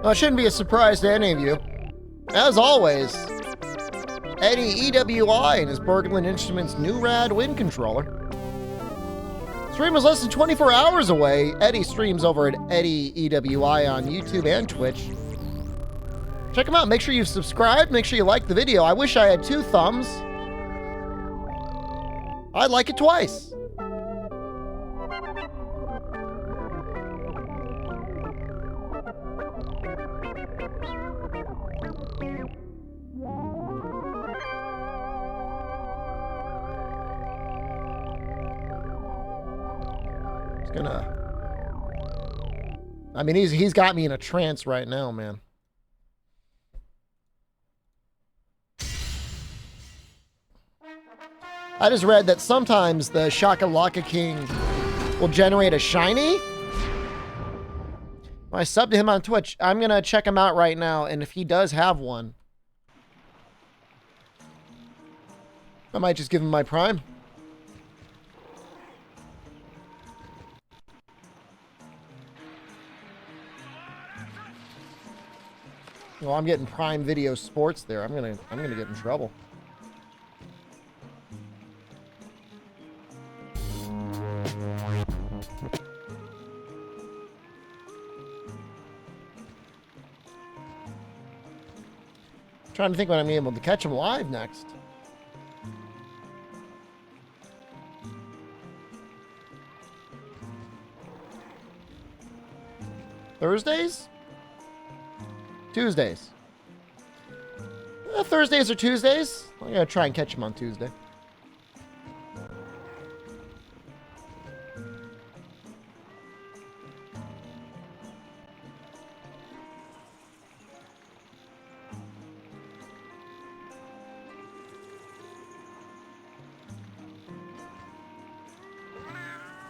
Well, it shouldn't be a surprise to any of you. As always, Eddie EWI and his Berglund Instruments new rad wind controller. Stream was less than 24 hours away. Eddie streams over at Eddie EWI on YouTube and Twitch. Check him out. Make sure you've subscribed. Make sure you like the video. I wish I had 2 thumbs. I'd like it twice. I mean, he's got me in a trance right now, man. I just read that sometimes the Shakalaka King will generate a shiny. I subbed to him on Twitch. I'm gonna check him out right now, and if he does have one, I might just give him my Prime. Well, I'm getting Prime Video Sports there. I'm gonna get in trouble. Trying to think when I'm able to catch him live next. Thursdays? Tuesdays. Thursdays or Tuesdays. I'm gonna try and catch him on Tuesday.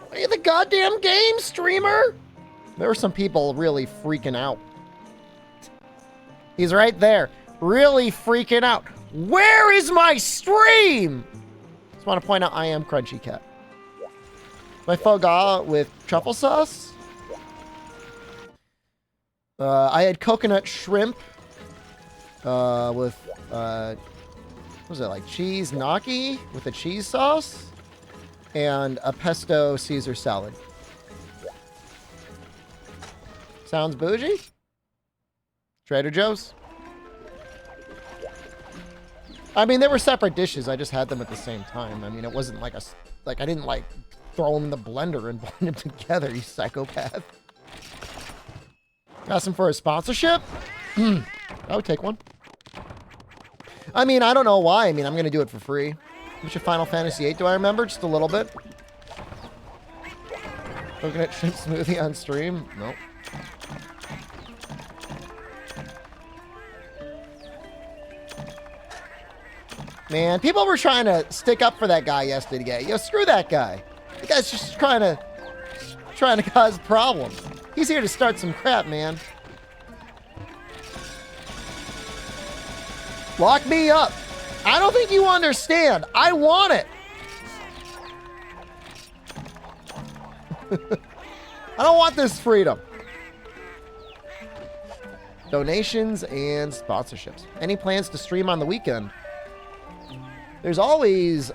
Play the goddamn game, streamer! There were some people really freaking out. He's right there, really freaking out. Where is my stream? Just want to point out I am Crunchy Cat. My foie with truffle sauce. I had coconut shrimp with, what was it, like cheese gnocchi with a cheese sauce and a pesto Caesar salad. Sounds bougie? Trader Joe's? I mean, they were separate dishes. I just had them at the same time. I mean, it wasn't like I didn't like throw them in the blender and blend them together, you psychopath. Ask him for a sponsorship? I would take one. I mean, I don't know why. I mean, I'm going to do it for free. How much of Final Fantasy VIII do I remember? Just a little bit. Coconut shrimp smoothie on stream? Nope. Man, people were trying to stick up for that guy yesterday. Yo, screw that guy. The guy's just trying to cause problems. He's here to start some crap, man. Lock me up. I don't think you understand. I want it. I don't want this freedom. Donations and sponsorships. Any plans to stream on the weekend? There's always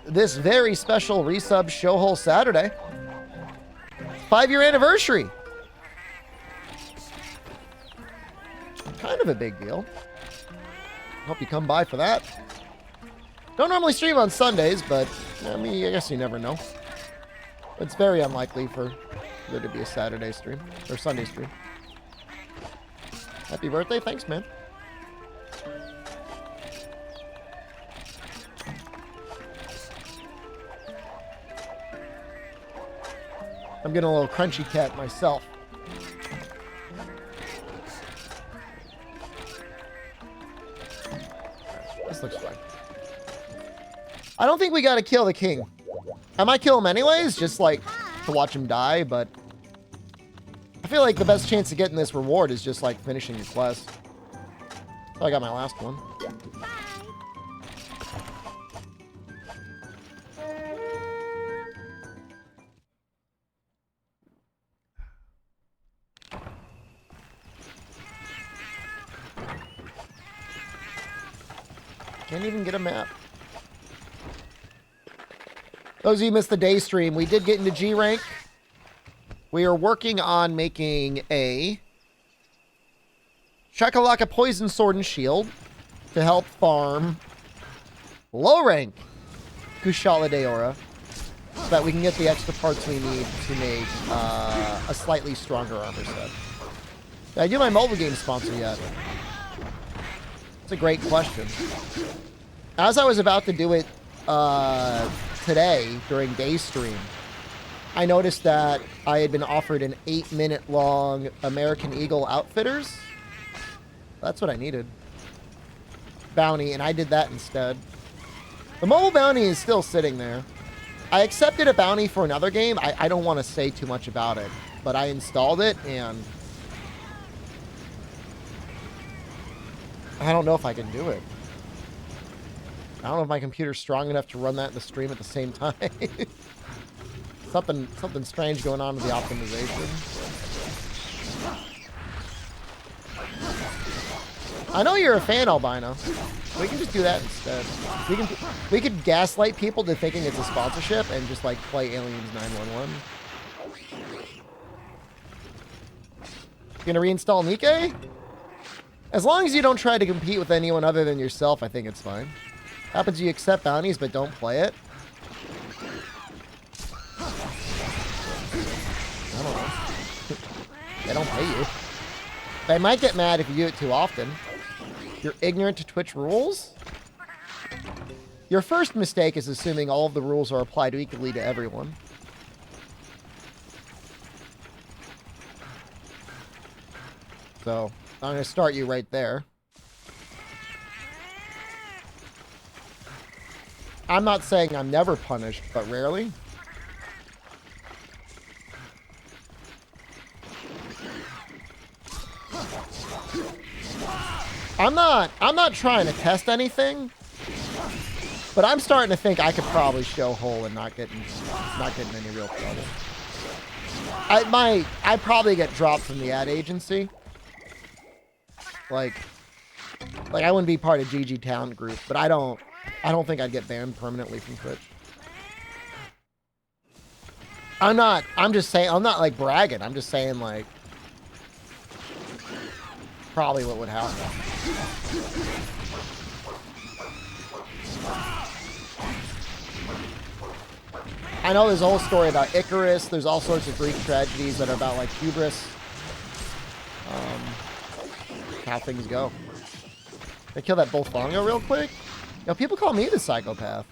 this very special resub Showhole Saturday. 5-year anniversary. Kind of a big deal. Hope you come by for that. Don't normally stream on Sundays, but I mean, I guess you never know. It's very unlikely for there to be a Saturday stream or Sunday stream. Happy birthday. Thanks, man. I'm getting a little Crunchy Cat myself. This looks fine. I don't think we gotta kill the king. I might kill him anyways, just like to watch him die, but I feel like the best chance of getting this reward is just like finishing your quest. So I got my last one. Can't even get a map. Those of you who missed the day stream, we did get into G rank. We are working on making a Shakalaka Poison Sword and Shield to help farm low rank Kushala Deora so that we can get the extra parts we need to make a slightly stronger armor set. Did I do my mobile game sponsor yet? That's a great question. As I was about to do it today during day stream, I noticed that I had been offered an 8-minute long American Eagle Outfitters. That's what I needed. Bounty, and I did that instead. The mobile bounty is still sitting there. I accepted a bounty for another game. I don't want to say too much about it, but I installed it, and I don't know if I can do it. I don't know if my computer's strong enough to run that in the stream at the same time. Something strange going on with the optimization. I know you're a fan, Albino. We can just do that instead. We could gaslight people to thinking it's a sponsorship and just like play Aliens 911. You gonna reinstall Nikkei? As long as you don't try to compete with anyone other than yourself, I think it's fine. Happens you accept bounties but don't play it. I don't know. They don't pay you. They might get mad if you do it too often. You're ignorant to Twitch rules? Your first mistake is assuming all of the rules are applied equally to everyone. So, I'm going to start you right there. I'm not saying I'm never punished, but rarely. I'm not trying to test anything, but I'm starting to think I could probably show hole and not getting any real trouble. I'd probably get dropped from the ad agency. Like I wouldn't be part of GG Talent Group, but I don't think I'd get banned permanently from Twitch. I'm just saying, I'm not like bragging. I'm just saying like probably what would happen. I know there's a whole story about Icarus. There's all sorts of Greek tragedies that are about like hubris. How things go. Can I kill that Bolfongo real quick? Yo, people call me the psychopath.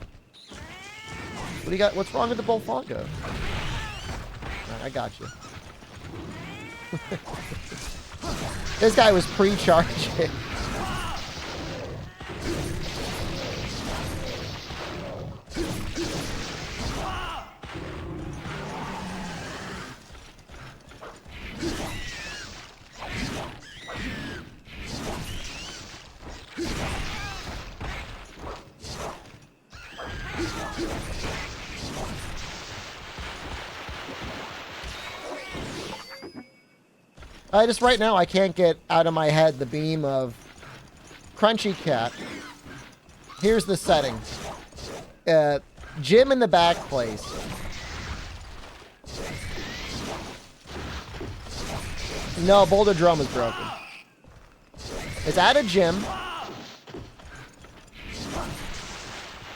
What do you got? What's wrong with the Bolfongo? Right, I got you. This guy was pre-charging. Just right now, I can't get out of my head the beam of Crunchy Cat. Here's the settings. Gym in the back place. No, Boulder Drum is broken. It's at a gym.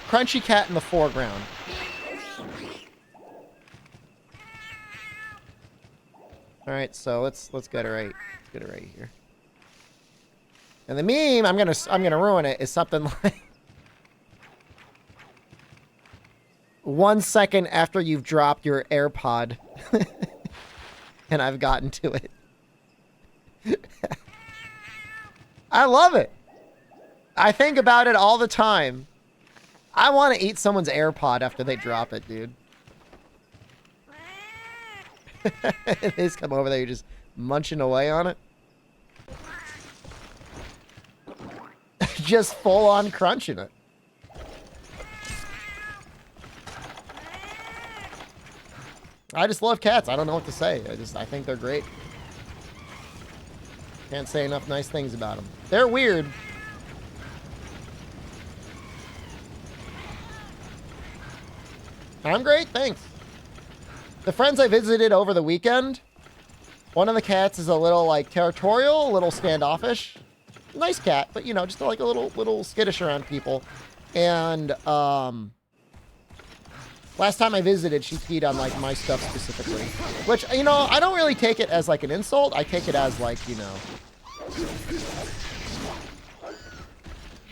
Crunchy Cat in the foreground. All right, so let's get it right. Let's get it right here. And the meme, I'm gonna ruin it, is something like 1 second after you've dropped your AirPod, and I've gotten to it. I love it. I think about it all the time. I want to eat someone's AirPod after they drop it, dude. They just come over there, you're just munching away on it. Just full on crunching it. I just love cats. I don't know what to say. I think they're great. Can't say enough nice things about them. They're weird. I'm great, thanks. The friends I visited over the weekend, one of the cats is a little, like, territorial, a little standoffish. Nice cat, but, you know, just like a little skittish around people. And, last time I visited, she peed on, like, my stuff specifically. Which, you know, I don't really take it as, like, an insult. I take it as, like, you know...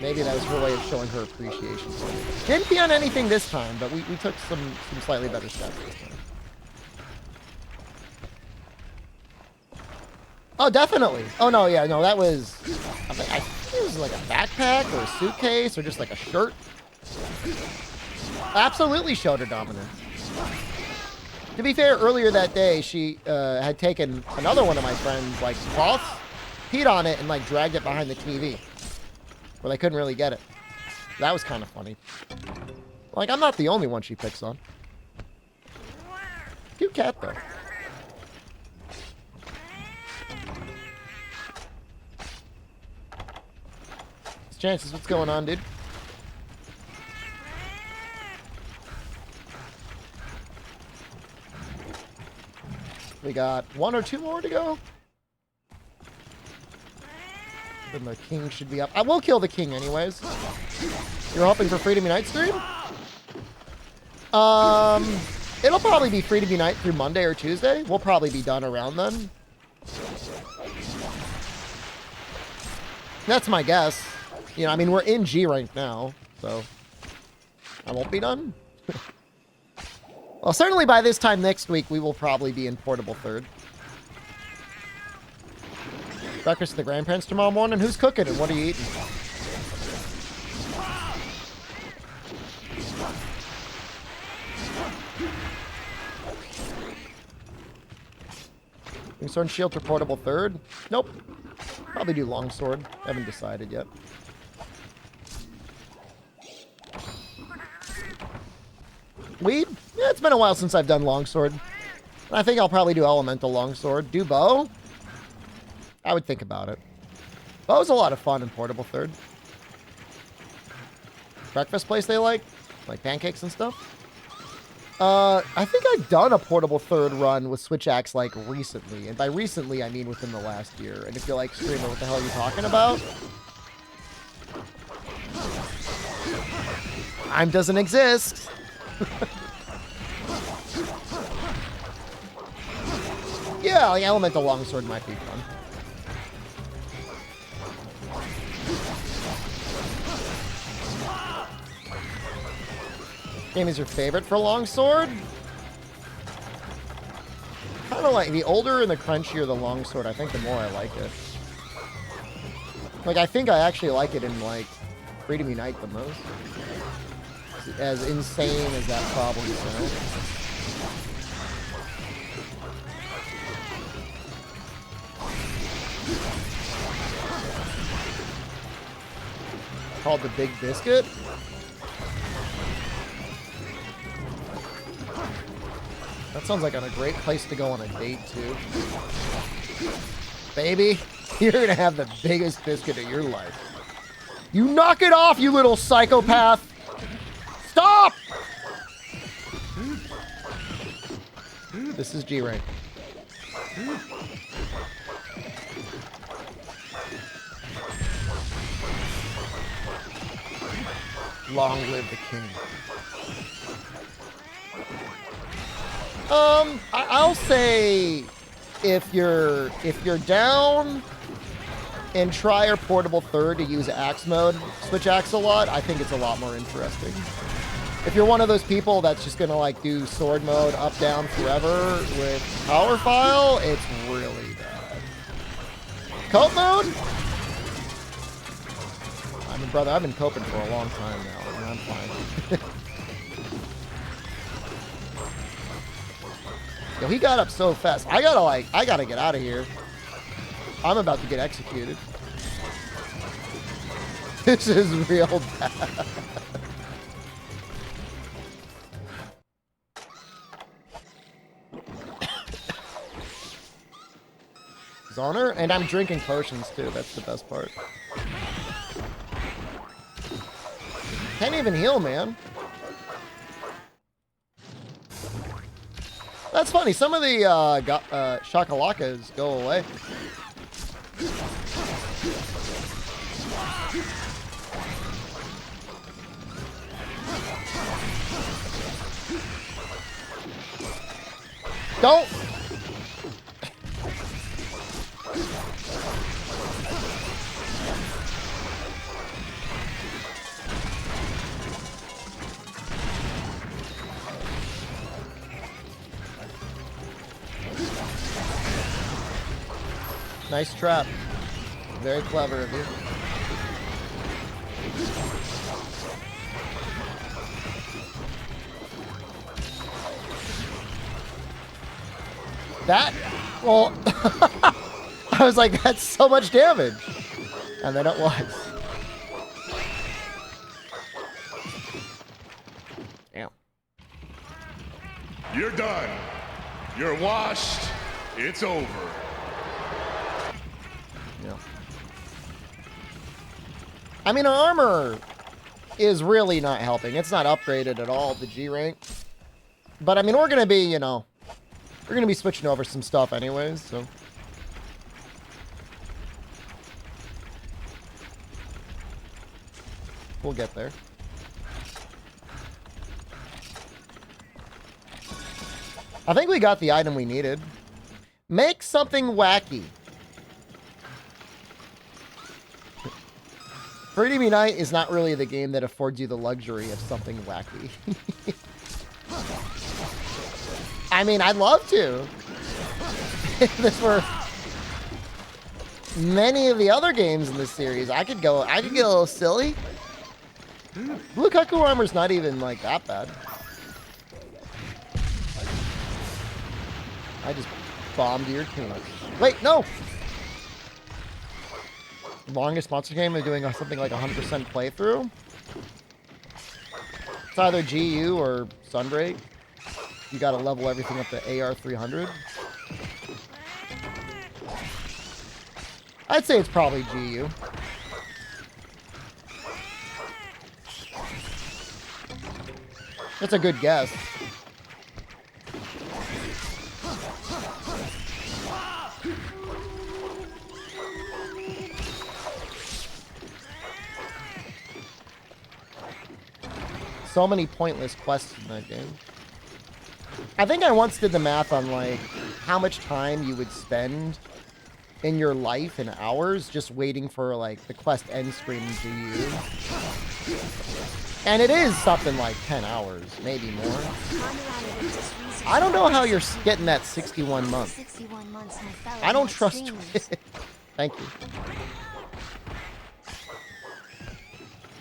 Maybe that was her way of showing her appreciation for me. Didn't pee on anything this time, but we took some slightly better steps this time. Oh, definitely. Oh, no, yeah, no, that was... I think it was like a backpack or a suitcase or just like a shirt. Absolutely showed her dominance. To be fair, earlier that day, she had taken another one of my friends' like cloths, peed on it, and like dragged it behind the TV, where they couldn't really get it. That was kind of funny. Like, I'm not the only one she picks on. Cute cat, though. Chances, what's going on, dude? We got 1 or 2 more to go. Then the king should be up. I will kill the king anyways. You're hoping for Freedom Unite stream? It'll probably be Freedom Unite through Monday or Tuesday. We'll probably be done around then. That's my guess. You know, I mean, we're in G right now, so I won't be done. Well, certainly by this time next week, we will probably be in Portable 3rd. Breakfast with the grandparents tomorrow morning. Who's cooking and what are you eating? Longsword and shield for Portable 3rd? Nope. Probably do longsword. Haven't decided yet. Weed? Yeah, it's been a while since I've done longsword. I think I'll probably do elemental longsword. Do bow? I would think about it. Bow's a lot of fun in Portable 3rd. Breakfast place they like? Like pancakes and stuff? I think I've done a Portable 3rd run with Switch Axe like recently. And by recently, I mean within the last year. And if you're like, streamer, what the hell are you talking about? Time doesn't exist. Yeah, like elemental longsword might be fun. Game is your favorite for longsword? Kind of like the older and the crunchier the longsword, I think the more I like it. Like, I think I actually like it in like Freedom Unite the most. As insane as that probably sounds. Called the Big Biscuit. That sounds like a great place to go on a date too. Baby, you're gonna have the biggest biscuit of your life. You knock it off, you little psychopath! Stop! This is G rank. Long live the king. I'll say if you're down and try your Portable 3rd to use axe mode, switch axe a lot, I think it's a lot more interesting. If you're one of those people that's just gonna like do sword mode up down forever with power file, it's really bad. Cope mode? I mean, brother, I've been coping for a long time now, and I'm fine. Yo, he got up so fast. I gotta get out of here. I'm about to get executed. This is real bad. Zoner, and I'm drinking potions too. That's the best part. Can't even heal, man. That's funny. Some of the shakalakas go away. Don't. Nice trap. Very clever of you. That, well, I was like, that's so much damage. And then it was. Damn. You're done. You're washed. It's over. Yeah. I mean, our armor is really not helping. It's not upgraded at all, the G rank. But I mean, we're going to be, you know, we're going to be switching over some stuff anyways, so. We'll get there. I think we got the item we needed. Make something wacky. Freedom Unite is not really the game that affords you the luxury of something wacky. I mean, I'd love to. If this were many of the other games in this series, I could get a little silly. Blue Cuckoo armor's not even like that bad. I just bombed your too much. Wait, no! Longest monster game of doing something like 100% playthrough. It's either GU or Sunbreak. You gotta level everything up to AR 300. I'd say it's probably GU. That's a good guess. So many pointless quests in that game. I think I once did the math on like how much time you would spend in your life in hours just waiting for like the quest end screen in GU. And it is something like 10 hours, maybe more. I don't know how you're getting that 61 months. I don't trust it. Thank you.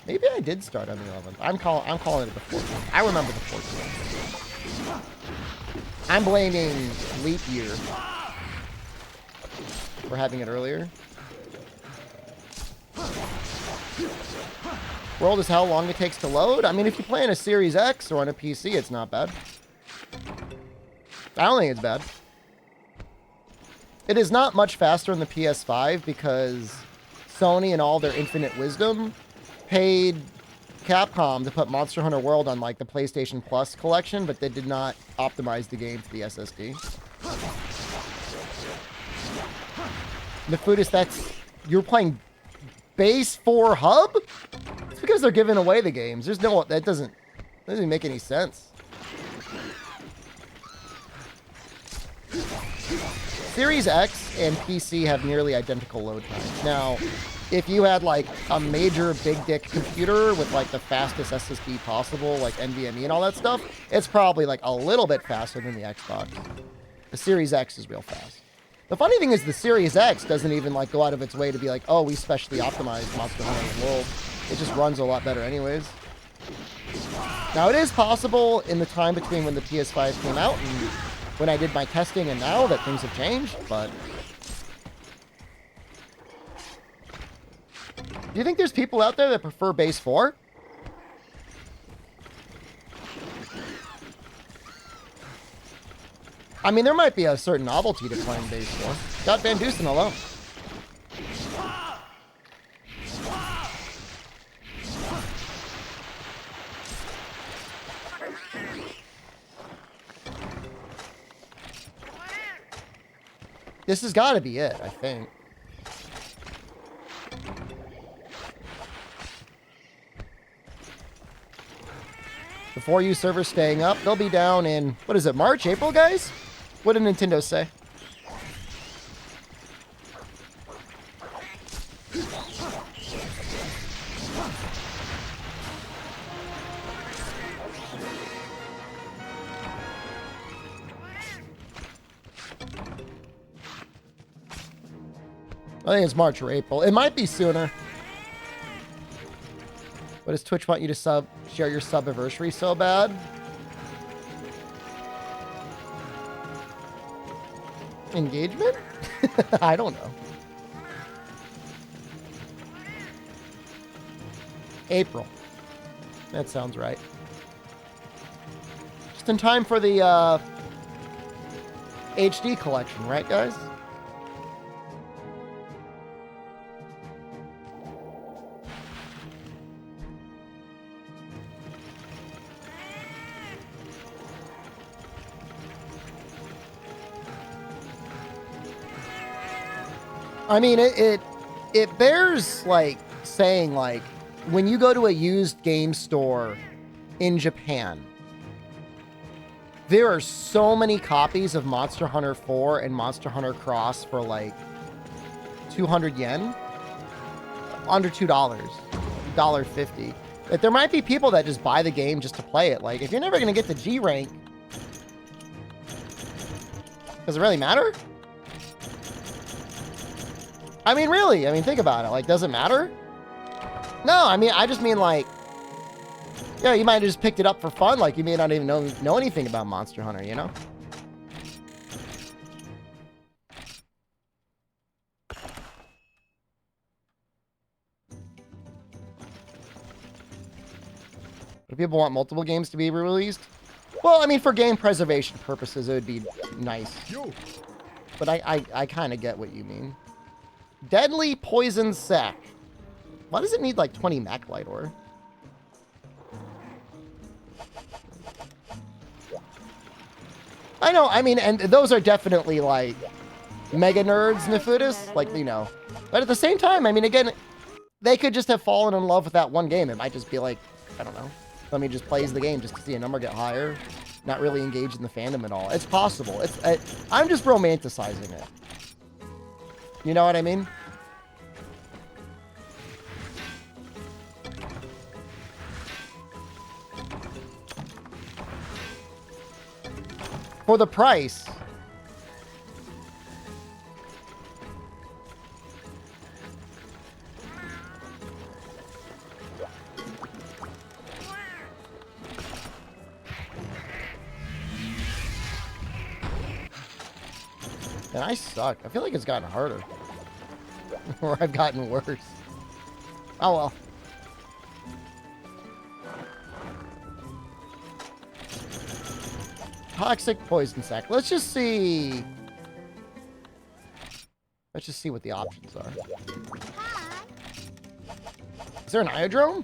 Maybe I did start on the 11th. I'm calling it the 14th. I remember the 14th. I'm blaming leap year for having it earlier. World is how long it takes to load. I mean, if you play on a Series X or on a PC, it's not bad. I don't think it's bad. It is not much faster on the PS5 because Sony and all their infinite wisdom paid Capcom to put Monster Hunter World on like the PlayStation Plus collection, but they did not optimize the game for the SSD. Nefudis, that's... You're playing base 4 hub? It's because they're giving away the games. There's no... That doesn't make any sense. Series X and PC have nearly identical load times. Now, if you had like a major big dick computer with like the fastest SSD possible, like NVMe and all that stuff, it's probably like a little bit faster than the Xbox. The Series X is real fast. The funny thing is the Series X doesn't even like go out of its way to be like, oh, we specially optimized Monster Hunter World. It just runs a lot better anyways. Now it is possible in the time between when the PS5 came out and when I did my testing and now that things have changed, but... Do you think there's people out there that prefer base 4? I mean, there might be a certain novelty to playing base 4. Got Van Dusen alone. This has got to be it, I think. The 4U server's staying up. They'll be down in, what is it, March, April, guys? What did Nintendo say? I think it's March or April. It might be sooner. But does Twitch want you to share your sub-anniversary so bad? Engagement? I don't know. April. That sounds right. Just in time for the HD collection, right, guys? I mean, it bears, like, saying, like, when you go to a used game store in Japan, there are so many copies of Monster Hunter 4 and Monster Hunter Cross for, like, 200 yen? Under $2. $1.50. That there might be people that just buy the game just to play it. Like, if you're never going to get the G rank, does it really matter? I mean, really, I mean, think about it. Like, does it matter? No, I mean, I just mean, like, yeah, you might have just picked it up for fun. Like, you may not even know anything about Monster Hunter, you know? Do people want multiple games to be released? Well, I mean, for game preservation purposes, it would be nice. But I kind of get what you mean. Deadly Poison Sac. Why does it need like 20 Mac Light ore? I know, I mean, and those are definitely like mega nerds, Nefudis, like, you know. But at the same time, I mean, again, they could just have fallen in love with that one game. It might just be like, I don't know, somebody just plays the game just to see a number get higher, not really engaged in the fandom at all. It's possible. I'm just romanticizing it. You know what I mean? For the price. And I suck. I feel like it's gotten harder. Or I've gotten worse. Oh well. Toxic Poison Sac. Let's just see. Let's just see what the options are. Is there an iodrome?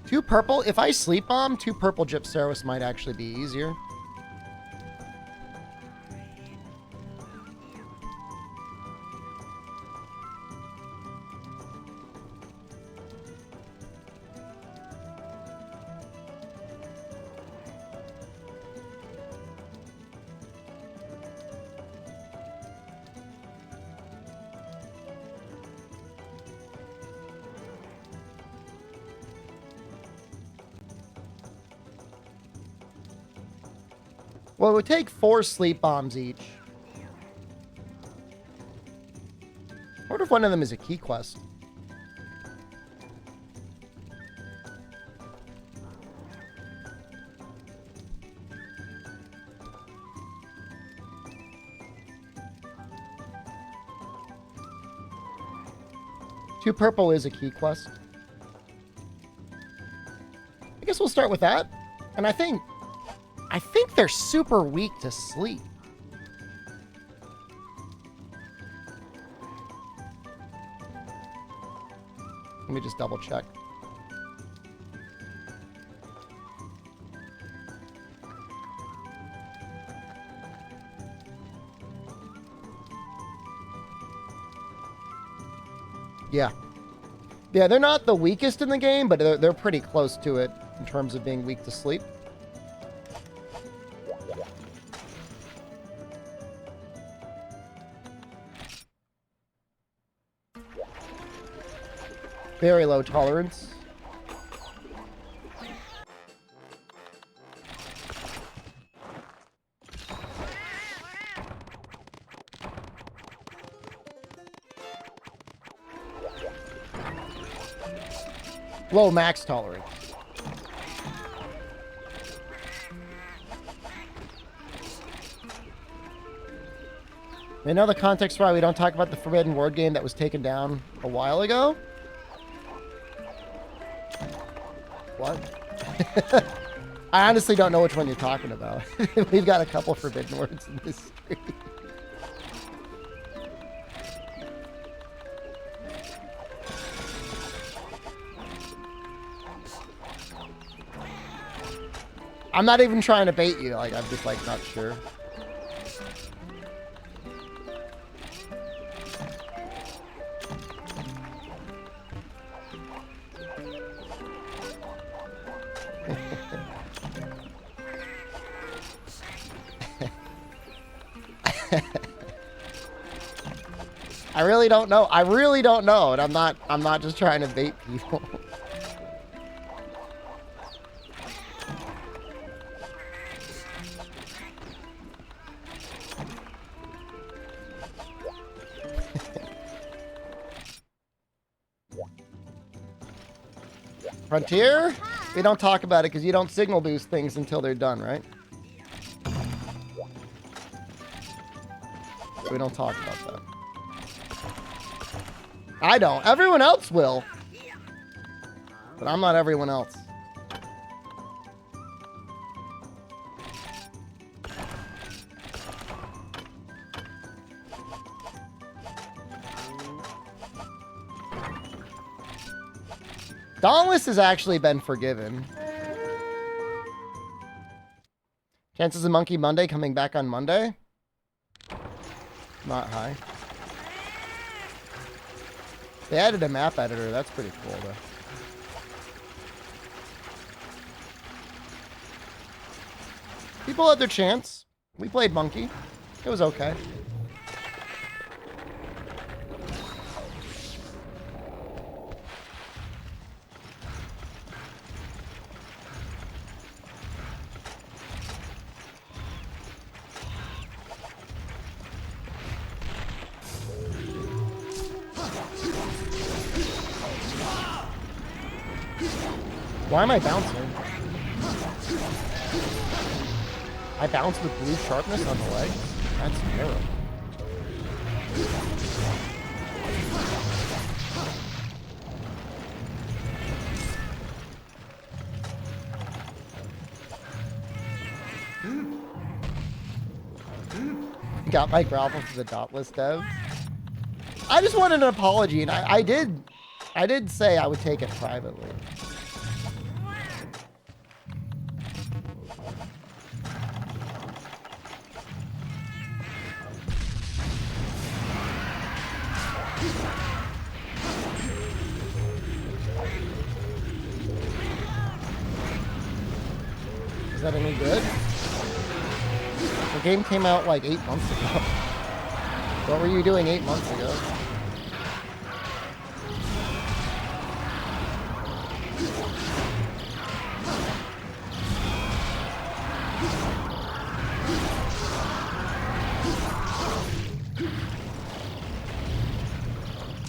Two purple? If I sleep bomb, two purple Gypceros might actually be easier. Well, it would take 4 sleep bombs each. I wonder if one of them is a key quest. 2 purple is a key quest. I guess we'll start with that. And I think they're super weak to sleep. Let me just double check. Yeah. Yeah, they're not the weakest in the game, but they're pretty close to it in terms of being weak to sleep. Very low tolerance. Low max tolerance. I know the context why we don't talk about the Forbidden Word game that was taken down a while ago. What? I honestly don't know which one you're talking about. We've got a couple Forbidden Words in this series. I'm not even trying to bait you. Like, I'm just like not sure. I really don't know. I really don't know, and I'm not just trying to bait people. Frontier? We don't talk about it because you don't signal boost things until they're done, right? We don't talk about that. I don't. Everyone else will. But I'm not everyone else. Dauntless has actually been forgiven. Chances of Monkey Monday coming back on Monday? Not high. They added a map editor. That's pretty cool, though. People had their chance. We played Monkey. It was okay. Why am I bouncing? I bounced with blue sharpness on the leg? That's terrible. Got my grovel for the Dauntless devs. I just wanted an apology, and I did say I would take it privately. Is that any good? The game came out like 8 months ago. What were you doing 8 months ago?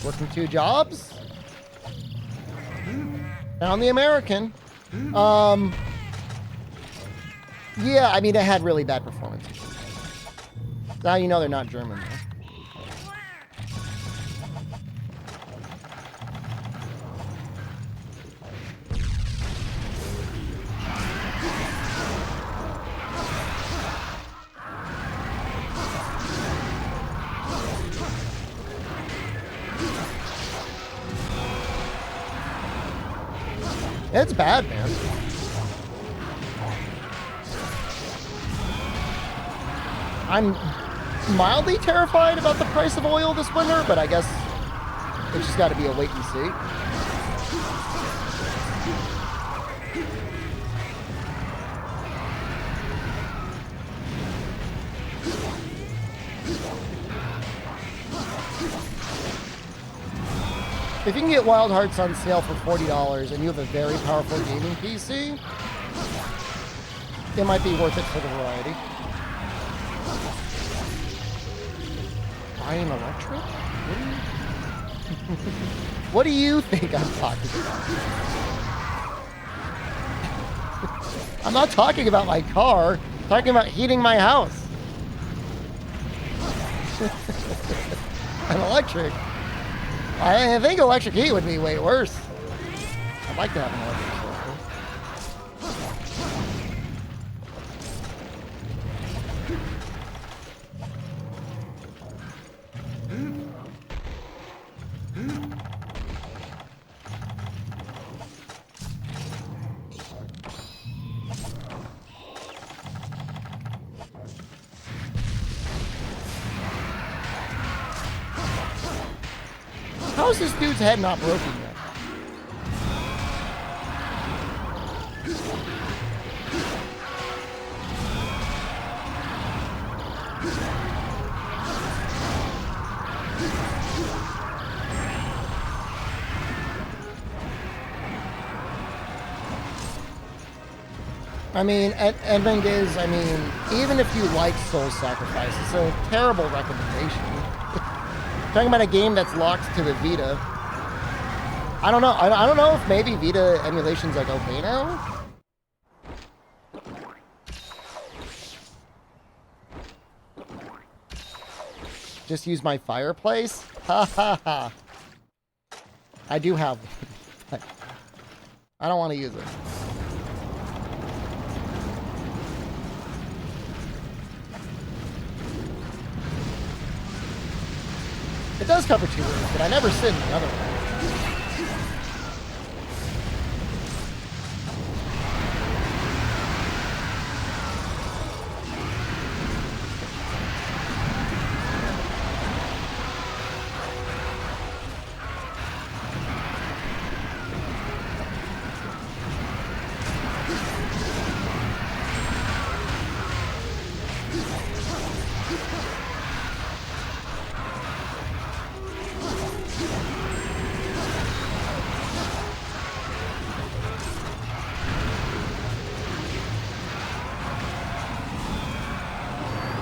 Working 2 jobs? Found the American. Yeah, I mean, it had really bad performance issues. Now you know they're not German, though. It's bad, man. I'm mildly terrified about the price of oil this winter, but I guess it's just got to be a wait and see. If you can get Wild Hearts on sale for $40 and you have a very powerful gaming PC, it might be worth it for the variety. Buying electric? What do you think I'm talking about? I'm not talking about my car. I'm talking about heating my house. An electric. I think electric heat would be way worse. I'd like to have an electric stove. How is this dude's head not broken yet? I mean, ending is, I mean, even if you like Soul Sacrifice, it's a terrible recommendation. Talking about a game that's locked to the Vita. I don't know. I don't know if maybe Vita emulation's like okay now. Just use my fireplace? Ha ha ha. I do have one. I don't want to use it. It does cover 2 rooms, but I never sit in the other one.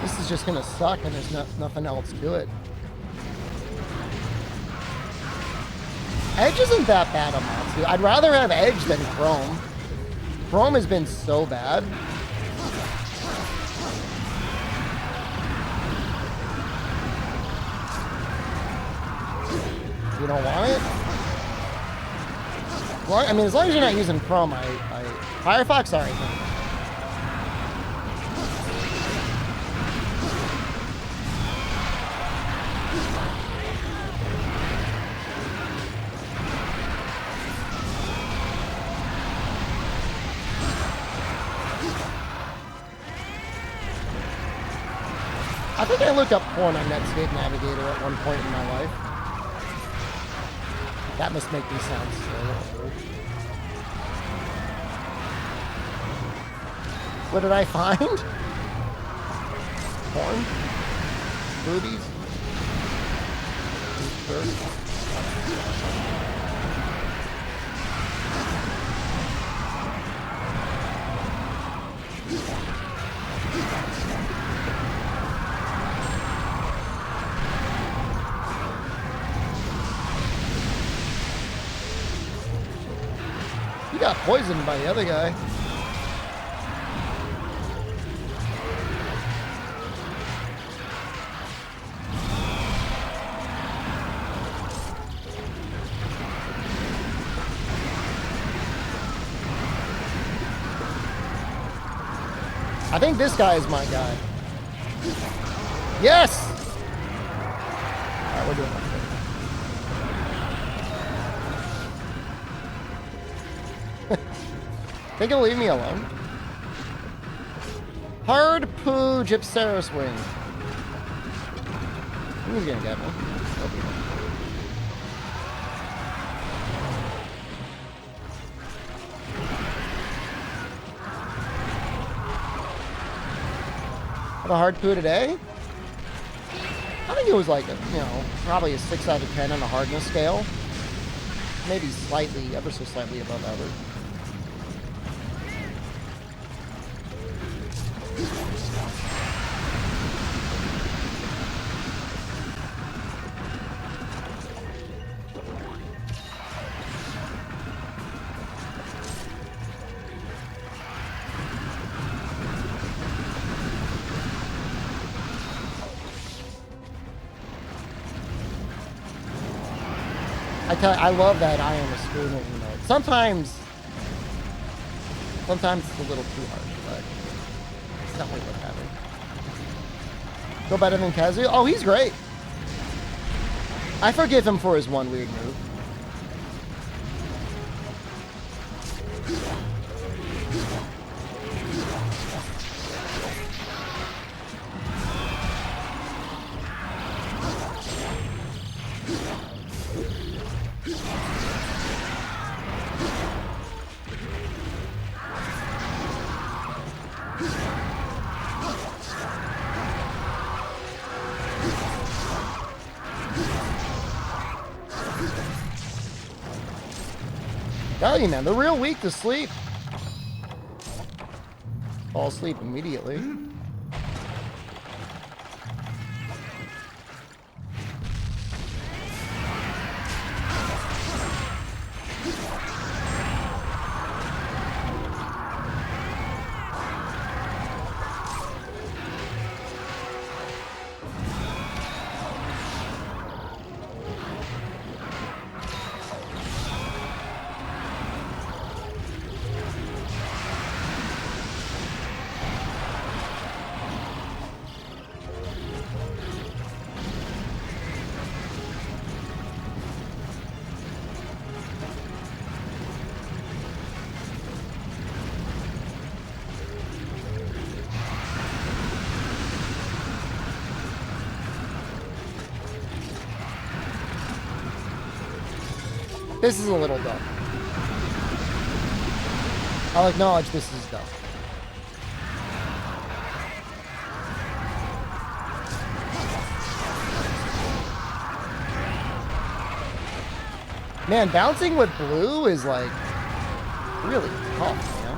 This is just gonna suck and there's nothing else to it. Edge isn't that bad on Matsu. I'd rather have Edge than Chrome. Chrome has been so bad. You don't want it? Well, I mean, as long as you're not using Chrome, Firefox, alright. I think I looked up porn on Netscape Navigator at one point in my life. That must make me sound so old. What did I find? Porn? Boobies? He got poisoned by the other guy. I think this guy is my guy. Yes! Alright, we're doing okay. Think he'll leave me alone? Hard poo Gypceros wing. He's gonna get me. Have a hard poo today? I think it was like, probably a 6 out of 10 on the hardness scale. Maybe slightly, ever so slightly above average. I love that I am a screaming emote. Sometimes it's a little too harsh, but it's definitely what happened. Go better than Kazu? Oh, he's great. I forgive him for his one weird move. Tell you, man, they're real weak to sleep. Fall asleep immediately. This is a little dumb. I'll acknowledge this is dumb. Man, bouncing with blue is like really tough, man.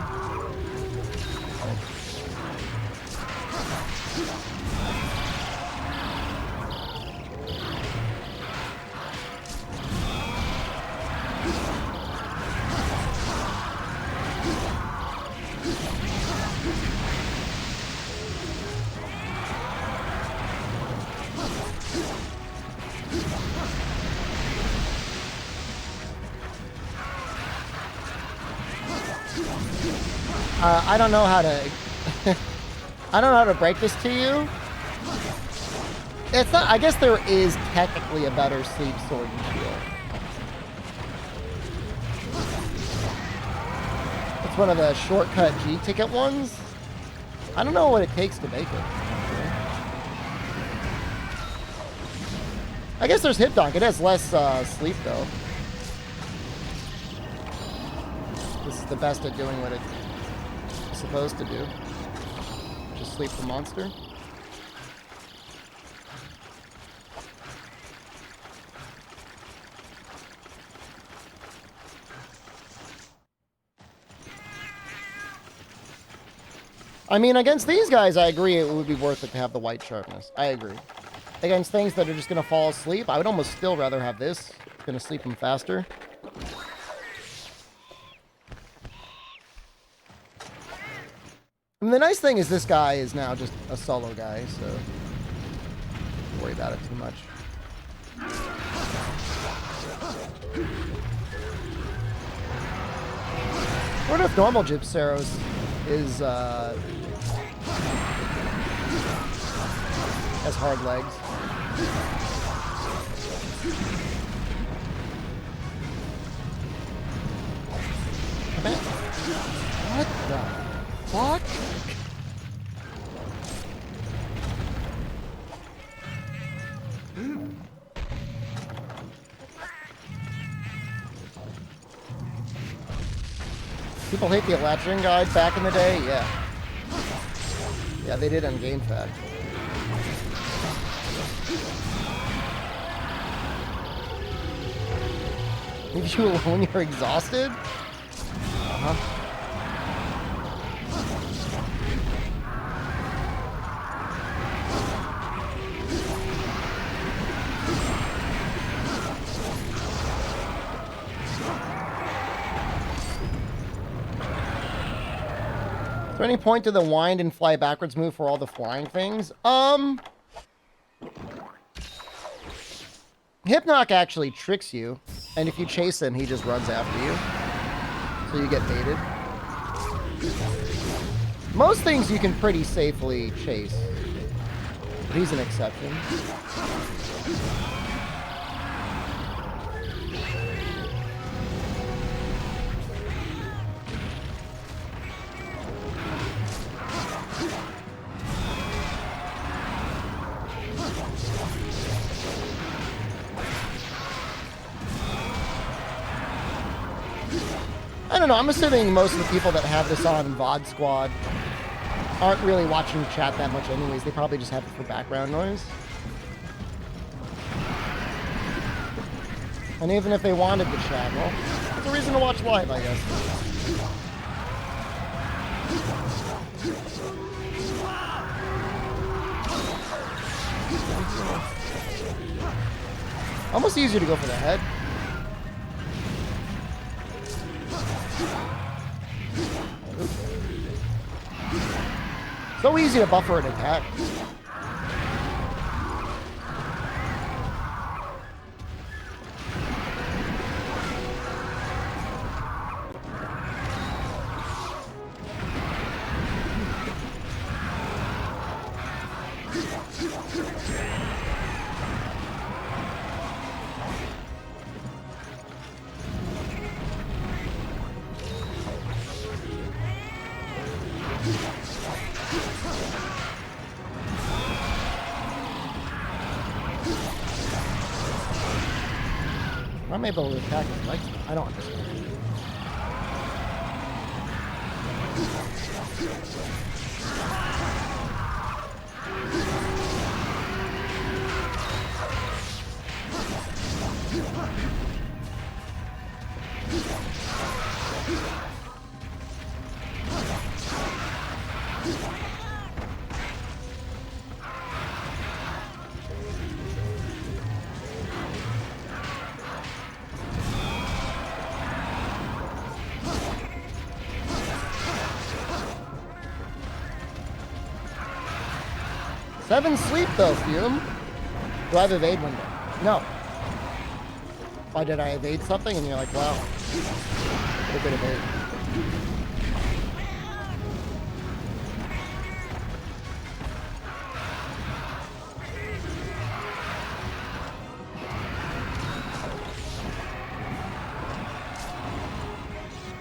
I don't know how to I don't know how to break this to you. It's not, I guess there is technically a better sleep sword and shield. It's one of the shortcut G ticket ones. I don't know what it takes to make it. I guess there's Hip Donk. It has less sleep though. This is the best at doing what it's supposed to do. Just sleep the monster. I mean, against these guys, I agree it would be worth it to have the white sharpness. I agree. Against things that are just going to fall asleep, I would almost still rather have this. It's going to sleep them faster. I mean, the nice thing is this guy is now just a solo guy, so don't worry about it too much. I wonder if normal Gypceros is has hard legs. Come in. What the fuck? People hate the Electron guide back in the day? Yeah. Yeah, they did on GameFAQ. Leave you alone when you're exhausted? Uh-huh. Is there any point to the wind and fly backwards move for all the flying things? Hypnoc actually tricks you, and if you chase him, he just runs after you. So you get baited. Most things you can pretty safely chase. But he's an exception. I don't know, I'm assuming most of the people that have this on VOD Squad aren't really watching chat that much anyways. They probably just have it for background noise. And even if they wanted the chat, well, it's a reason to watch live, I guess. Almost easier to go for the head. So easy to buffer an attack. I'm able to attack his legs. I don't understand. Seven sleep though, Fume. Do I have evade window? No. Why did I evade something? And you're like, wow. What a good evade.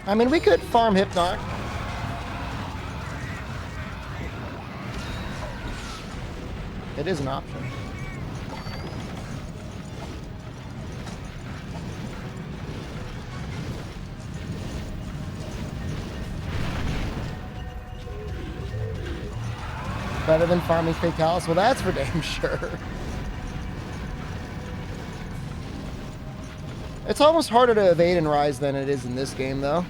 I mean, we could farm Hypnoc. It is an option. Better than farming Fatalis? Well, that's for damn sure. It's almost harder to evade in Rise than it is in this game, though.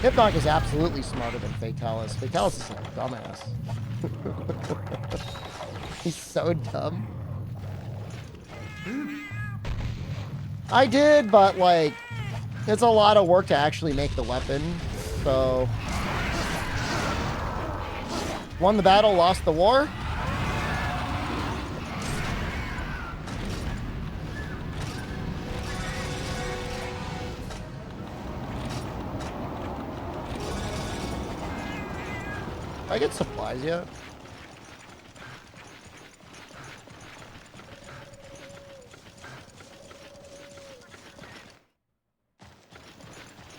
Hypnoc is absolutely smarter than Fatalis. Fatalis is a dumbass. He's so dumb. I did, but like, it's a lot of work to actually make the weapon, so... Won the battle, lost the war? I get supplies yet?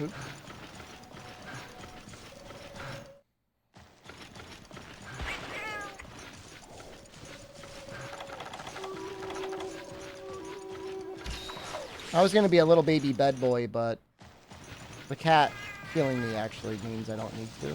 Oops. I was gonna be a little baby bed boy, but the cat killing me actually means I don't need to.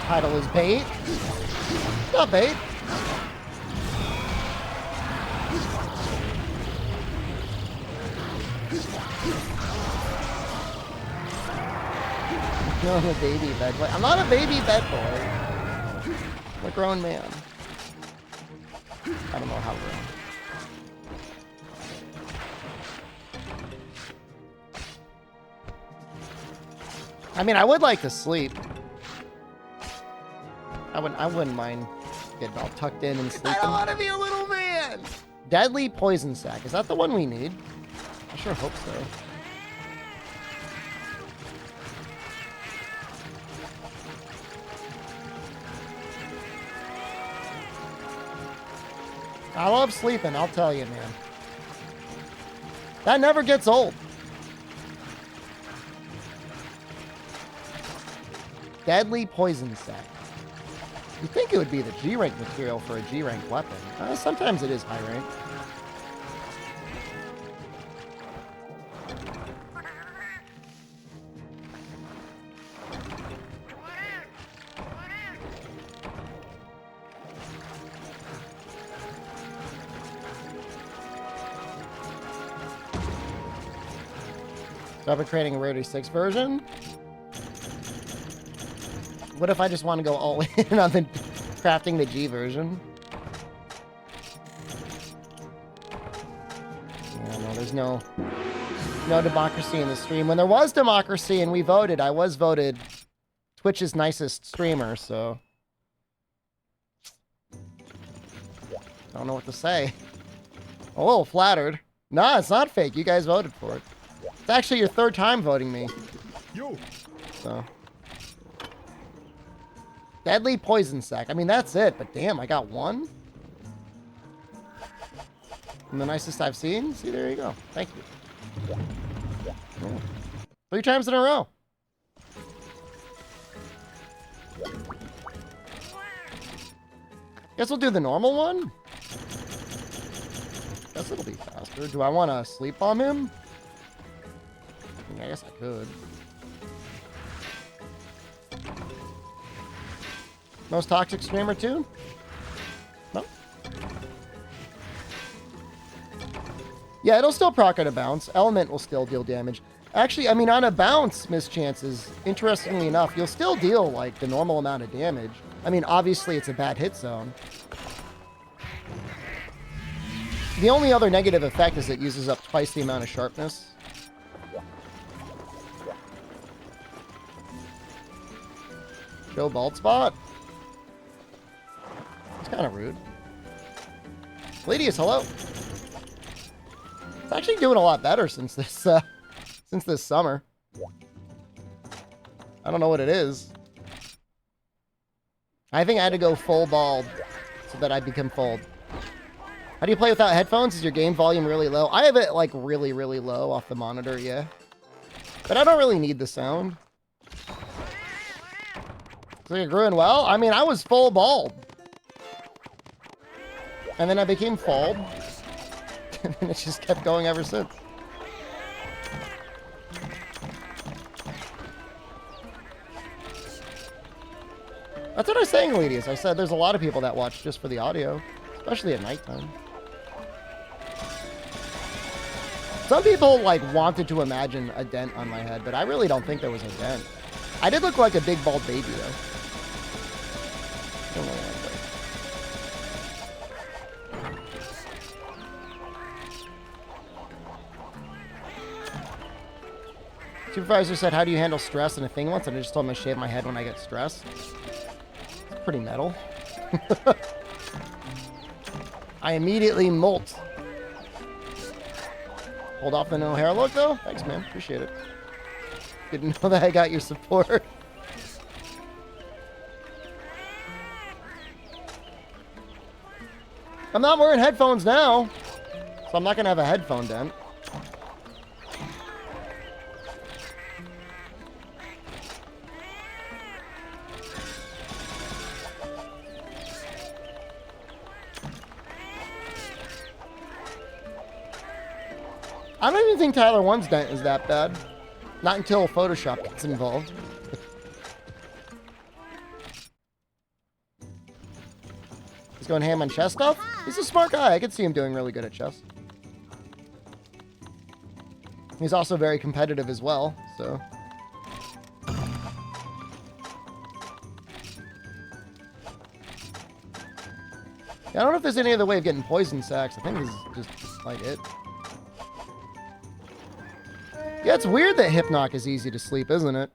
Title is bait. Not bait. No, I'm a baby bed boy. I'm not a baby bed boy. I'm a grown man. I don't know how grown. I mean, I would like to sleep. I wouldn't mind getting all tucked in and sleeping. I don't want to be a little man. Deadly poison sac. Is that the one we need? I sure hope so. I love sleeping, I'll tell you, man. That never gets old. Deadly poison sac. You'd think it would be the G-rank material for a G-rank weapon. Sometimes it is high rank. So I've been creating a Rarity 6 version. What if I just want to go all in on the crafting the G version? Yeah, no, there's no democracy in the stream. When there was democracy and we voted, I was voted Twitch's nicest streamer, so I don't know what to say. I'm a little flattered. Nah, it's not fake. You guys voted for it. It's actually your third time voting me. So. Deadly poison sac. I mean, that's it, but damn, I got one. And the nicest I've seen. See, there you go. Thank you. Yeah. 3 times in a row. Guess we'll do the normal one. Guess it'll be faster. Do I want to sleep bomb him? I guess I could. Most toxic streamer too? No? Yeah, it'll still proc at a bounce. Element will still deal damage. Actually, I mean, on a bounce, mischances, interestingly enough, you'll still deal, like, the normal amount of damage. I mean, obviously, it's a bad hit zone. The only other negative effect is it uses up twice the amount of sharpness. Go bald spot. It's kind of rude. Ladies, hello. It's actually doing a lot better since this summer. I don't know what it is. I think I had to go full bald so that I become fold. How do you play without headphones? Is your game volume really low? I have it like really, really low off the monitor, yeah. But I don't really need the sound. So you're growing well? I mean, I was full bald. And then I became fold. And then it just kept going ever since. That's what I was saying, ladies. I said there's a lot of people that watch just for the audio. Especially at nighttime. Some people, like, wanted to imagine a dent on my head, but I really don't think there was a dent. I did look like a big bald baby, though. Don't really like that. Supervisor said, how do you handle stress in a thing once? And I just told him to shave my head when I get stressed. It's pretty metal. I immediately molt. Hold off the no hair look, though? Thanks, man. Appreciate it. Didn't know that I got your support. I'm not wearing headphones now, so I'm not going to have a headphone dent. I don't even think Tyler 1's dent is that bad. Not until Photoshop gets involved. He's going ham on chess stuff? He's a smart guy. I could see him doing really good at chess. He's also very competitive as well, so... I don't know if there's any other way of getting poison sacks. I think this is just like it. Yeah, it's weird that Hypnoc is easy to sleep, isn't it?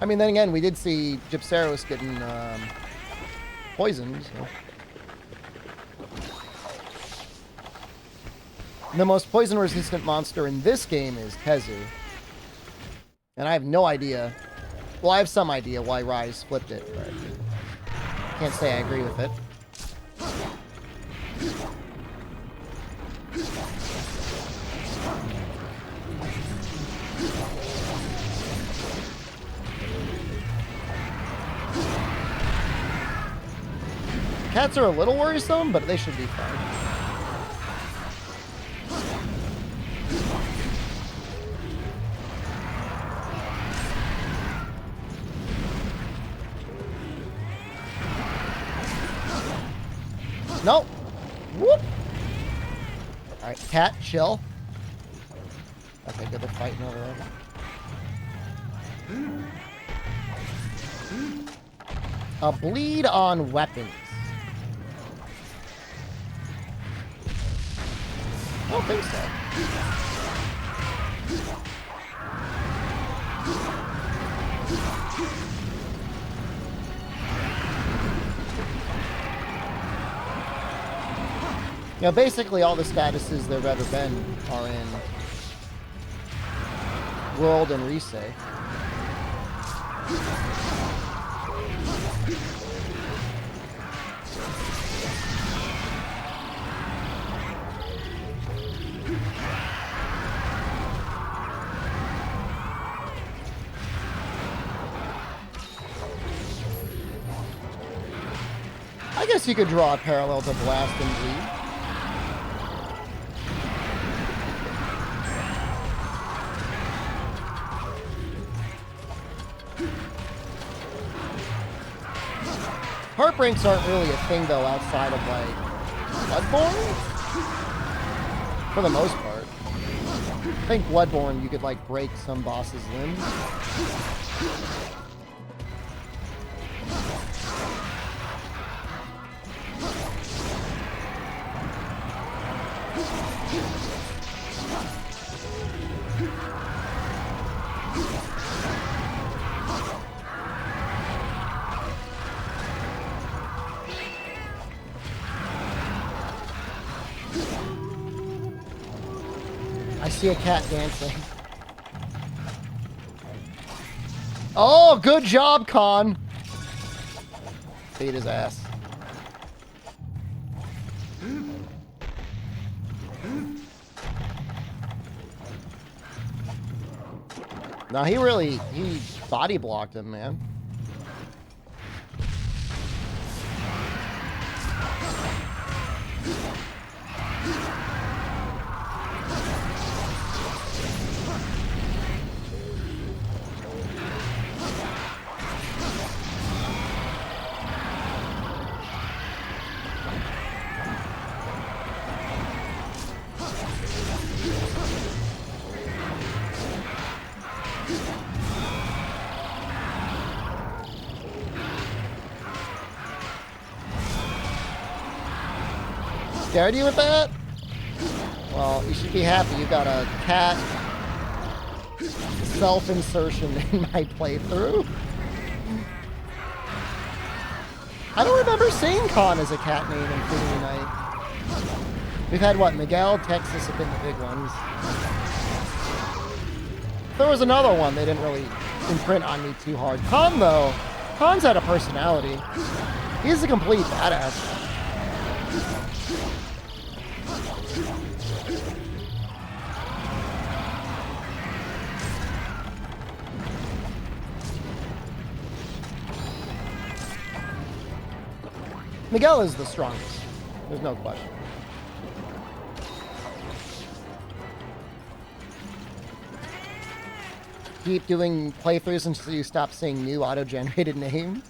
I mean, then again, we did see Gypceros getting poisoned. So. The most poison-resistant monster in this game is Kezu. And I have no idea. Well, I have some idea why Rise flipped it, but can't say I agree with it. Cats are a little worrisome, but they should be fine. Nope. Whoop. Alright, cat, chill. Okay, good, they're fighting over there. A bleed on weapons. I don't think so. You know, basically all the statuses there have ever been are in World and Resay. I guess you could draw a parallel to Blast and Bleed. Heartbreaks aren't really a thing, though, outside of, like, Bloodborne? For the most part. I think Bloodborne, you could, like, break some boss's limbs. I see a cat dancing. Oh, good job, Khan. Beat his ass. No, he body blocked him, man. scared you with that? Well, you should be happy you got a cat self-insertion in my playthrough. I don't remember seeing Khan as a cat name in Food Unite. We've had, what, Miguel, Texas have been the big ones. There was another one they didn't really imprint on me too hard. Khan, though, Khan's had a personality. He's a complete badass. Miguel is the strongest. There's no question. Keep doing playthroughs until you stop saying new auto-generated names.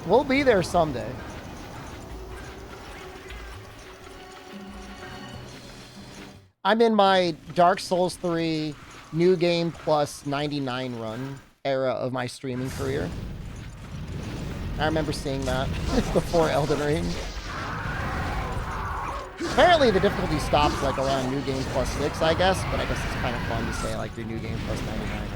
We'll be there someday. I'm in my Dark Souls 3 New Game Plus 99 run era of my streaming career. I remember seeing that before Elden Ring. Apparently the difficulty stops like around New Game Plus 6, I guess, but I guess it's kind of fun to say like your New Game Plus 99, right?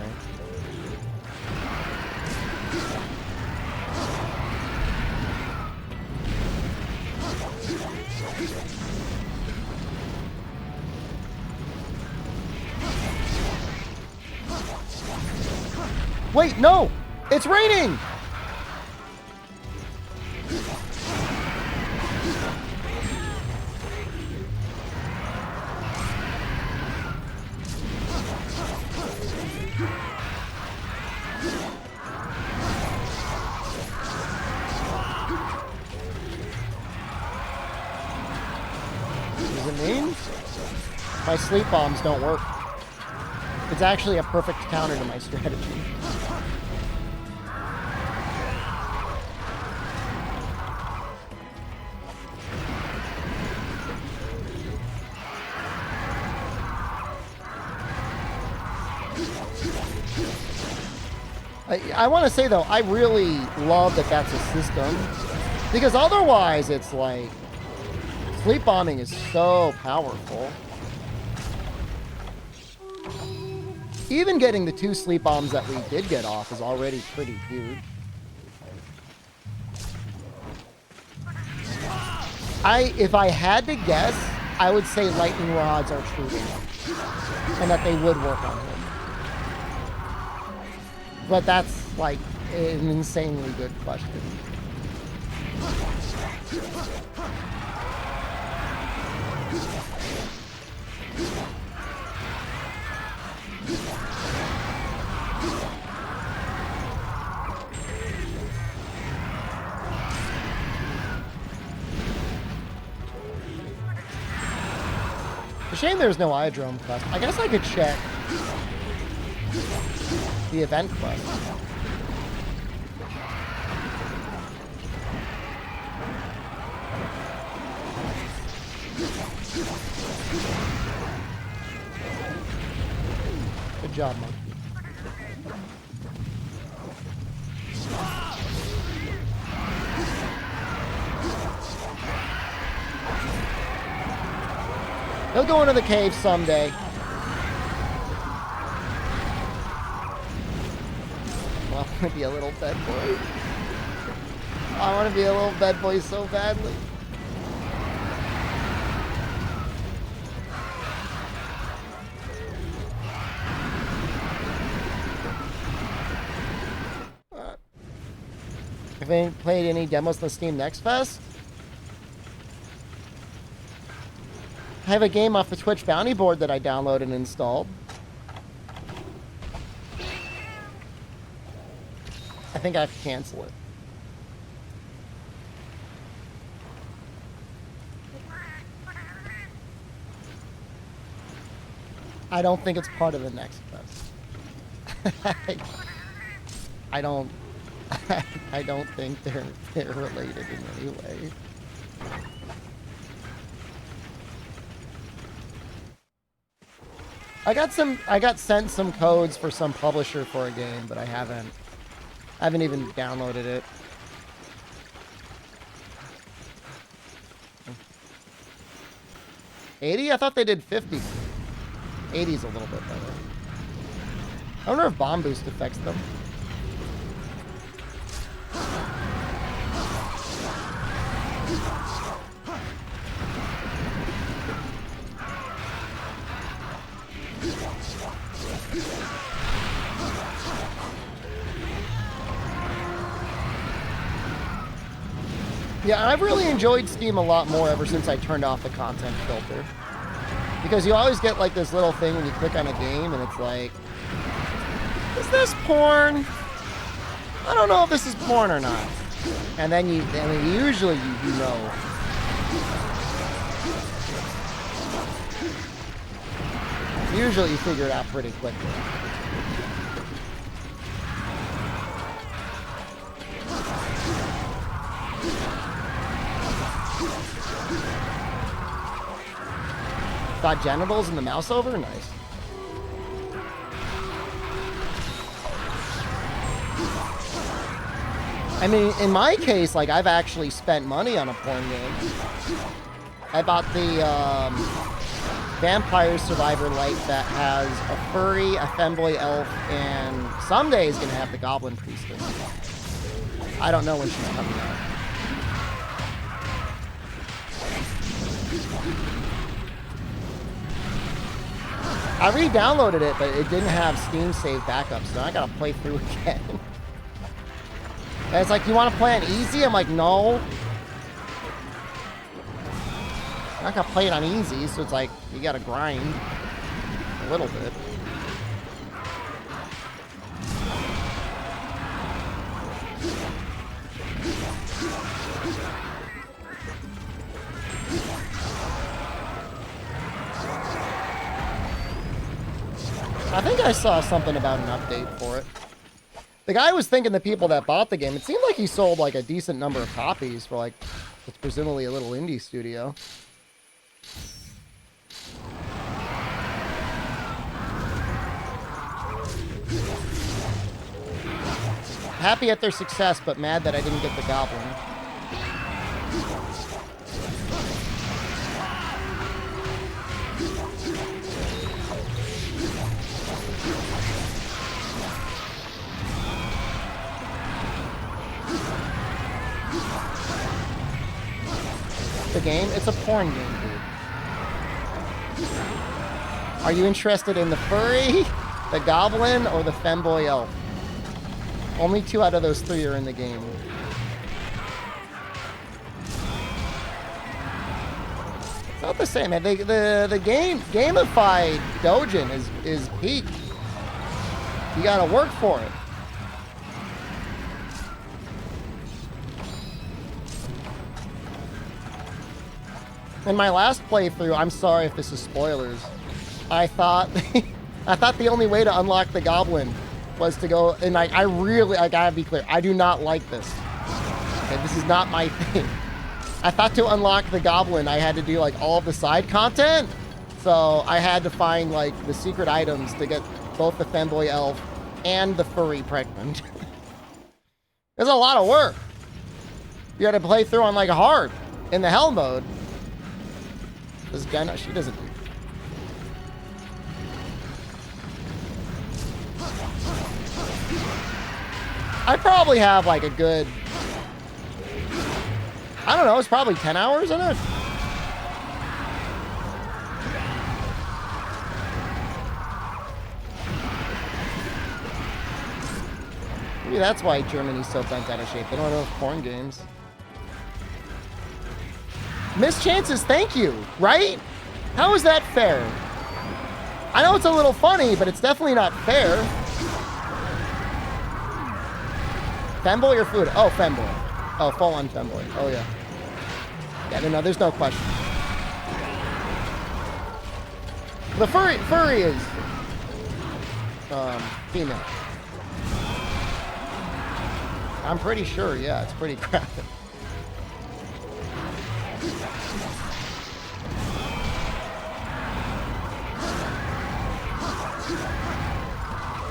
Wait, no! It's raining! Does it mean? My sleep bombs don't work. It's actually a perfect counter to my strategy. I want to say, though, I really love that that's a system. Because otherwise, it's like... Sleep bombing is so powerful. Even getting the 2 sleep bombs that we did get off is already pretty huge. If I had to guess, I would say lightning rods are true and that they would work on him. But that's like an insanely good question. It's a shame there's no Iodrome quest. I guess I could check the event quest. Good job, Monkey. He'll go into the cave someday. Well, I want to be a little bed boy. I want to be a little bed boy so badly. Have you played any demos in the Steam Next Fest? I have a game off the Twitch bounty board that I downloaded and installed. I think I have to cancel it. I don't think it's part of the Next Fest. I don't think they're related in any way. I got sent some codes for some publisher for a game, but I haven't I haven't even downloaded it. $80? I thought they did $50. $80's a little bit better. I wonder if bomb boost affects them. Yeah, I've really enjoyed Steam a lot more ever since I turned off the content filter. Because you always get like this little thing when you click on a game and it's like, is this porn? I don't know if this is porn or not. And then usually you know. Usually you figure it out pretty quickly. Got genitals in the mouse over? Nice. I mean, in my case, like, I've actually spent money on a porn game. I bought the Vampire Survivor Lite that has a furry, a femboy elf, and someday is going to have the Goblin Priestess. I don't know when she's coming out. I re-downloaded it, but it didn't have Steam save backup, so I gotta play through again. And it's like, you want to play on easy? I'm like, no. I'm not gonna play it on easy, so it's like, you gotta grind a little bit. I think I saw something about an update for it. The guy was thinking the people that bought the game, it seemed like he sold like a decent number of copies for like, it's presumably a little indie studio. Happy at their success, but mad that I didn't get the Goblin. The game? It's a porn game, dude. Are you interested in the furry, the goblin, or the femboy elf? Only 2 out of those 3 are in the game. It's not the same, man. The gamified Dojin is peak. You gotta work for it. In my last playthrough, I'm sorry if this is spoilers, I thought the only way to unlock the goblin was to go, and like, I gotta be clear, I do not like this. Okay, this is not my thing. I thought to unlock the goblin, I had to do like all of the side content. So I had to find like the secret items to get both the femboy elf and the furry pregnant. There's a lot of work. You had to play through on like hard in the hell mode. This Jenna, she doesn't. I probably have like a good, I don't know, it's probably 10 hours in it. Maybe that's why Germany's so bent out of shape. They don't have porn games. Missed chances, thank you, right? How is that fair? I know it's a little funny, but it's definitely not fair. Femboy or fluid? Oh, femboy. Oh, full-on femboy. Oh, yeah. Yeah, no, there's no question. The furry is female. I'm pretty sure, yeah, it's pretty graphic.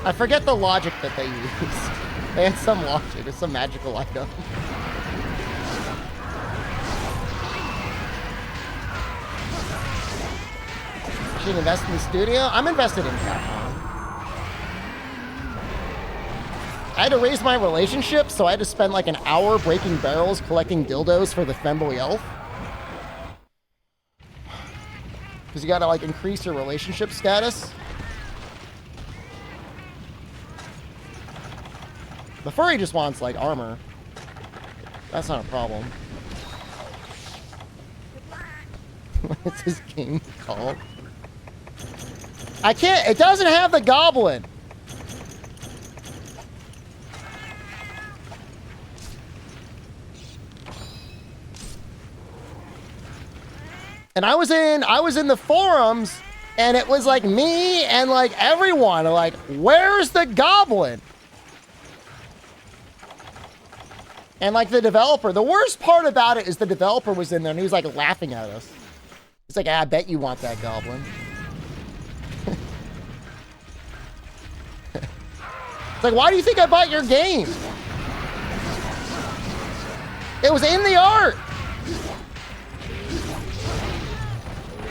I forget the logic that they use. They had some logic. It's some magical item. Should invest in the studio? I'm invested in Capcom. I had to raise my relationship, so I had to spend like an hour breaking barrels collecting dildos for the femboy elf. Because you gotta like increase your relationship status. The furry just wants like armor. That's not a problem. What's this game called? I can't, it doesn't have the goblin. And I was in the forums, and it was like me and like everyone are like, where's the goblin? And like the developer, the worst part about it is the developer was in there and he was like laughing at us. He's like, I bet you want that goblin. It's like, why do you think I bought your game? It was in the art.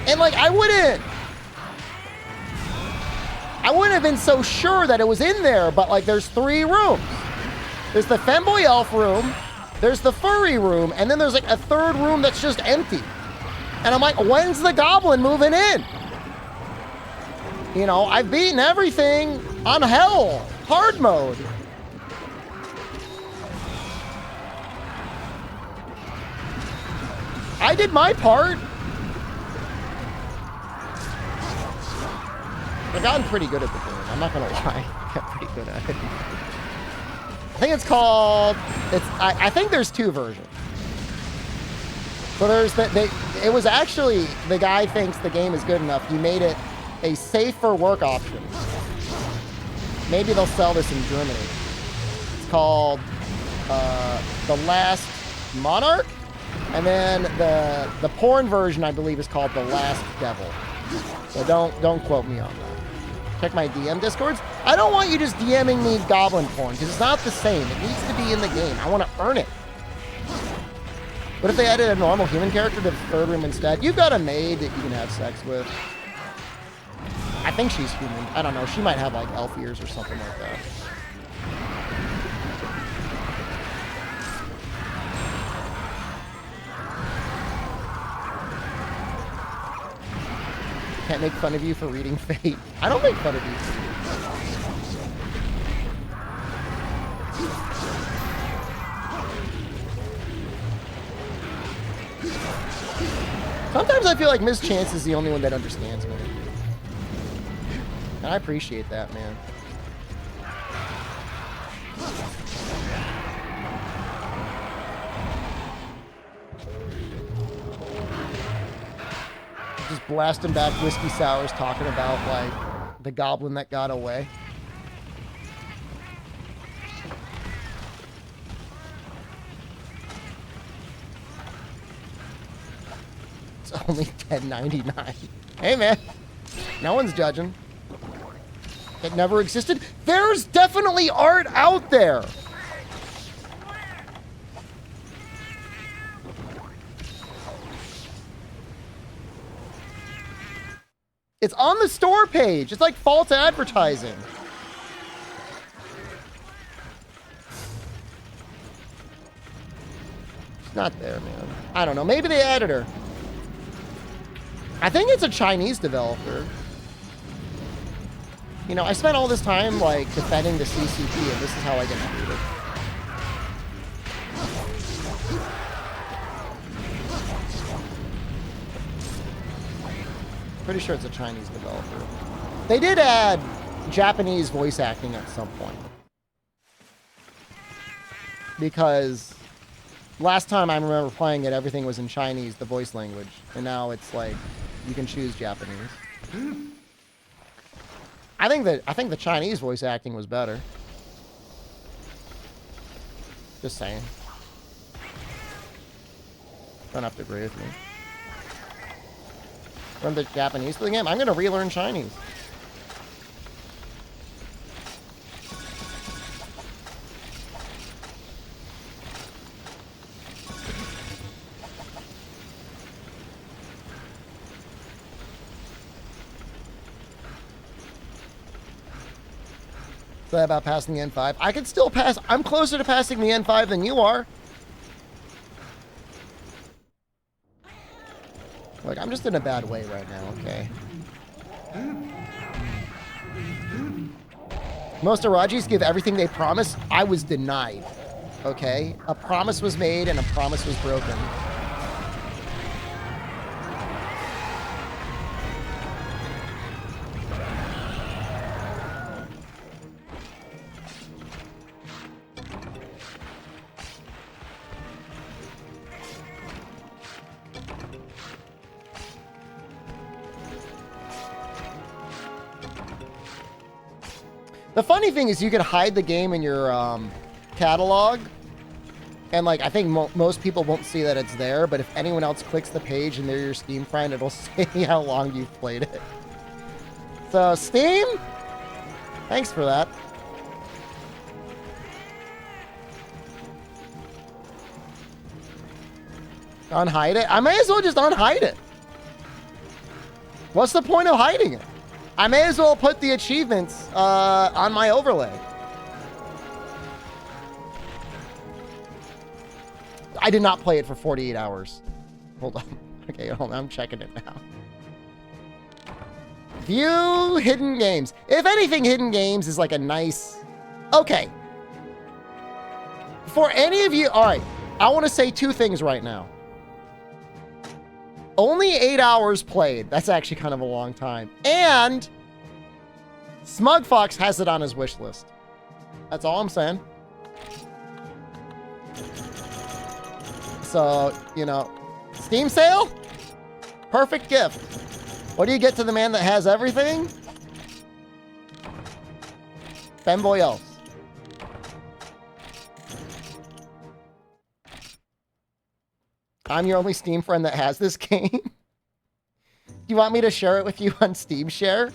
And like, I wouldn't have been so sure that it was in there, but like there's 3 rooms. There's the femboy elf room, there's the furry room, and then there's like a 3rd room that's just empty. And I'm like, when's the goblin moving in? You know, I've beaten everything on hell, hard mode. I did my part. I've gotten pretty good at the game. I'm not gonna lie. I got pretty good at it. I think it's called. I think there's 2 versions. So there's it was actually, the guy thinks the game is good enough. He made it a safe for work option. Maybe they'll sell this in Germany. It's called The Last Monarch, and then the porn version I believe is called The Last Devil. So don't quote me on that. Check my DM discords. I don't want you just DMing me goblin porn, because it's not the same. It needs to be in the game. I want to earn it. What if they added a normal human character to the 3rd room instead? You've got a maid that you can have sex with. I think she's human. I don't know. She might have like elf ears or something like that. Can't make fun of you for reading Fate. I don't make fun of you. Sometimes I feel like Miss Chance is the only one that understands me. And I appreciate that, man. Just blasting back whiskey sours talking about like the goblin that got away. It's only $10.99. Hey man, no one's judging. It never existed. There's definitely art out there. It's on the store page. It's like false advertising. It's not there, man. I don't know. Maybe they added her. I think it's a Chinese developer. You know, I spent all this time, like, defending the CCP, and this is how I get treated. Pretty sure it's a Chinese developer. They did add Japanese voice acting at some point. Because last time I remember playing it, everything was in Chinese, the voice language. And now it's like, you can choose Japanese. I think the Chinese voice acting was better. Just saying. Don't have to agree with me. Learn the Japanese for the game? I'm gonna relearn Chinese. that about passing the N5? I can still pass. I'm closer to passing the N5 than you are. Like, I'm just in a bad way right now, okay? Most Irajis give everything they promise. I was denied, okay? A promise was made and a promise was broken. The funny thing is you can hide the game in your catalog. And like, I think most people won't see that it's there, but if anyone else clicks the page and they're your Steam friend, it'll say how long you've played it. So Steam, thanks for that. Unhide it? I may as well just unhide it. What's the point of hiding it? I may as well put the achievements on my overlay. I did not play it for 48 hours. Hold on. Okay, hold on. I'm checking it now. View hidden games. If anything, hidden games is like a nice... Okay. For any of you... All right. I want to say two things right now. Only 8 hours played. That's actually kind of a long time. And Smug Fox has it on his wish list. That's all I'm saying. So, you know, Steam sale? Perfect gift. What do you get to the man that has everything? Fanboy else. I'm your only Steam friend that has this game. Do you want me to share it with you on Steam Share?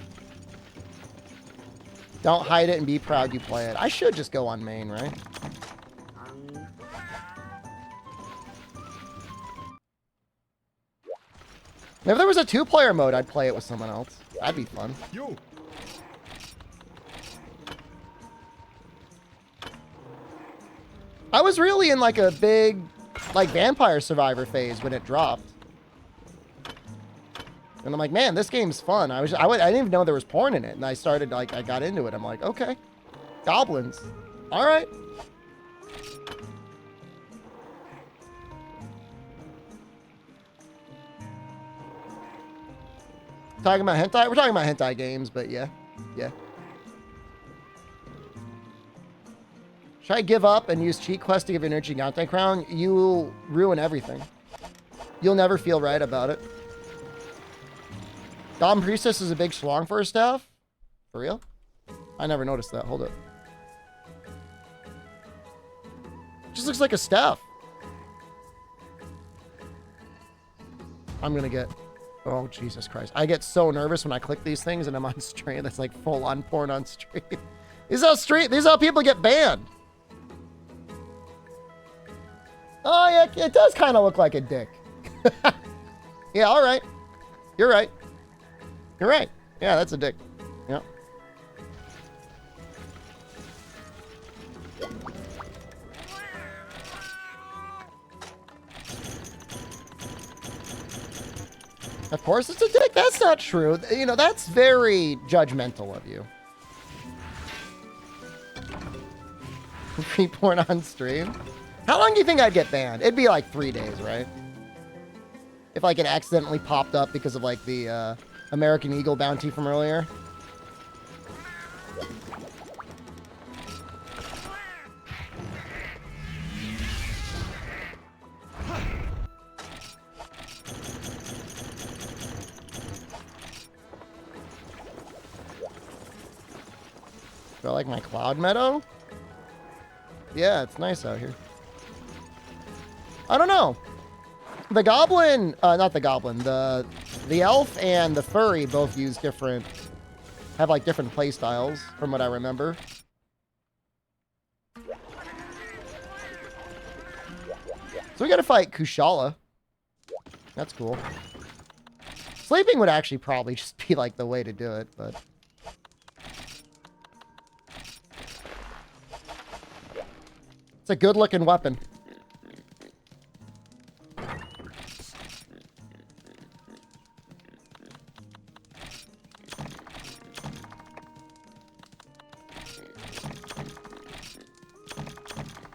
Don't hide it and be proud you play it. I should just go on main, right? If there was a 2-player mode, I'd play it with someone else. That'd be fun. Yo. I was really in like a big, like, Vampire Survivor phase when it dropped. And I'm like, man, this game's fun. I didn't even know there was porn in it. And I started, like, I got into it. I'm like, okay. Goblins. All right. Talking about hentai? We're talking about hentai games, but yeah. Yeah. Should I give up and use cheat quest to give energy Gante crown? You'll ruin everything. You'll never feel right about it. Dom Priestess is a big schlong for her staff? For real? I never noticed that. Hold it. Just looks like a staff. I'm gonna get... Oh, Jesus Christ. I get so nervous when I click these things and I'm on stream. That's like full-on porn on stream. These are how people get banned. Oh, yeah, it does kind of look like a dick. Yeah, all right. You're right. You're right. Yeah, that's a dick. Yep. Of course it's a dick. That's not true. You know, that's very judgmental of you. Free porn on stream? How long do you think I'd get banned? It'd be like 3 days, right? If like it accidentally popped up because of like the American Eagle bounty from earlier. Do I like my cloud meadow? Yeah, it's nice out here. I don't know. The goblin, not the goblin, the elf and the furry both use different, have like different play styles from what I remember. So we gotta fight Kushala. That's cool. Sleeping would actually probably just be like the way to do it, but... It's a good-looking weapon.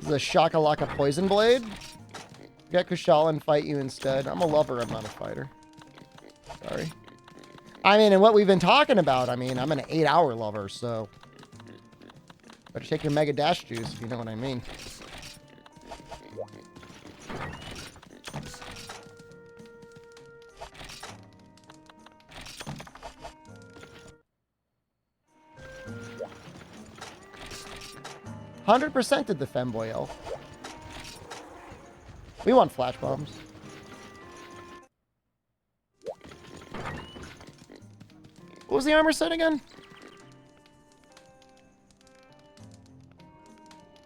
This is a Shakalaka Poison Blade. Get Kushal and fight you instead. I'm a lover, I'm not a fighter. Sorry. I mean, and what we've been talking about, I mean, I'm an 8-hour lover, so... Better take your Mega Dash juice, if you know what I mean. 100%ed the Femboy Elf. We want flash bombs. What was the armor set again?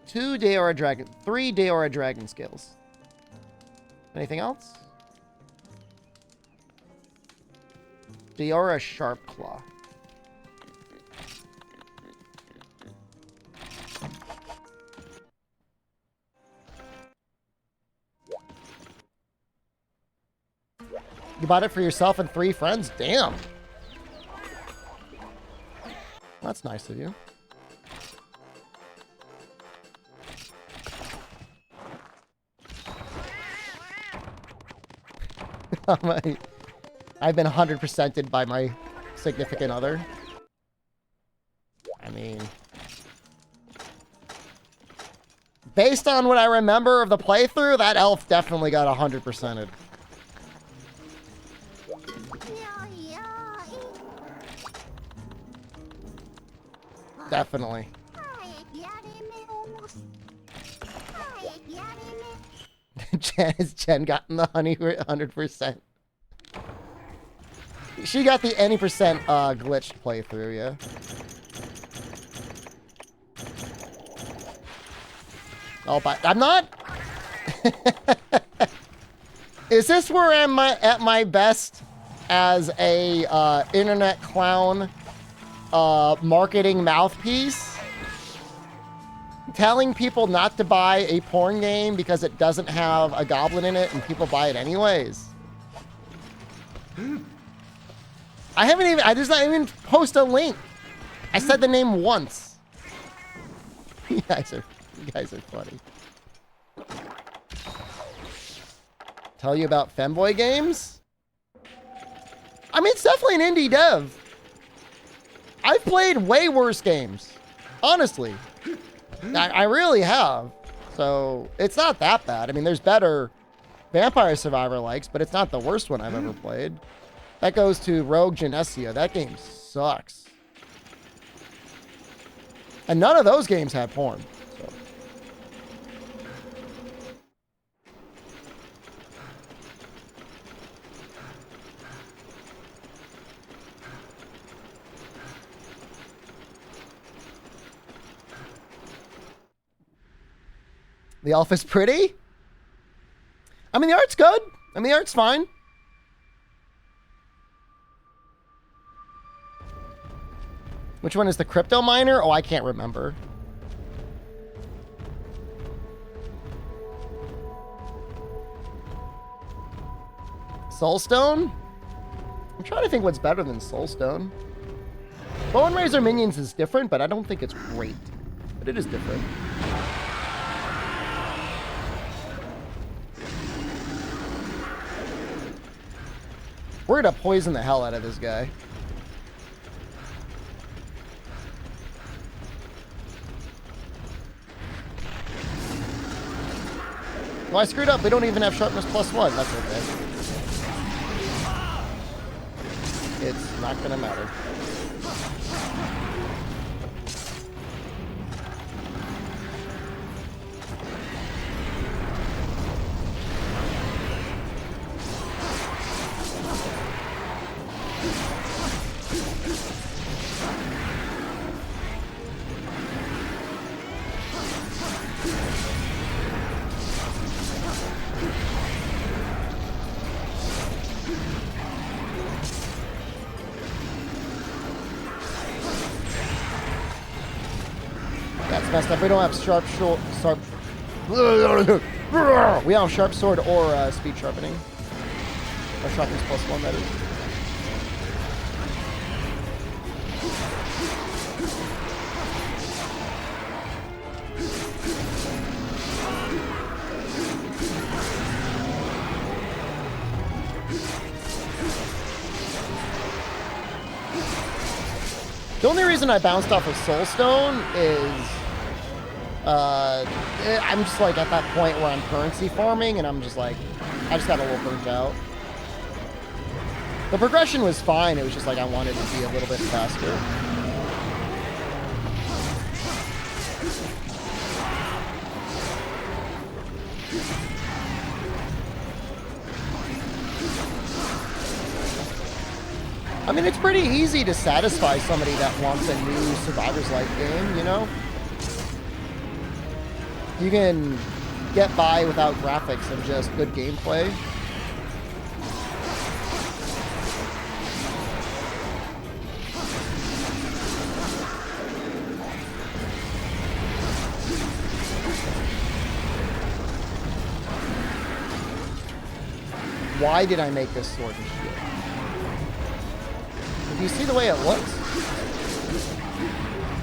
2 Deora Dragon, 3 Deora Dragon Scales. Anything else? Deora Sharp Claw. You bought it for yourself and 3 friends? Damn. That's nice of you. I've been 100%ed by my significant other. I mean... Based on what I remember of the playthrough, that elf definitely got 100%ed. Definitely. Has Jen gotten the 100%? She got the any percent glitched playthrough, yeah. Oh, but I'm not. Is this where I'm at my best as a internet clown marketing mouthpiece? Telling people not to buy a porn game because it doesn't have a goblin in it and people buy it anyways. I just not even post a link. I said the name once. You guys are funny. Tell you about Femboy games? I mean, it's definitely an indie dev. I've played way worse games. Honestly. I really have. So, it's not that bad. I mean, there's better Vampire Survivor likes, but it's not the worst one I've ever played. That goes to Rogue Genesio. That game sucks. And none of those games had porn. So. The elf is pretty. I mean, the art's good. I mean, the art's fine. Which one is the crypto miner? Oh, I can't remember. Soulstone? I'm trying to think what's better than Soulstone. Bone Razor Minions is different, but I don't think it's great. But it is different. We're gonna poison the hell out of this guy. Well, I screwed up. We don't even have sharpness +1. That's okay. It's not gonna matter. Messed up. We don't have sharp. We don't have sharp sword or speed sharpening. Or sharpness +1, that is. The only reason I bounced off of Soulstone is I'm just like at that point where I'm currency farming and I'm just like, I just got a little burnt out. The progression was fine, it was just like I wanted to be a little bit faster. I mean, it's pretty easy to satisfy somebody that wants a new Survivors-like game, you know? You can get by without graphics and just good gameplay. Why did I make this sword and shield? Do you see the way it looks?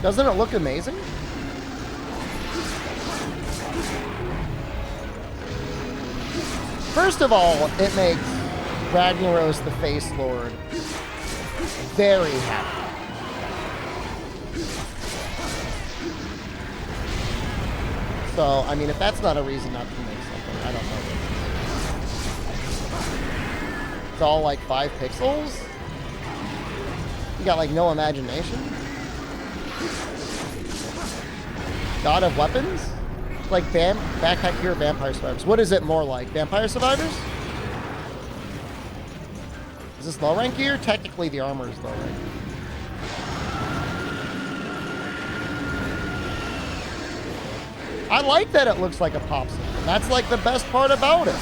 Doesn't it look amazing? First of all, it makes Ragnaros the Face Lord very happy. So, I mean, if that's not a reason not to make something, I don't know. It's all like 5 pixels? You got like no imagination? God of Weapons? Like Backpack Hero Vampire Survivors. What is it more like? Vampire Survivors? Is this low rank gear? Technically the armor is low rank. I like that it looks like a popsicle. That's like the best part about it.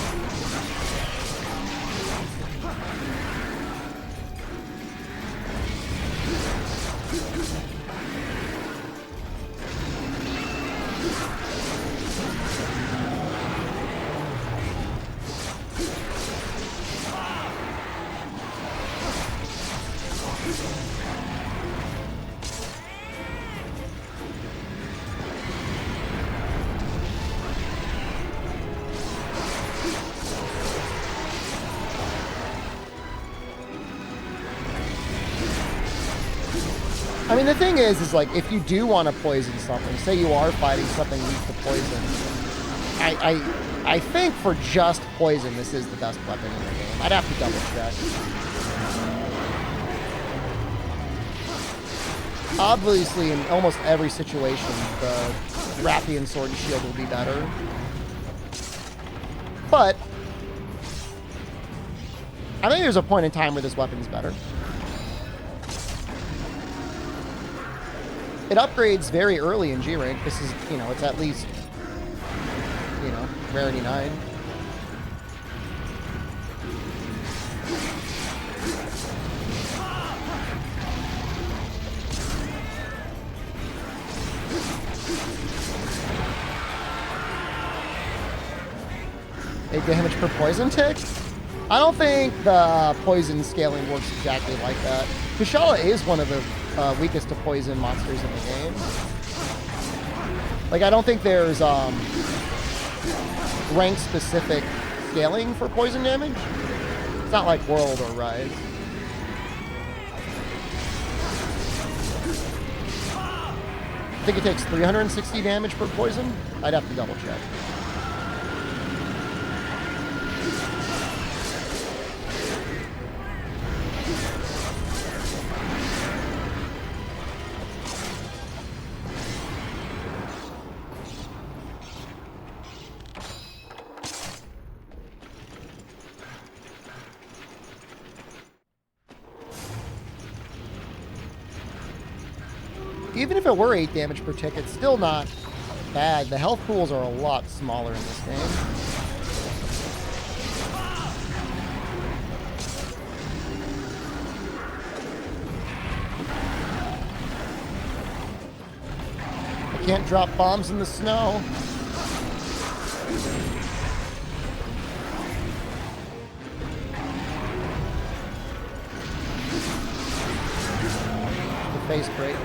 I mean, the thing is like, if you do want to poison something, say you are fighting something weak to poison, I think for just poison, this is the best weapon in the game. I'd have to double check. Obviously, in almost every situation, the Rathian Sword and Shield will be better. But I think there's a point in time where this weapon's better. It upgrades very early in G rank. This is, you know, it's at least, you know, rarity 9. Eight damage per poison tick? I don't think the poison scaling works exactly like that. Kushala is one of the weakest to poison monsters in the game. Like, I don't think there's rank-specific scaling for poison damage. It's not like World or Rise. I think it takes 360 damage per poison. I'd have to double check. Even if it were 8 damage per tick, it's still not bad. The health pools are a lot smaller in this game. I can't drop bombs in the snow. face break.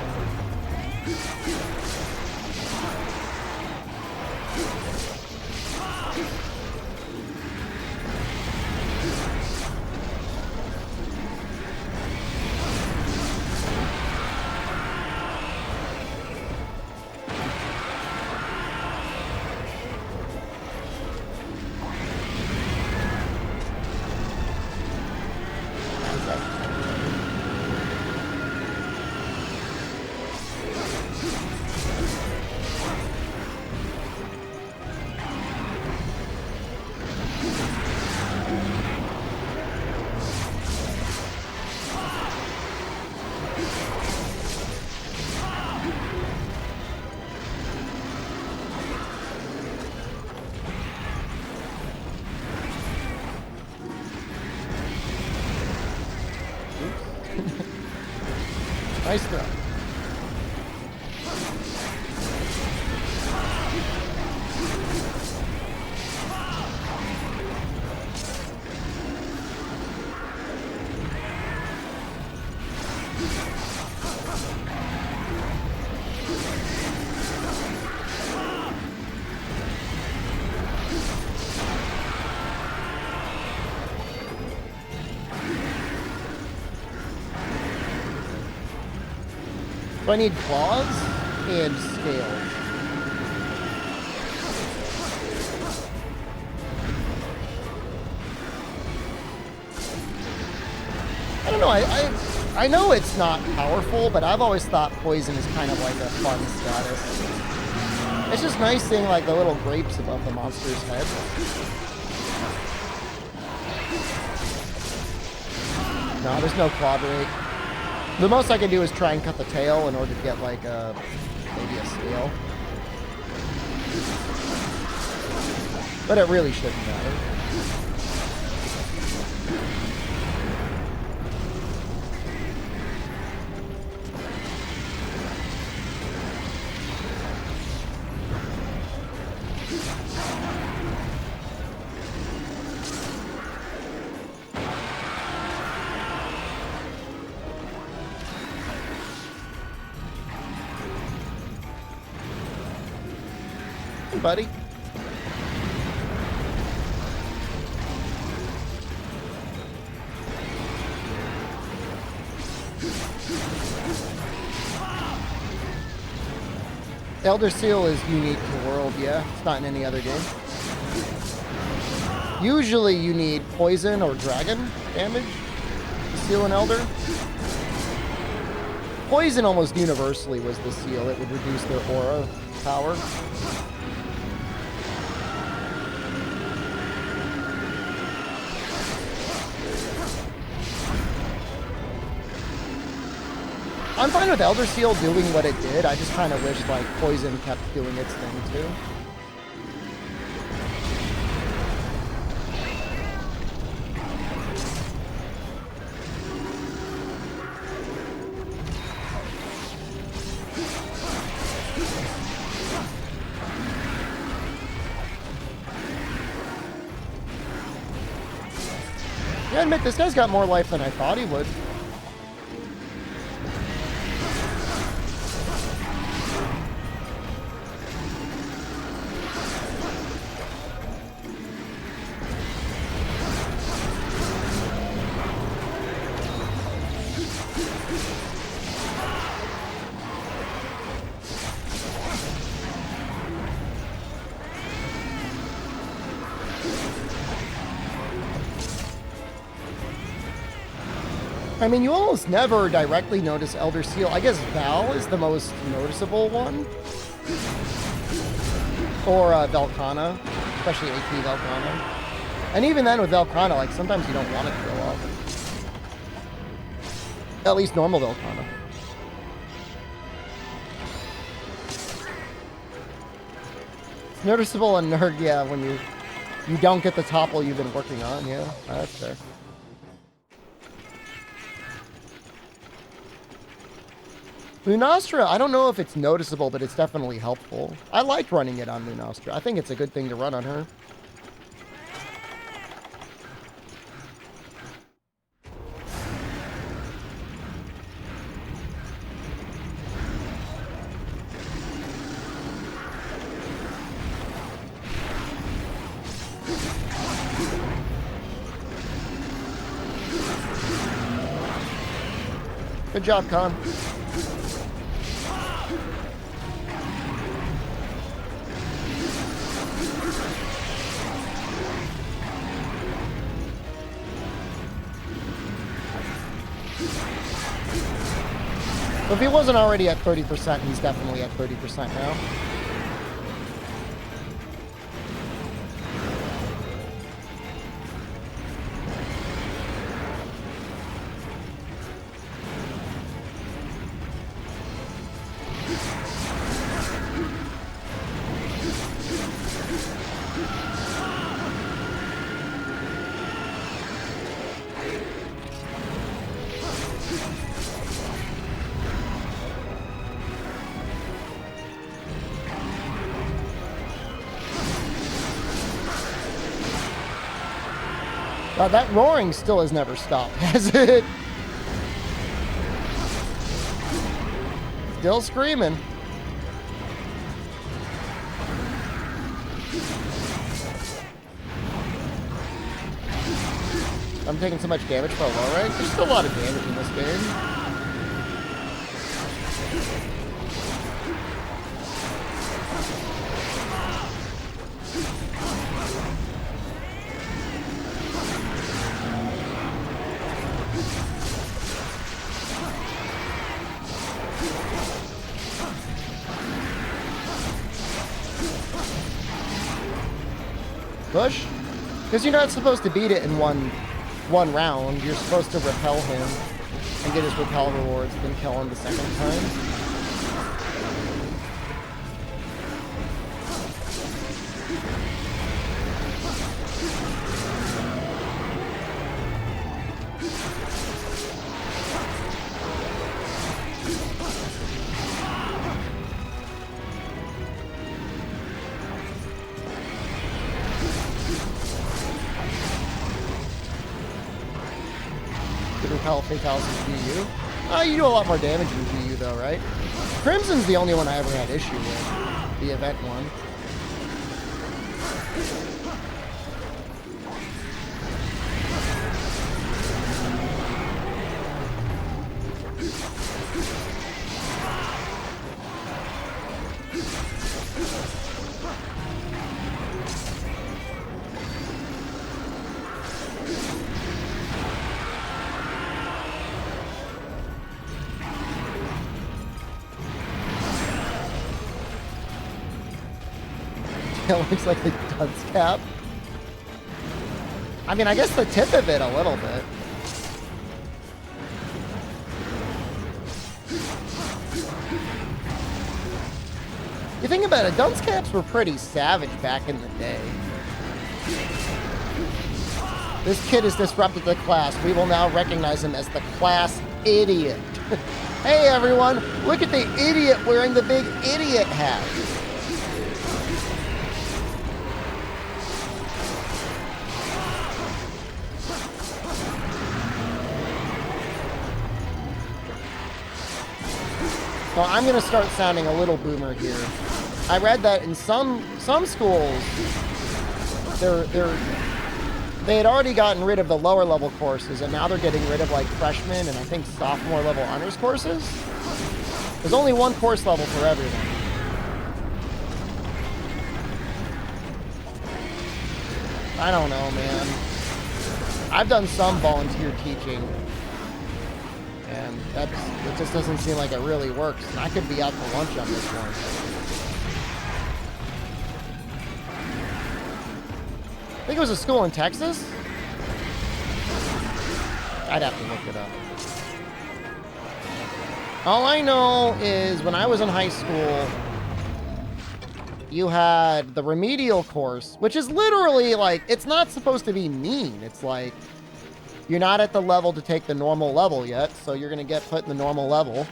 Nice throw. So I need claws and scales. I don't know, I know it's not powerful, but I've always thought poison is kind of like a fun status. It's just nice seeing like the little grapes above the monster's head. No, there's no claw break. The most I can do is try and cut the tail in order to get like maybe a scale. But it really shouldn't matter. Buddy. Elder Seal is unique to the world, yeah. It's not in any other game. Usually you need poison or dragon damage to seal an Elder. Poison almost universally was the seal. It would reduce their aura power. I'm fine with Elder Seal doing what it did. I just kind of wish like Poison kept doing its thing too. Yeah, I admit this guy's got more life than I thought he would. I mean, you almost never directly notice Elder Seal. I guess Val is the most noticeable one. Or Velkhana, especially AP Velkhana. And even then with Velkhana, like sometimes you don't want it to go up. At least normal Velkhana. It's noticeable on Nerd, yeah, when you don't get the topple you've been working on, yeah. That's fair. Lunastra, I don't know if it's noticeable, but it's definitely helpful. I liked running it on Lunastra. I think it's a good thing to run on her. Good job, Con. If he wasn't already at 30%, he's definitely at 30% now. God, that roaring still has never stopped, has it? Still screaming. I'm taking so much damage for a low rank. There's still a lot of damage in this game. Push? Because you're not supposed to beat it in one round. You're supposed to repel him and get his repel rewards, then kill him the second time. Repel fatalities in VU. You do a lot more damage in VU though, right? Crimson's the only one I ever had issue with. The event one. It looks like a dunce cap. I mean, I guess the tip of it a little bit. You think about it, dunce caps were pretty savage back in the day. This kid has disrupted the class. We will now recognize him as the class idiot. Hey everyone, look at the idiot wearing the big idiot hat. So I'm going to start sounding a little boomer here. I read that in some schools, they had already gotten rid of the lower level courses, and now they're getting rid of like freshman and I think sophomore level honors courses. There's only one course level for everyone. I don't know, man. I've done some volunteer teaching. And it just doesn't seem like it really works. And I could be out for lunch on this one. I think it was a school in Texas. I'd have to look it up. All I know is when I was in high school, you had the remedial course, which is literally like, it's not supposed to be mean. It's like, you're not at the level to take the normal level yet, so you're going to get put in the normal level.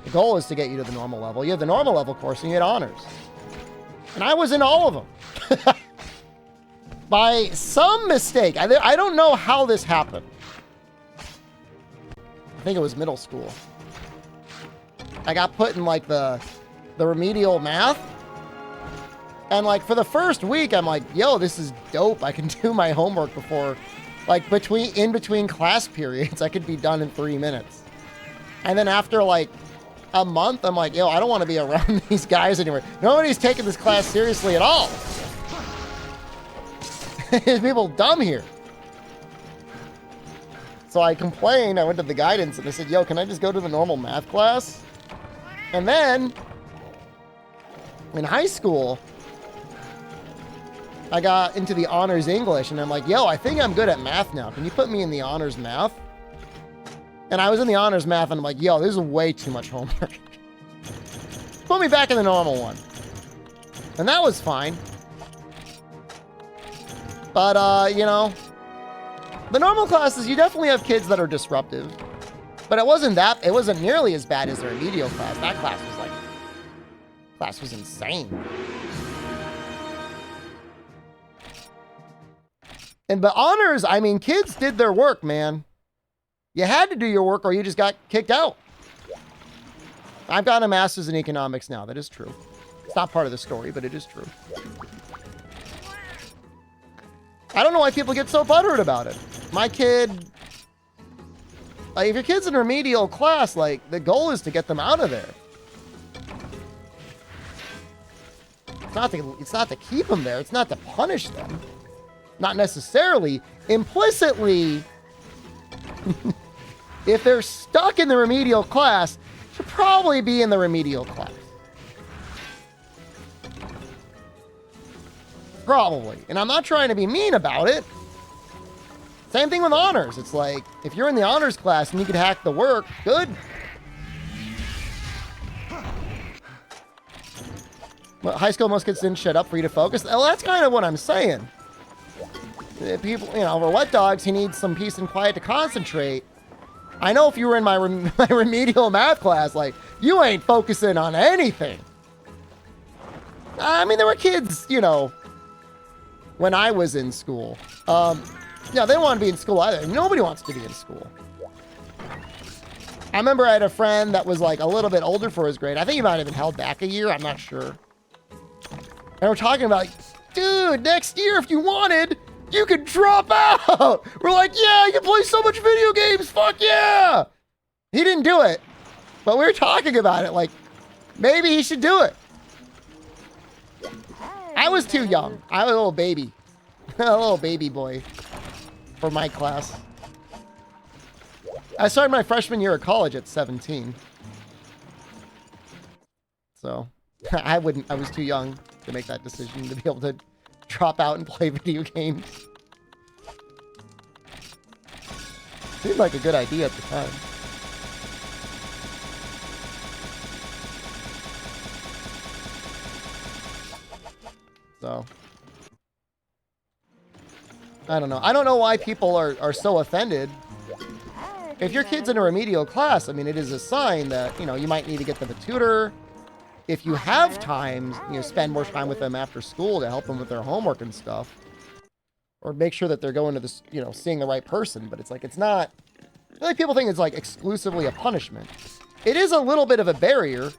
The goal is to get you to the normal level. You have the normal level course and you get honors. And I was in all of them. By some mistake. I don't know how this happened. I think it was middle school. I got put in like the remedial math. And like for the first week, I'm like, yo, this is dope. I can do my homework before... Like, in between class periods, I could be done in 3 minutes. And then after like a month, I'm like, yo, I don't want to be around these guys anymore. Nobody's taking this class seriously at all. There's people dumb here. So I complained. I went to the guidance and I said, yo, can I just go to the normal math class? And then in high school, I got into the honors English and I'm like, yo, I think I'm good at math now. Can you put me in the honors math? And I was in the honors math and I'm like, yo, this is way too much homework. Put me back in the normal one. And that was fine. But, you know, the normal classes, you definitely have kids that are disruptive. But it wasn't nearly as bad as the remedial class. That class was insane. But honors, I mean, kids did their work, man. You had to do your work or you just got kicked out. I've got a master's in economics now. That is true. It's not part of the story, but it is true. I don't know why people get so butthurt about it. My kid, like, if your kid's in remedial class, like, the goal is to get them out of there. It's not to keep them there. It's not to punish them. Not necessarily. Implicitly, if they're stuck in the remedial class, should probably be in the remedial class. Probably. And I'm not trying to be mean about it. Same thing with honors. It's like, if you're in the honors class and you could hack the work, good. Well, high school, most kids didn't shut up for you to focus. Well, that's kind of what I'm saying. People, you know, for wet dogs, he needs some peace and quiet to concentrate. I know if you were in my remedial math class, like, you ain't focusing on anything. I mean, there were kids, you know, when I was in school. Yeah, they don't want to be in school either. Nobody wants to be in school. I remember I had a friend that was like a little bit older for his grade. I think he might have been held back a year. I'm not sure. And we're talking about, like, dude, next year, if you wanted, you could drop out. We're like, yeah, you can play so much video games. Fuck yeah. He didn't do it. But we were talking about it. Like, maybe he should do it. I was too young. I was a little baby. A little baby boy for my class. I started my freshman year of college at 17. So I was too young to make that decision to be able to drop out and play video games. Seemed like a good idea at the time. So I don't know. I don't know why people are so offended. If your kid's in a remedial class, I mean, it is a sign that, you know, you might need to get them a tutor. If you have time, you know, spend more time with them after school to help them with their homework and stuff. Or make sure that they're going to this, you know, seeing the right person. But it's like, it's not, I feel like people think it's like exclusively a punishment. It is a little bit of a barrier.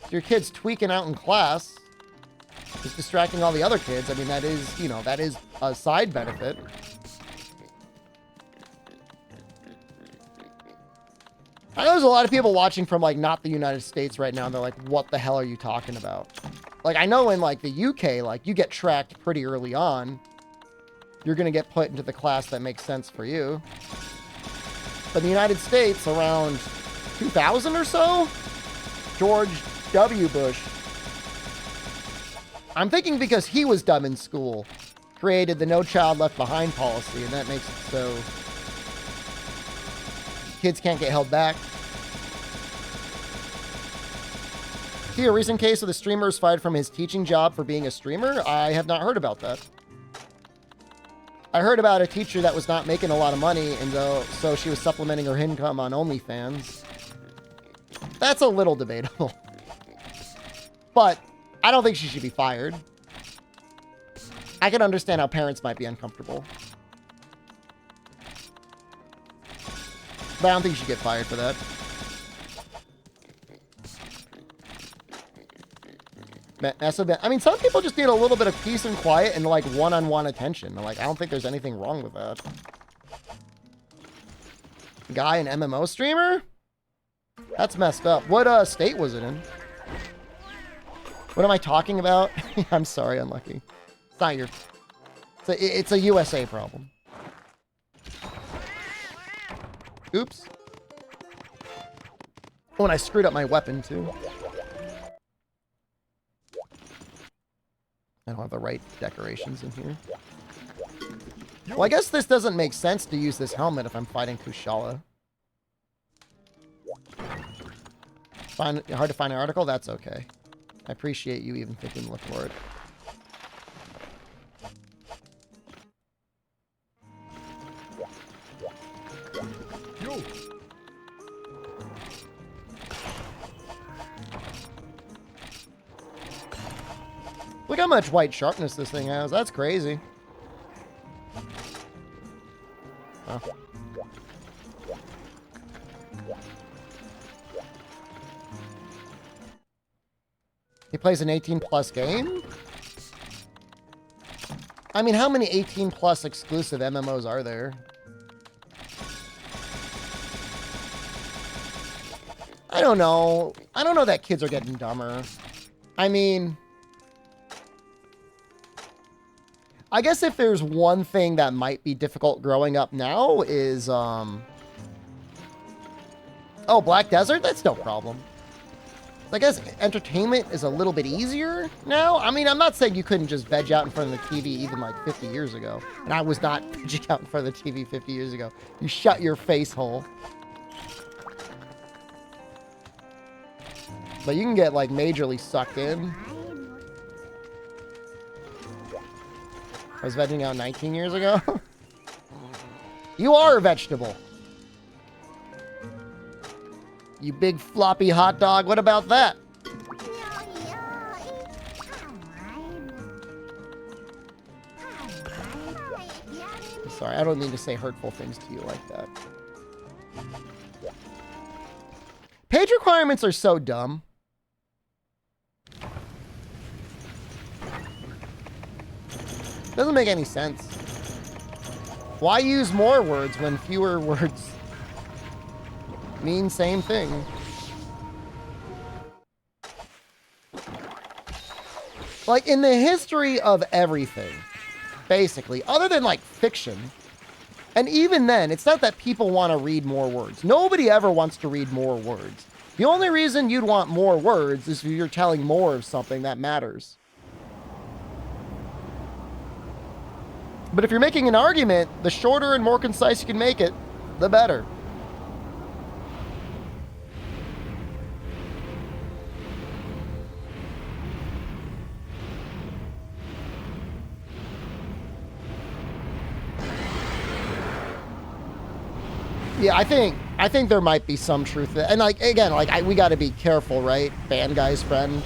If your kid's tweaking out in class, just distracting all the other kids. I mean, that is, you know, that is a side benefit. I know there's a lot of people watching from, like, not the United States right now, and they're like, what the hell are you talking about? Like, I know in, like, the UK, like, you get tracked pretty early on. You're going to get put into the class that makes sense for you. But in the United States, around 2000 or so, George W. Bush, I'm thinking because he was dumb in school, created the No Child Left Behind policy, and that makes it so kids can't get held back. See a recent case of the streamer is fired from his teaching job for being a streamer? I have not heard about that. I heard about a teacher that was not making a lot of money, and so she was supplementing her income on OnlyFans. That's a little debatable. But I don't think she should be fired. I can understand how parents might be uncomfortable. But I don't think you should get fired for that. I mean, some people just need a little bit of peace and quiet and, like, one-on-one attention. Like, I don't think there's anything wrong with that. Guy, an MMO streamer? That's messed up. What state was it in? What am I talking about? I'm sorry, Unlucky. It's not your... It's a USA problem. Oops. Oh, and I screwed up my weapon, too. I don't have the right decorations in here. Well, I guess this doesn't make sense to use this helmet if I'm fighting Kushala. Hard to find an article? That's okay. I appreciate you even thinking to look for it. Look how much white sharpness this thing has. That's crazy. Oh. He plays an 18+ game? I mean, how many 18+ exclusive MMOs are there? I don't know. I don't know that kids are getting dumber. I mean... I guess if there's one thing that might be difficult growing up now is, oh, Black Desert? That's no problem. I guess entertainment is a little bit easier now. I mean, I'm not saying you couldn't just veg out in front of the TV even like 50 years ago. And I was not vegging out in front of the TV 50 years ago. You shut your face hole. But you can get like majorly sucked in. I was vegging out 19 years ago. You are a vegetable. You big floppy hot dog. What about that? I'm sorry, I don't mean to say hurtful things to you like that. Page requirements are so dumb. Doesn't make any sense. Why use more words when fewer words mean same thing? Like, in the history of everything, basically, other than, like, fiction, and even then, it's not that people want to read more words. Nobody ever wants to read more words. The only reason you'd want more words is if you're telling more of something that matters. But if you're making an argument, the shorter and more concise you can make it, the better. Yeah, I think there might be some truth to that. And like, again, like we got to be careful, right? Band guy's friend.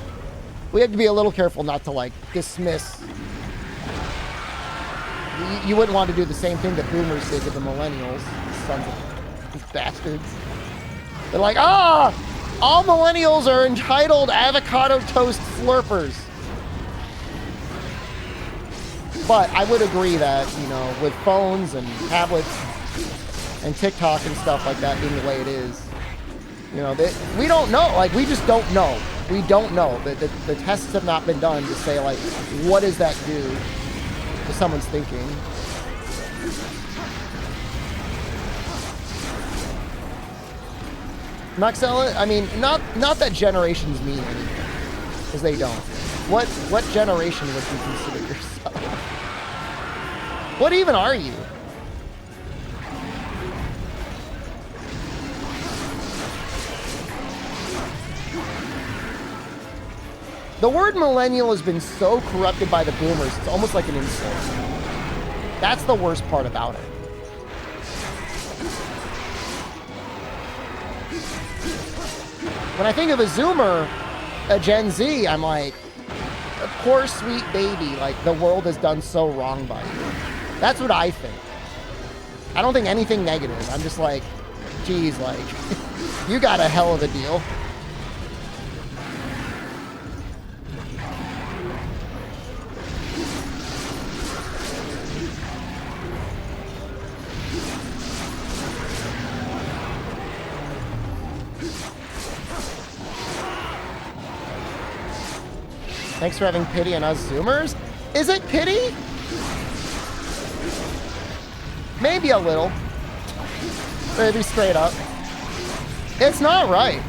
We have to be a little careful not to like dismiss. You wouldn't want to do the same thing that boomers did to the millennials. Sons of bastards. They're like, all millennials are entitled avocado toast slurpers. But I would agree that, you know, with phones and tablets and TikTok and stuff like that being the way it is, you know, we don't know. Like, we just don't know. We don't know. The tests have not been done to say, like, what does that do to someone's thinking? Noxella, I mean, not that generations mean anything, because they don't. What generation would you consider yourself? What even are you? The word millennial has been so corrupted by the boomers, it's almost like an insult. That's the worst part about it. When I think of a Zoomer, a Gen Z, I'm like, poor sweet baby, like the world has done so wrong by you. That's what I think. I don't think anything negative. I'm just like, geez, like, you got a hell of a deal. Thanks for having pity on us Zoomers. Is it pity? Maybe a little. Maybe straight up. It's not right.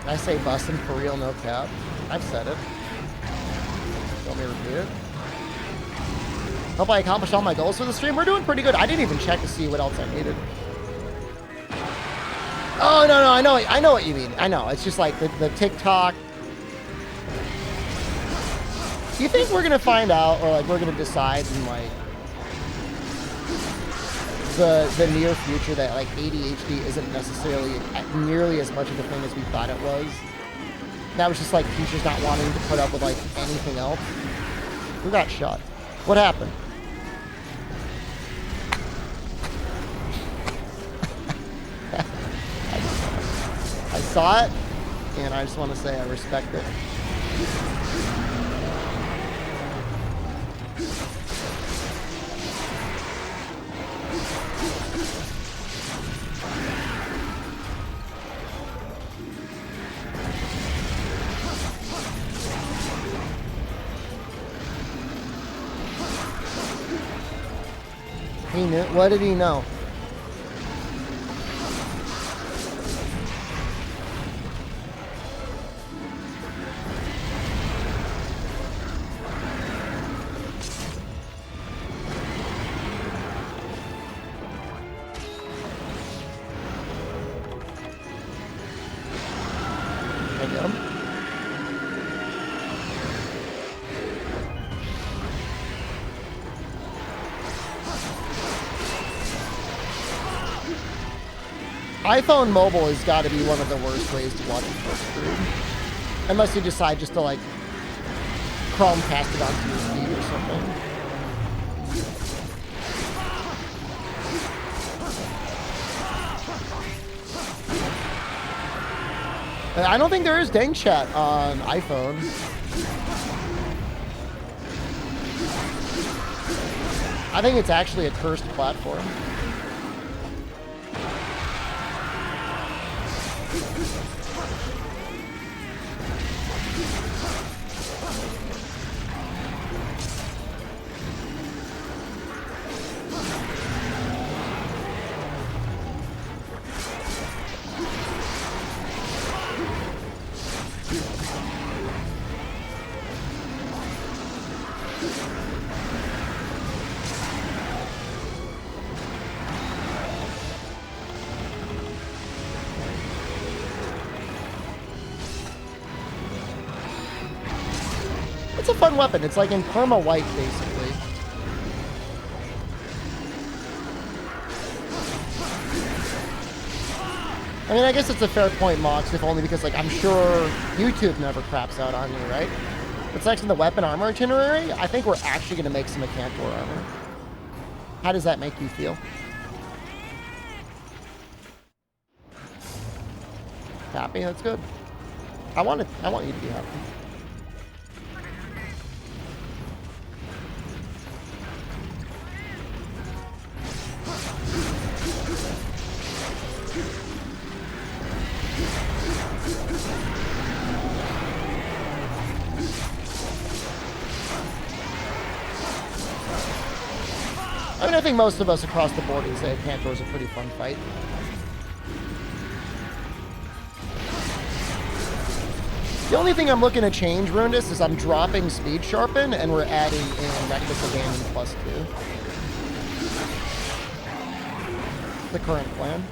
I say bussin' for real, no cap. I've said it. Want me to repeat it? Hope I accomplished all my goals for the stream. We're doing pretty good. I didn't even check to see what else I needed. Oh, no, I know what you mean. I know. It's just like the TikTok. Do you think we're going to find out, or like we're going to decide in like the near future that like ADHD isn't necessarily nearly as much of a thing as we thought it was? That was just like teachers not wanting to put up with like anything else. Who got shot? What happened? I saw it, and I just want to say I respect it. He knew. What did he know? Can I get him? iPhone mobile has got to be one of the worst ways to watch a stream. Unless you decide just to like Chromecast it onto your feed or something. I don't think there is Dang Chat on iPhone. I think it's actually a cursed platform. It's a fun weapon. It's like in perma white, basically. I mean, I guess it's a fair point, Mox, if only because, like, I'm sure YouTube never craps out on you, right? But next in the weapon armor itinerary, I think we're actually going to make some Acantor armor. How does that make you feel? Happy? That's good. I want you to be happy. I mean, I think most of us across the board would say Acantor is a pretty fun fight. The only thing I'm looking to change, Rundus, is I'm dropping Speed Sharpen, and we're adding in Reckless Abandon +2. The current plan.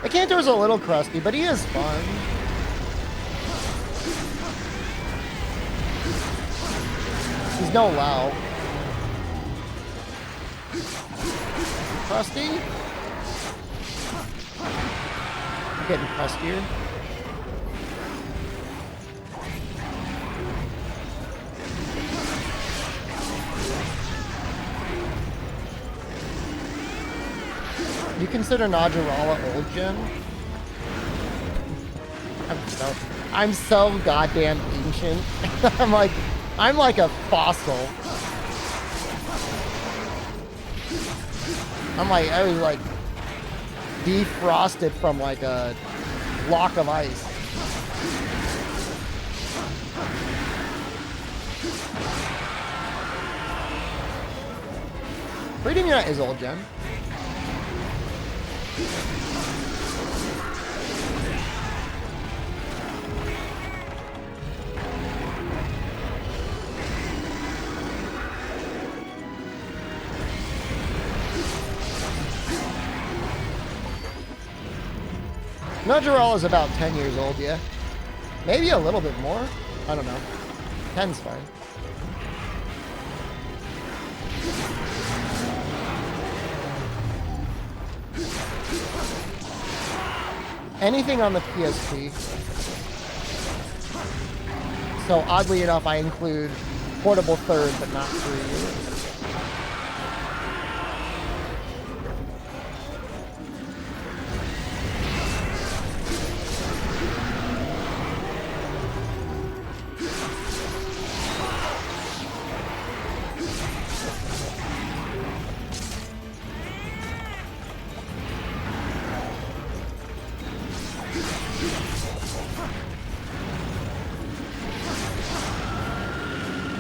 Acantor's a little crusty, but he is fun. He's no Lao. crusty. I'm getting crustier. You consider Najarala old gen? I'm so goddamn ancient. I'm like a fossil. I was like defrosted from like a block of ice. Freedom Unit is old gen. Najarala is about 10 years old, yeah. Maybe a little bit more. I don't know. 10's fine. Anything on the PSP. So oddly enough, I include portable third, but not 3.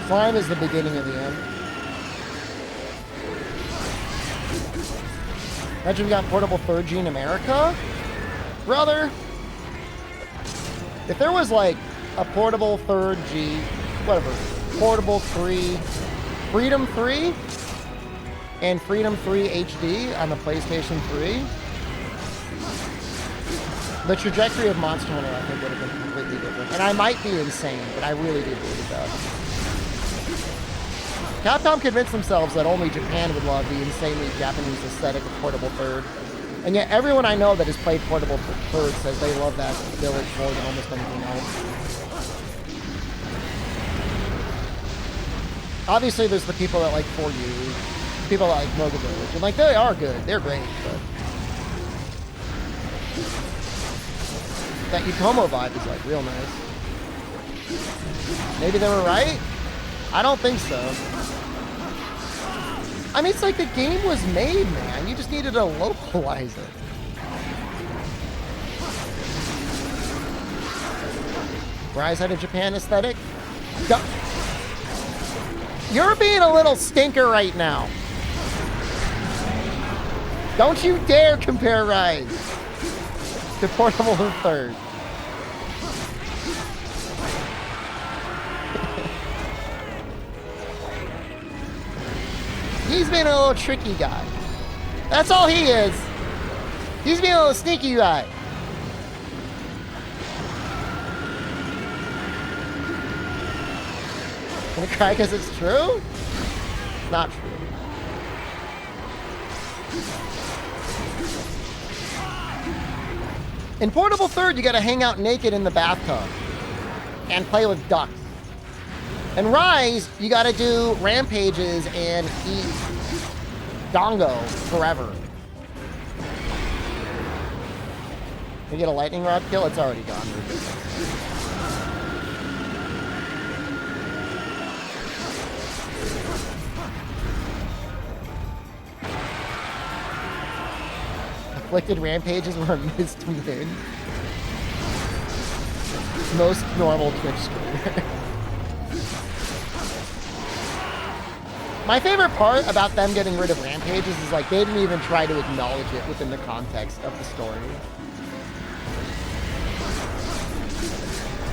Slime is the beginning of the end. Imagine we got portable 3G in America? Brother! If there was like a portable 3G, whatever, portable 3, Freedom 3, and Freedom 3 HD on the PlayStation 3, the trajectory of Monster Hunter, I think, would have been completely different. And I might be insane, but I really do believe that. Capcom convinced themselves that only Japan would love the insanely Japanese aesthetic of portable third. And yet everyone I know that has played portable third says they love that village more than almost anything else. Obviously there's the people that like For You, people that like Moga Village, and like they are good, they're great, but that Yukomo vibe is like real nice. Maybe they were right? I don't think so. I mean, it's like the game was made, man. You just needed to localize it. Rise out of Japan aesthetic? You're being a little stinker right now. Don't you dare compare Rise to Portable Third. He's being a little tricky guy. That's all he is. He's being a little sneaky guy. Gonna cry because it's true? Not true. In Portable Third, you gotta hang out naked in the bathtub and play with ducks. And Rise, you gotta do rampages and eat Dongo forever. You get a lightning rod kill? It's already gone. Afflicted rampages were a missed win. Most normal Twitch streamer. My favorite part about them getting rid of rampages is like they didn't even try to acknowledge it within the context of the story.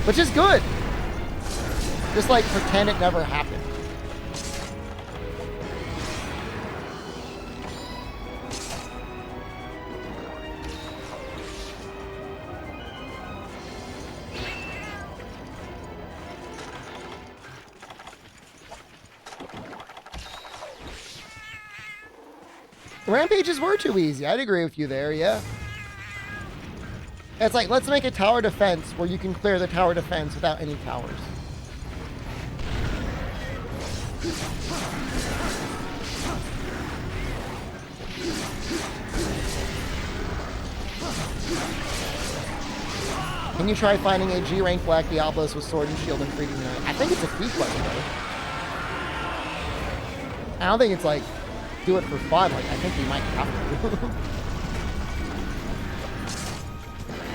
Which is good. Just like pretend it never happened. Rampages were too easy. I'd agree with you there, yeah. It's like, let's make a tower defense where you can clear the tower defense without any towers. Can you try finding a G-rank Black Diablos with Sword and Shield and Freedom Unite? I think it's a key quest, though. I don't think it's like, do it for fun. Like, I think we might have to.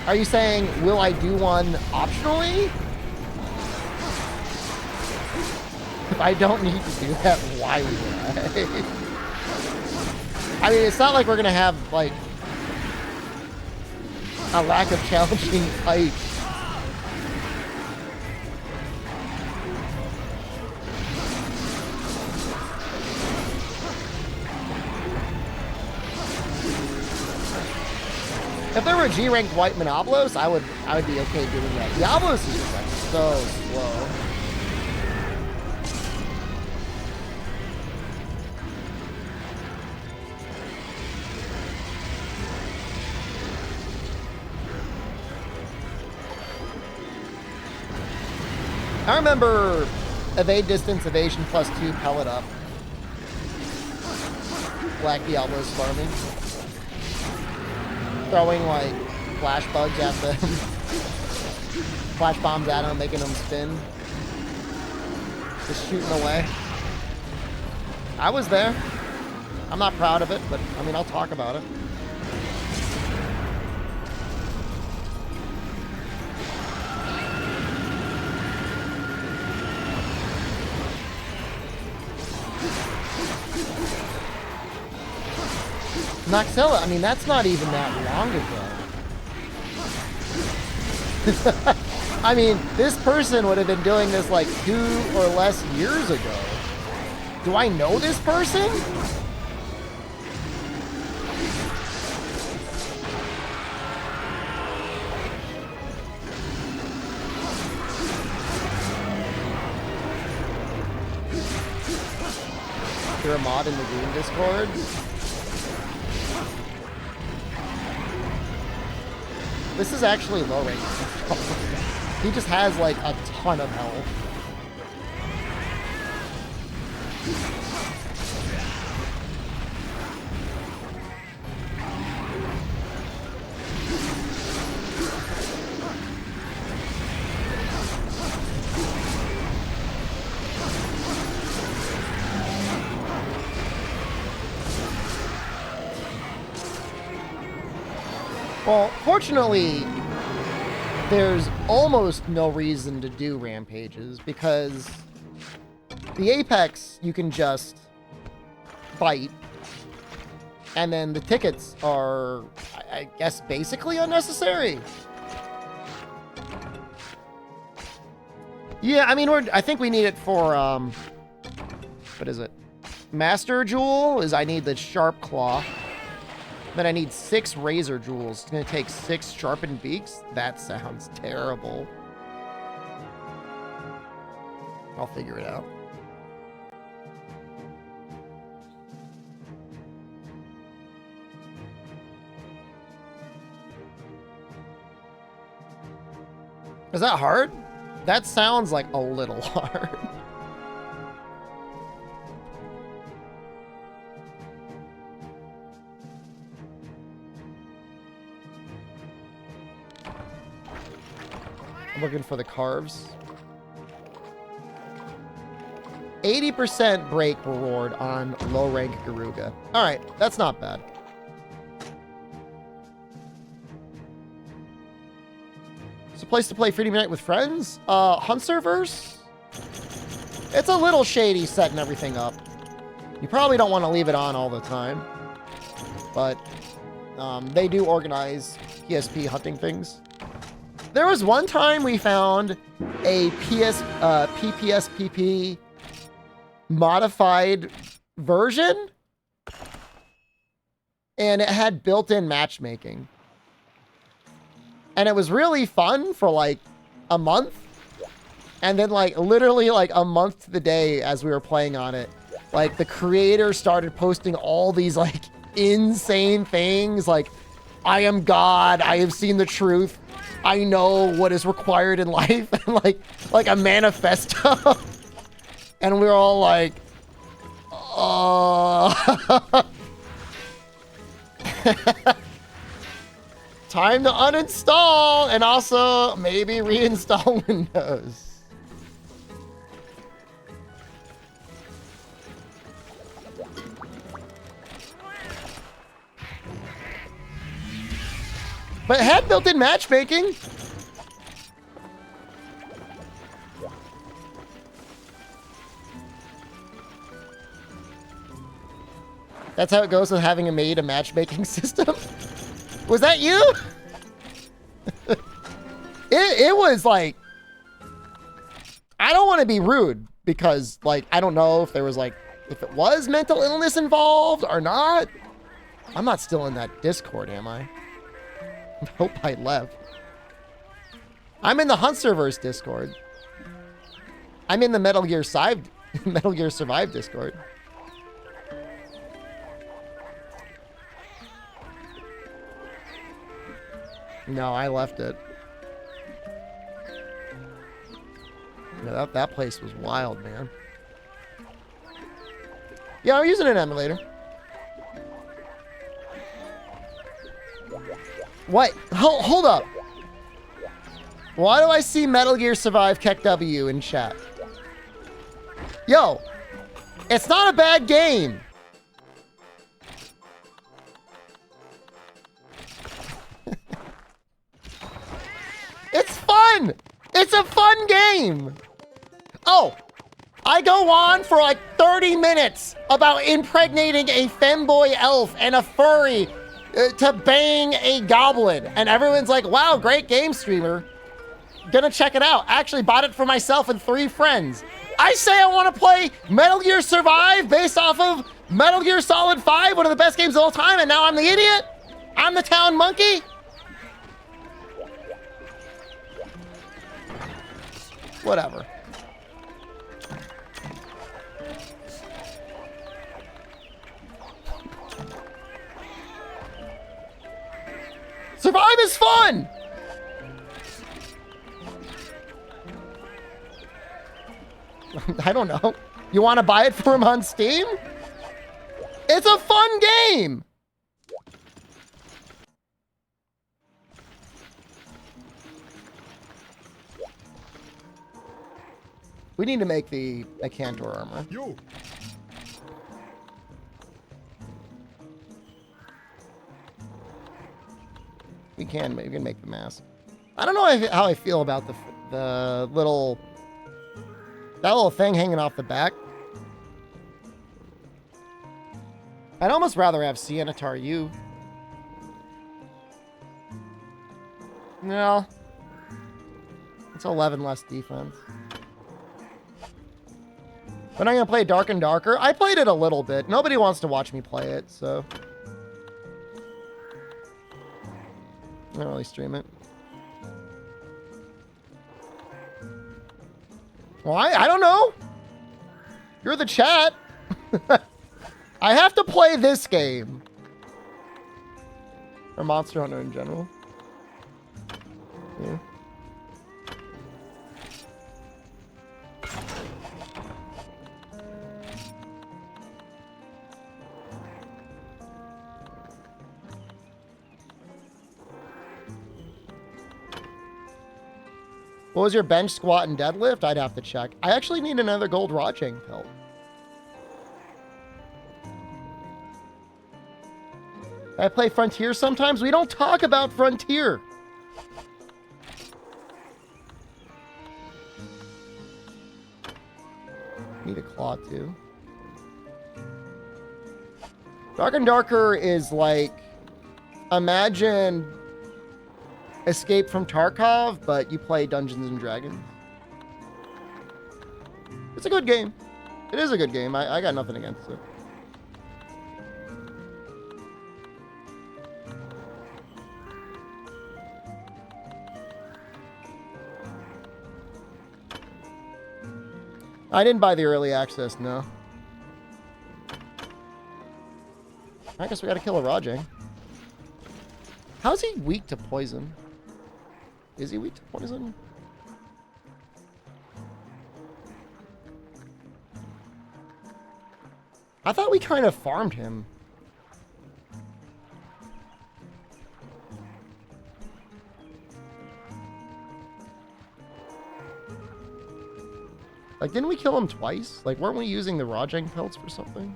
Are you saying, will I do one optionally? If I don't need to do that, why would I? I mean, it's not like we're going to have, like, a lack of challenging fights. If there were a G-ranked white Monoblos, I would be okay doing that. Diablos is just like so slow. I remember evade distance, evasion +2, pellet up. Black Diablos farming. Throwing like flash bugs at them. Flash bombs at them, making them spin. Just shooting away. I was there. I'm not proud of it, but I mean, I'll talk about it. Noxella, I mean, that's not even that long ago. I mean, this person would have been doing this like 2 or less years ago. Do I know this person? Is there a mod in the game Discord? This is actually low rank. He just has like a ton of health. Well, fortunately, there's almost no reason to do rampages because the Apex you can just bite, and then the tickets are, I guess, basically unnecessary. Yeah, I mean, I think we need it for, what is it? Master Jewel is I need the Sharp Claw. Then I need 6 Razor Jewels. It's going to take 6 Sharpened Beaks? That sounds terrible. I'll figure it out. Is that hard? That sounds like a little hard. I'm looking for the carves. 80% break reward on low rank Garuga. All right, that's not bad. It's a place to play Freedom Unite with friends. Hunt servers. It's a little shady setting everything up. You probably don't want to leave it on all the time, but they do organize PSP hunting things. There was one time we found a PPSPP modified version, and it had built-in matchmaking. And it was really fun for like a month. And then like literally like a month to the day as we were playing on it, like the creator started posting all these like insane things like, I am God, I have seen the truth, I know what is required in life, and like a manifesto. And we're all like, time to uninstall and also maybe reinstall Windows. But it had built-in matchmaking. That's how it goes with having a matchmaking system. Was that you? it was like, I don't want to be rude because like, I don't know if there was like, if it was mental illness involved or not. I'm not still in that Discord, am I? I hope I left. I'm in the Huntserverse Discord. I'm in the Metal Gear Survive Discord. No, I left it. No, that place was wild, man. Yeah, I'm using an emulator. What? Hold up. Why do I see Metal Gear Survive Keck W in chat? Yo, it's not a bad game. It's fun. It's a fun game. Oh, I go on for like 30 minutes about impregnating a femboy elf and a furry to bang a goblin. And everyone's like, wow, great game, streamer. Gonna check it out. Actually bought it for myself and 3 friends. I say I want to play Metal Gear Survive based off of Metal Gear Solid 5, one of the best games of all time, and now I'm the idiot? I'm the town monkey? Whatever. Survive is fun! I don't know. You want to buy it for him on Steam? It's a fun game! We need to make the Cantor armor. You. We can make the mask. I don't know how I feel about the little... that little thing hanging off the back. I'd almost rather have Siennatar U. No. It's 11 less defense. When I'm gonna play Dark and Darker, I played it a little bit. Nobody wants to watch me play it, so I don't really stream it. Well, I don't know. You're the chat. I have to play this game. Or Monster Hunter in general. Yeah. What was your bench, squat, and deadlift? I'd have to check. I actually need another gold raw chain pelt. I play Frontier sometimes. We don't talk about Frontier. Need a claw too. Dark and Darker is like, imagine Escape from Tarkov, but you play Dungeons and Dragons. It's a good game. It is a good game. I got nothing against it. I didn't buy the early access, no. I guess we gotta kill a Rajang. How's he weak to poison? Is he weak to poison? I thought we kind of farmed him. Like, didn't we kill him twice? Like, weren't we using the Rajang pelts for something?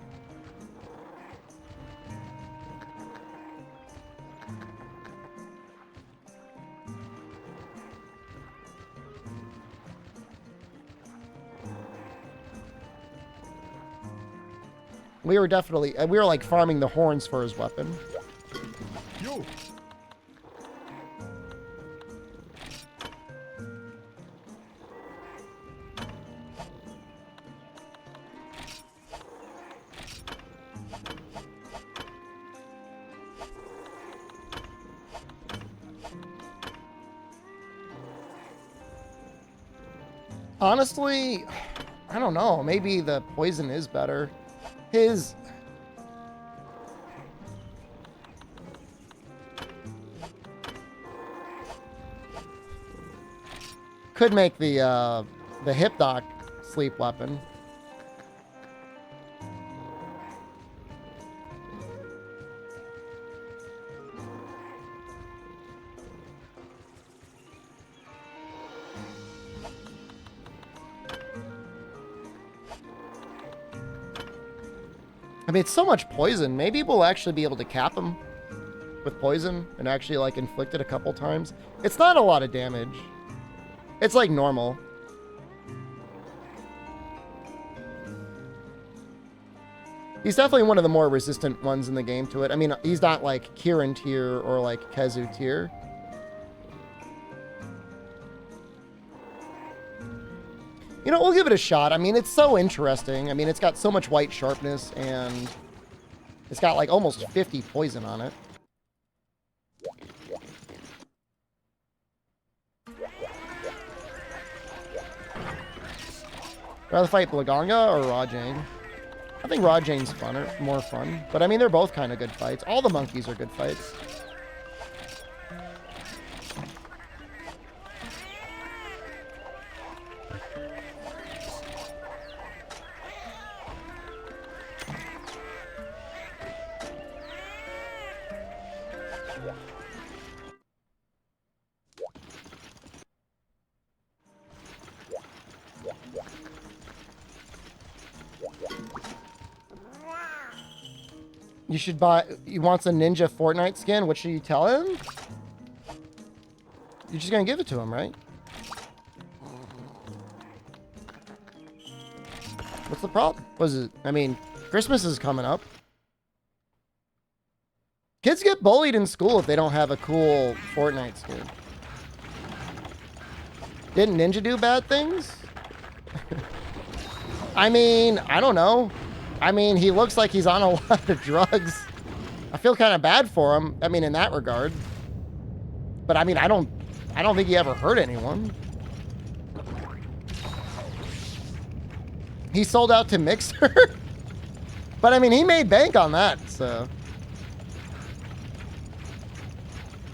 We were definitely, we were like farming the horns for his weapon. You. Honestly, I don't know. Maybe the poison is better. His... could make the Hypnoc sleep weapon. I mean, it's so much poison. Maybe we'll actually be able to cap him with poison and actually, like, inflict it a couple times. It's not a lot of damage. It's, like, normal. He's definitely one of the more resistant ones in the game to it. I mean, he's not, like, Kirin tier or, like, Kezu tier. You know, we'll give it a shot. I mean, it's so interesting. I mean, it's got so much white sharpness, and it's got, like, almost 50 poison on it. Rather fight Blaganga or Rajang? I think Rajang's funner, more fun. But, I mean, they're both kind of good fights. All the monkeys are good fights. You should buy... He wants a ninja Fortnite skin. What should you tell him? You're just gonna give it to him, right? What's the problem? Was it... I mean, Christmas is coming up. Kids get bullied in school if they don't have a cool Fortnite skin. Didn't Ninja do bad things? I mean, I don't know. I mean, he looks like he's on a lot of drugs. I feel kind of bad for him. I mean, in that regard. But I mean, I don't think he ever hurt anyone. He sold out to Mixer. But I mean, he made bank on that, so.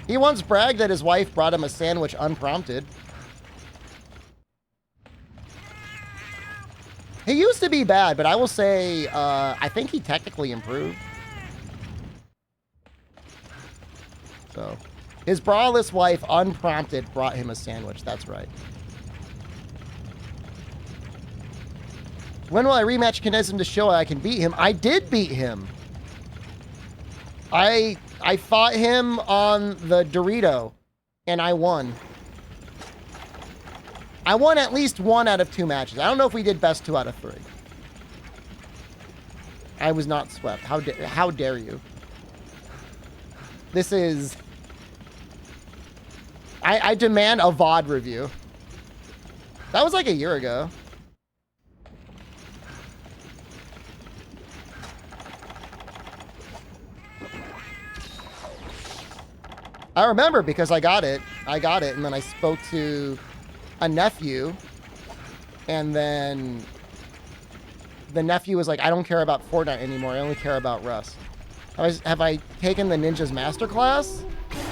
He once bragged that his wife brought him a sandwich unprompted. He used to be bad, but I will say, I think he technically improved. So, his braless wife, unprompted, brought him a sandwich. That's right. When will I rematch Kinesim to show I can beat him? I did beat him. I fought him on the Dorito, and I won. I won at least 1 out of 2 matches. I don't know if we did best 2 out of 3. I was not swept. How dare you? This is... I demand a VOD review. That was like a year ago. I remember because I got it. And then I spoke to a nephew, and then the nephew was like, I don't care about Fortnite anymore. I only care about Rust. Have I taken the Ninja's Masterclass?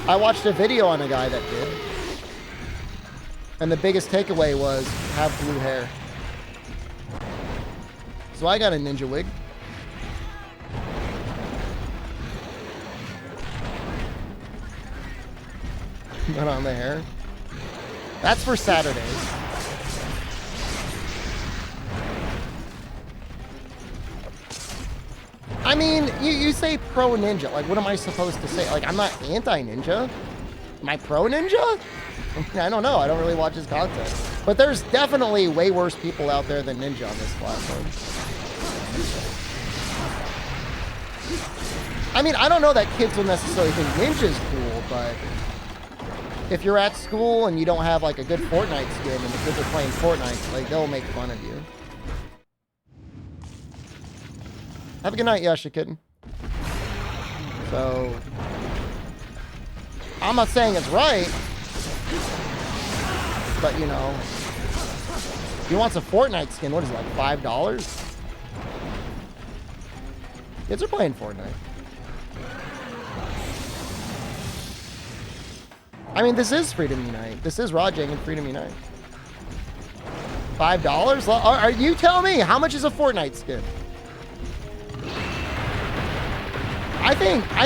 I watched a video on a guy that did. And the biggest takeaway was have blue hair. So I got a ninja wig. Put on the hair. That's for Saturdays. I mean, you say pro ninja. Like, what am I supposed to say? Like, I'm not anti-ninja. Am I pro ninja? I don't know. I don't really watch his content. But there's definitely way worse people out there than Ninja on this platform. I mean, I don't know that kids will necessarily think Ninja's cool, but if you're at school and you don't have like a good Fortnite skin and the kids are playing Fortnite, like they'll make fun of you. Have a good night, Yasha Kitten. So, I'm not saying it's right, but you know, if he wants a Fortnite skin, what is it, like $5? Kids are playing Fortnite. I mean, this is Freedom Unite. This is Rajang and Freedom Unite. $5? Are you telling me how much is a Fortnite skin? I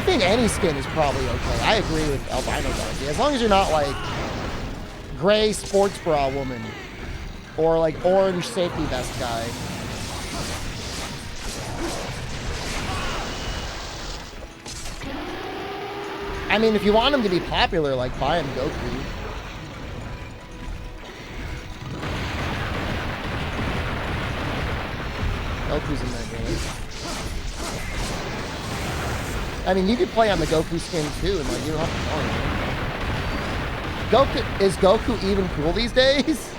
think any skin is probably okay. I agree with Albino's idea. As long as you're not like gray sports bra woman or like orange safety vest guy. I mean, if you want him to be popular, like buy him Goku. Goku's in that game. I mean, you could play on the Goku skin too, and like you don't have to play. Goku, is Goku even cool these days?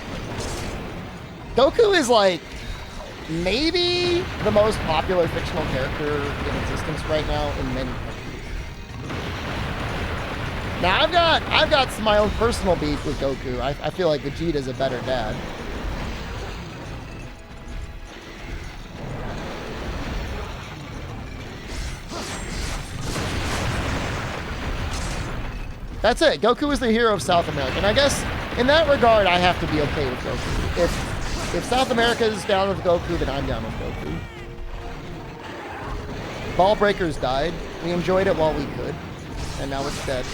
Goku is like maybe the most popular fictional character in existence right now in many countries. Now I've got my own personal beef with Goku. I feel like Vegeta's a better dad. That's it. Goku is the hero of South America. And I guess in that regard, I have to be okay with Goku. If South America is down with Goku, then I'm down with Goku. Ball Breakers died. We enjoyed it while we could. And now it's dead.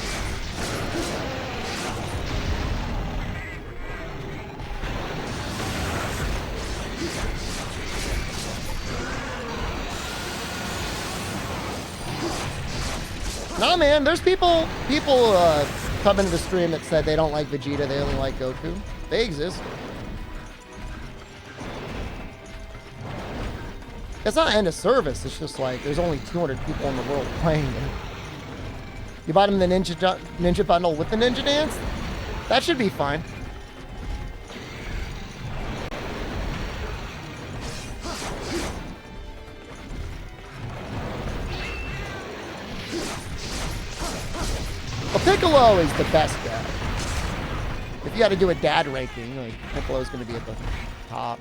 Nah, man, there's people come into the stream that said they don't like Vegeta, they only like Goku. They exist. It's not end of service, it's just like there's only 200 people in the world playing it. You bought him the ninja bundle with the ninja dance? That should be fine. Well, Piccolo is the best dad. If you got to do a dad ranking, like Piccolo's going to be at the top.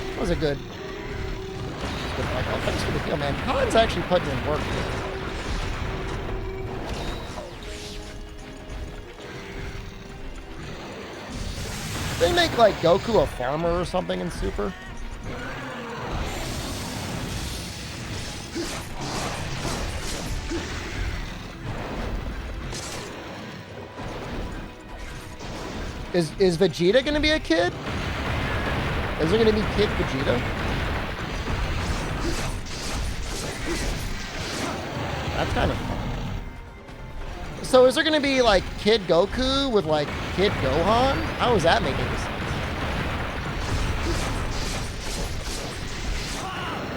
That was a good. Thanks for the feel, man. Khan's actually putting in work here. They make like Goku a farmer or something in Super. Is Vegeta gonna be a kid? Is there gonna be Kid Vegeta? That's kind of fun. So is there going to be like Kid Goku with like Kid Gohan? How is that making sense?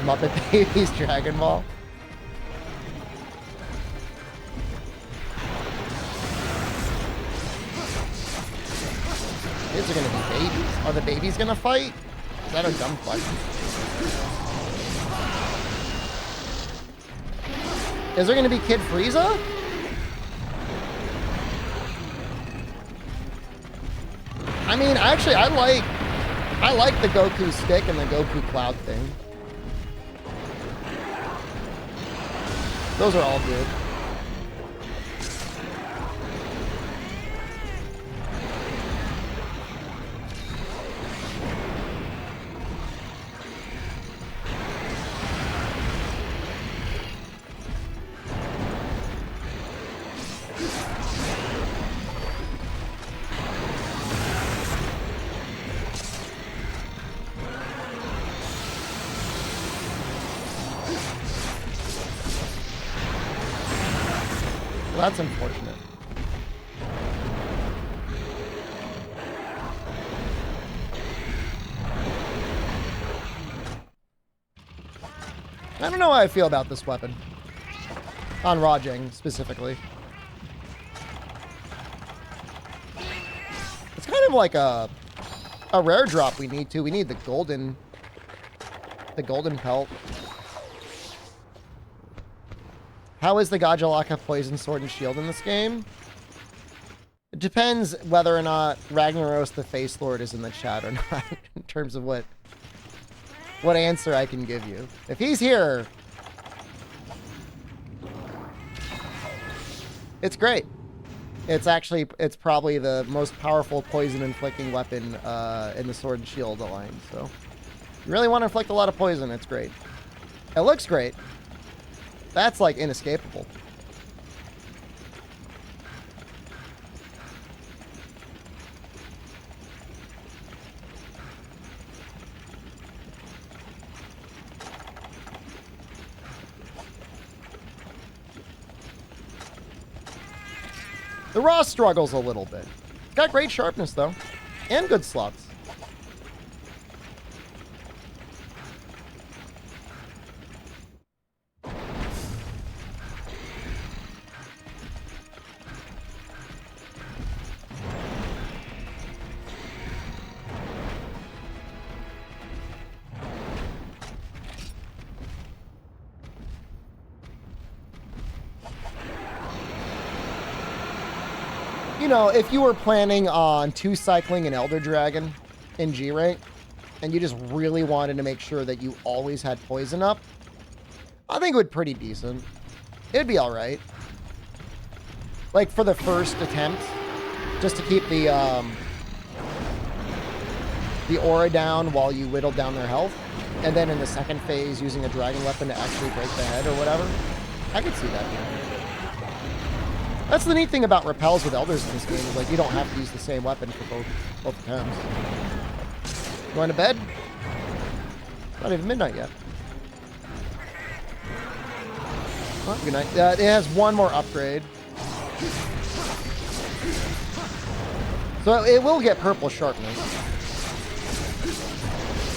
Muppet Babies Dragon Ball. Kids are going to be babies. Are the babies going to fight? Is that a dumb question? Is there going to be Kid Frieza? I mean, actually, I like the Goku stick and the Goku cloud thing. Those are all good. Well, that's unfortunate. I don't know how I feel about this weapon. On Rajang, specifically. It's kind of like a rare drop we need to. We need the golden pelt. How is the Gajalaka Poison Sword and Shield in this game? It depends whether or not Ragnaros the Face Lord is in the chat or not, in terms of what answer I can give you. If he's here, it's great. It's probably the most powerful poison inflicting weapon in the Sword and Shield Alliance. So, if you really want to inflict a lot of poison, it's great. It looks great. That's like inescapable. The Raw struggles a little bit. Got great sharpness though, and good slots. You know, if you were planning on 2-cycling an Elder Dragon in G rank, and you just really wanted to make sure that you always had poison up, I think it would be pretty decent. It'd be alright. Like, for the first attempt, just to keep the aura down while you whittle down their health, and then in the second phase, using a dragon weapon to actually break the head or whatever. I could see that, yeah. That's the neat thing about repels with elders in this game, is like you don't have to use the same weapon for both attempts. Going to bed? Not even midnight yet. Oh, good night. It has one more upgrade. So it will get purple sharpness.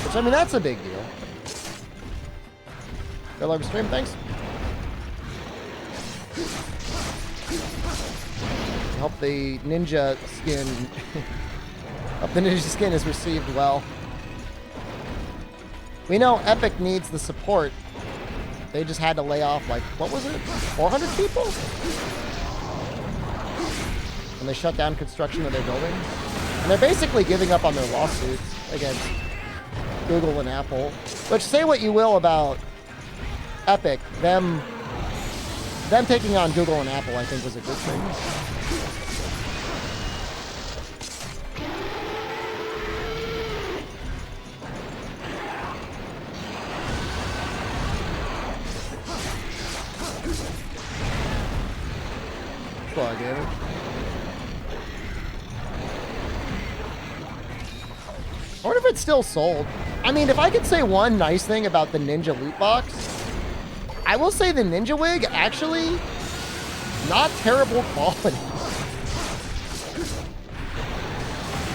Which, I mean, that's a big deal. Good luck with stream, thanks. Hope the ninja skin hope the ninja skin is received well. We know Epic needs the support. They just had to lay off, like, what was it? 400 people? And they shut down construction of their buildings. And they're basically giving up on their lawsuits against Google and Apple. Which, say what you will about Epic, them taking on Google and Apple, I think, was a good thing. Slug damage. I wonder if it's still sold. I mean, if I could say one nice thing about the Ninja loot box, I will say the Ninja wig, actually, not terrible quality.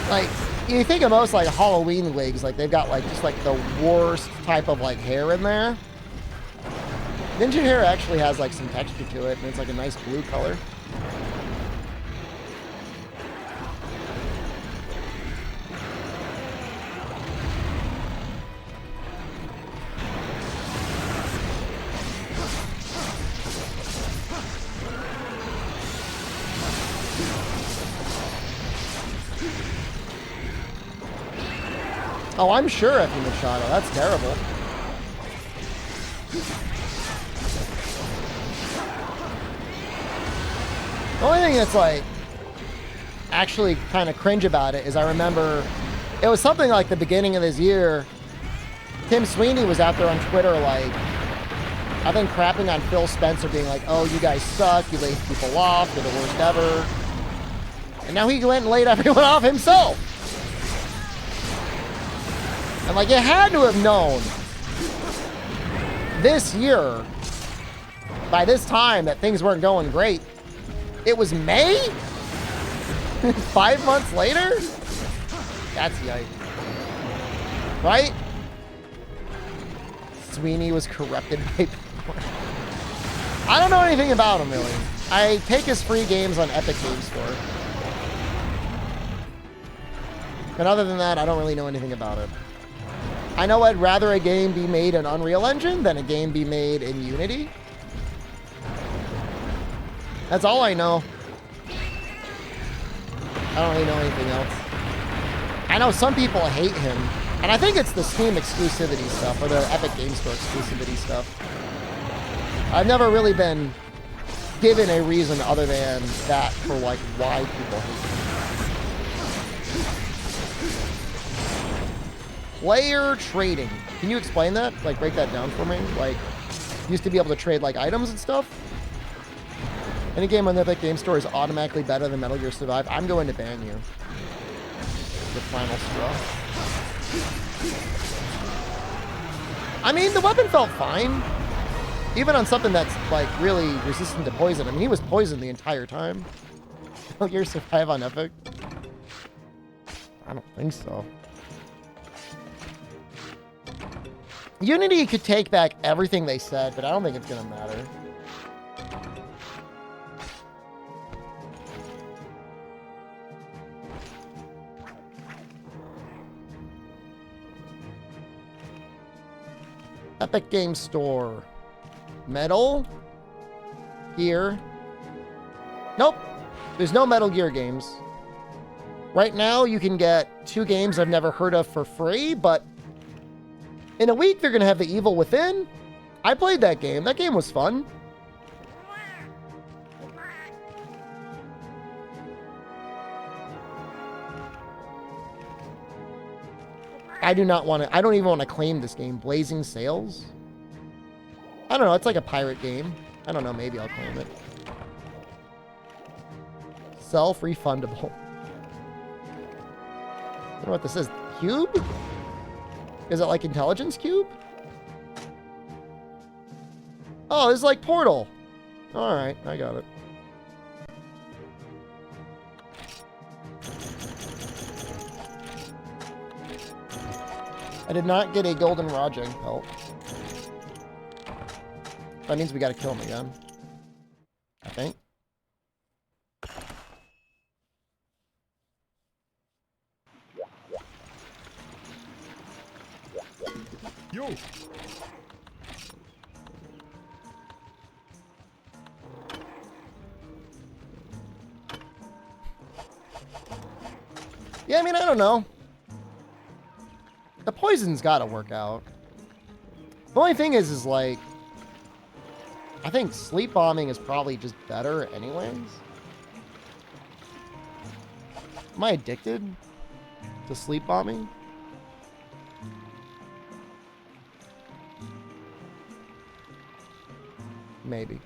Like, you think of most, like, Halloween wigs, like, they've got, like, just, like, the worst type of, like, hair in there. Ninja hair actually has, like, some texture to it, and it's, like, a nice blue color. Oh, I'm sure Effie Machado. That's terrible. The only thing that's like actually kind of cringe about it is I remember it was something like the beginning of this year. Tim Sweeney was out there on Twitter like, I think crapping on Phil Spencer, being like, oh, you guys suck, you laid people off, you're the worst ever. And now he went and laid everyone off himself. And like, you had to have known this year, by this time, that things weren't going great. It was May? 5 months later? That's yikes. Right? Sweeney was corrupted by people. I don't know anything about him, really. I take his free games on Epic Games Store. But other than that, I don't really know anything about it. I know I'd rather a game be made in Unreal Engine than a game be made in Unity. That's all I know. I don't really know anything else. I know some people hate him, and I think it's the Steam exclusivity stuff, or the Epic Games Store exclusivity stuff. I've never really been given a reason other than that for like why people hate him. Player trading. Can you explain that? Like, break that down for me? Like, used to be able to trade, like, items and stuff? Any game on the Epic Games Store is automatically better than Metal Gear Survive. I'm going to ban you. The final straw. I mean, the weapon felt fine. Even on something that's, like, really resistant to poison. I mean, he was poisoned the entire time. Metal Gear Survive on Epic? I don't think so. Unity could take back everything they said, but I don't think it's going to matter. Epic Games Store. Metal Gear. Nope. There's no Metal Gear games. Right now, you can get 2 games I've never heard of for free, but in a week, they're going to have The Evil Within. I played that game. That game was fun. I do not want to... I don't even want to claim this game. Blazing Sails? I don't know. It's like a pirate game. I don't know. Maybe I'll claim it. Self-refundable. I don't know what this is. Cube? Is it like Intelligence Cube? Oh, it's like Portal. Alright, I got it. I did not get a golden Rajang pelt. That means we gotta kill him again. I think. Yo. Yeah, I mean, I don't know. The poison's gotta work out. The only thing is like, I think sleep bombing is probably just better anyways. Am I addicted to sleep bombing? Maybe.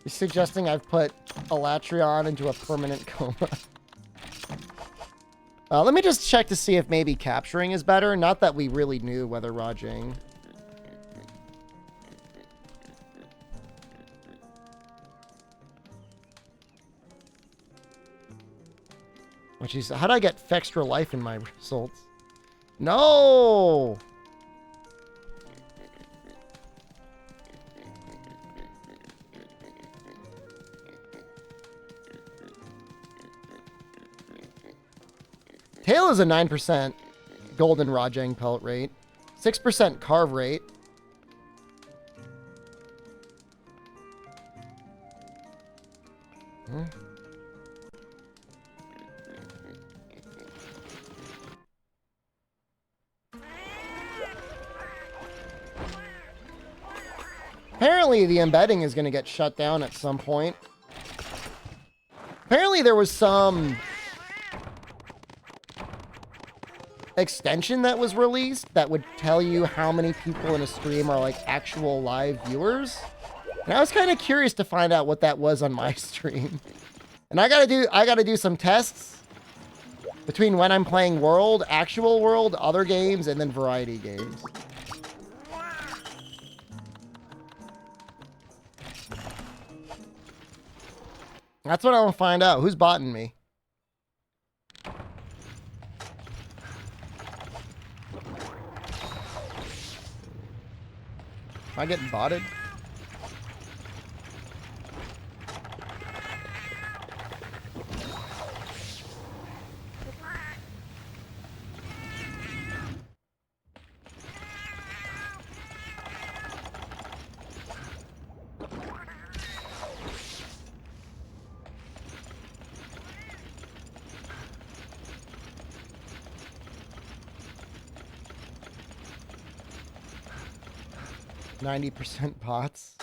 You're suggesting I've put Alatreon into a permanent coma. Let me just check to see if maybe capturing is better. Not that we really knew whether Rajang... Which is... How do I get extra life in my results? No! Tail is a 9% golden Rajang pelt rate, 6% carve rate. Apparently the embedding is going to get shut down at some point. Apparently there was some extension that was released that would tell you how many people in a stream are like actual live viewers. And I was kind of curious to find out what that was on my stream. And I gotta do some tests between when I'm playing World, actual World, other games, and then variety games. That's what I want to find out. Who's botting me? Am I getting botted? %, bots.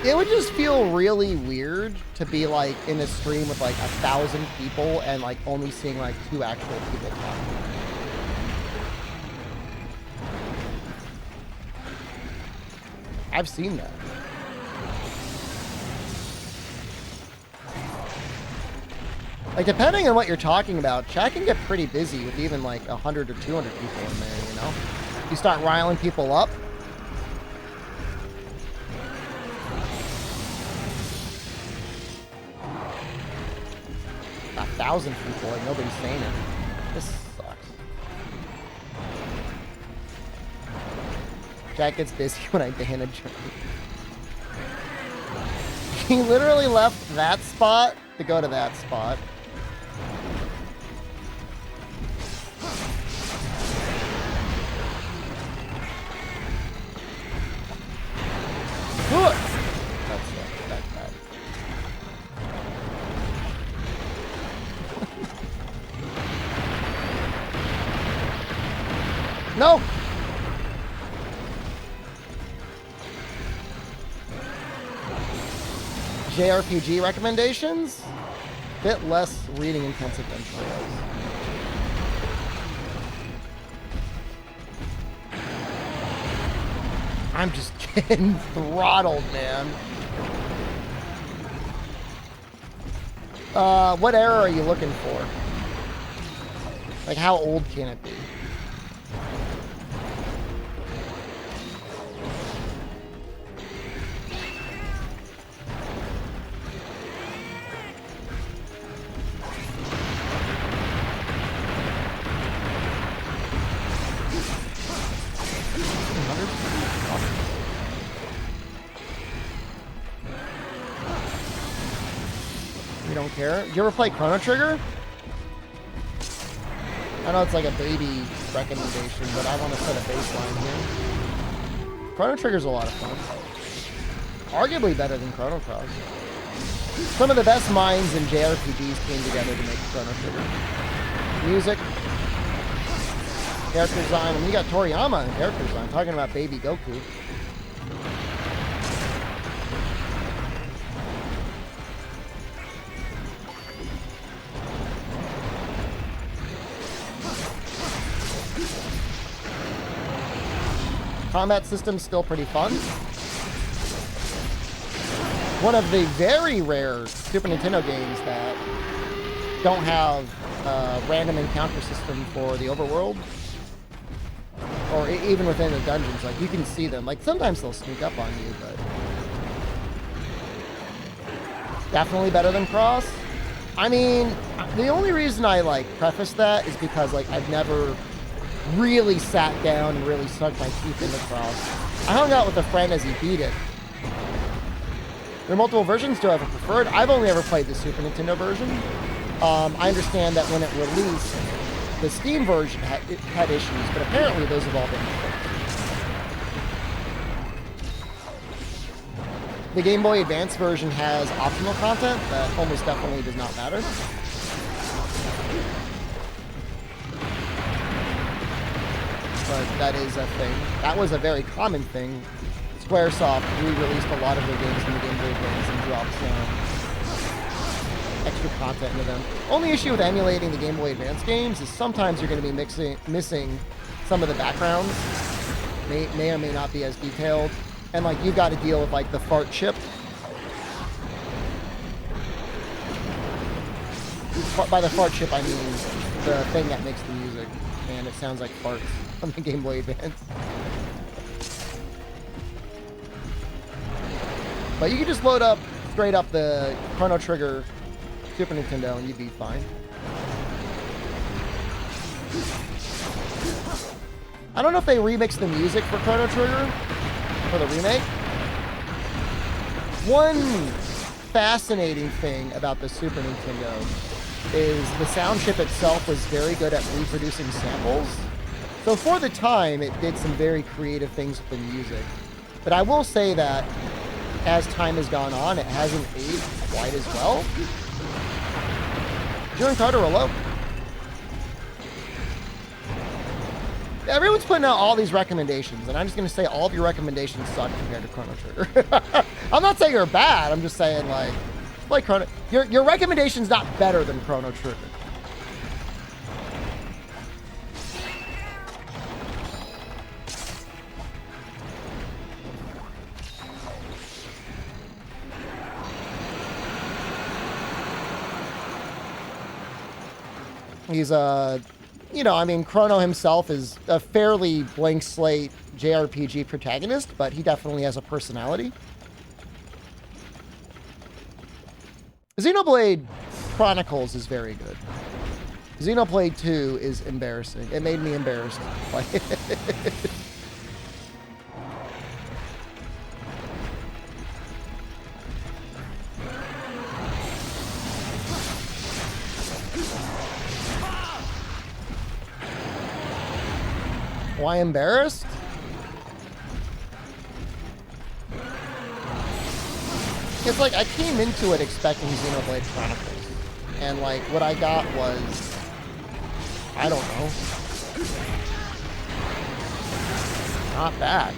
It would just feel really weird to be like in a stream with like 1,000 people and like only seeing like 2 actual people talking. I've seen that. Like, depending on what you're talking about, chat can get pretty busy with even, like, 100 or 200 people in there, you know? You start riling people up. A 1,000 people, and nobody's saying it. This sucks. Chat gets busy when I ban a journey. He literally left that spot to go to that spot. That's bad. No! JRPG recommendations? Bit less reading intensive than Trails. I'm just getting throttled, man. What era are you looking for? Like, how old can it be? Care. You ever play Chrono Trigger? I know it's like a baby recommendation, but I want to set a baseline here. Chrono Trigger's a lot of fun. Arguably better than Chrono Cross. Some of the best minds in JRPGs came together to make Chrono Trigger. Music, character design. I mean, you got Toriyama in character design, talking about baby Goku. Combat system's still pretty fun. One of the very rare Super Nintendo games that don't have a random encounter system for the overworld. Or even within the dungeons, like you can see them. Like sometimes they'll sneak up on you, but definitely better than Cross. I mean, the only reason I like preface that is because like I've never really sat down and really sunk my teeth into Cross. I hung out with a friend as he beat it. There are multiple versions. Do I have a preferred? I've only ever played the Super Nintendo version. I understand that when it released, the Steam version had issues, but apparently those have all been fixed. The Game Boy Advance version has optional content that almost definitely does not matter. But that is a thing. That was a very common thing. Squaresoft re-released a lot of their games in the Game Boy Advance and dropped some extra content into them. Only issue with emulating the Game Boy Advance games is sometimes you're going to be missing some of the backgrounds. May or may not be as detailed. And like you've got to deal with like the fart chip. By the fart chip I mean the thing that makes the music. And it sounds like farts on the Game Boy Advance. But you can just load up straight up the Chrono Trigger Super Nintendo and you'd be fine. I don't know if they remixed the music for Chrono Trigger for the remake. One fascinating thing about the Super Nintendo is the sound chip itself was very good at reproducing samples. So for the time, it did some very creative things with the music. But I will say that as time has gone on, it hasn't aged quite as well. Doing Cardarolo. Everyone's putting out all these recommendations, and I'm just going to say all of your recommendations suck compared to Chrono Trigger. I'm not saying they're bad. I'm just saying, like Chrono... Your recommendation's not better than Chrono Trigger. He's you know, I mean, Chrono himself is a fairly blank slate JRPG protagonist, but he definitely has a personality. Xenoblade Chronicles is very good. Xenoblade 2 is embarrassing. It made me embarrassed. Why embarrassed? It's like I came into it expecting Xenoblade Chronicles, and like what I got was, I don't know, not bad.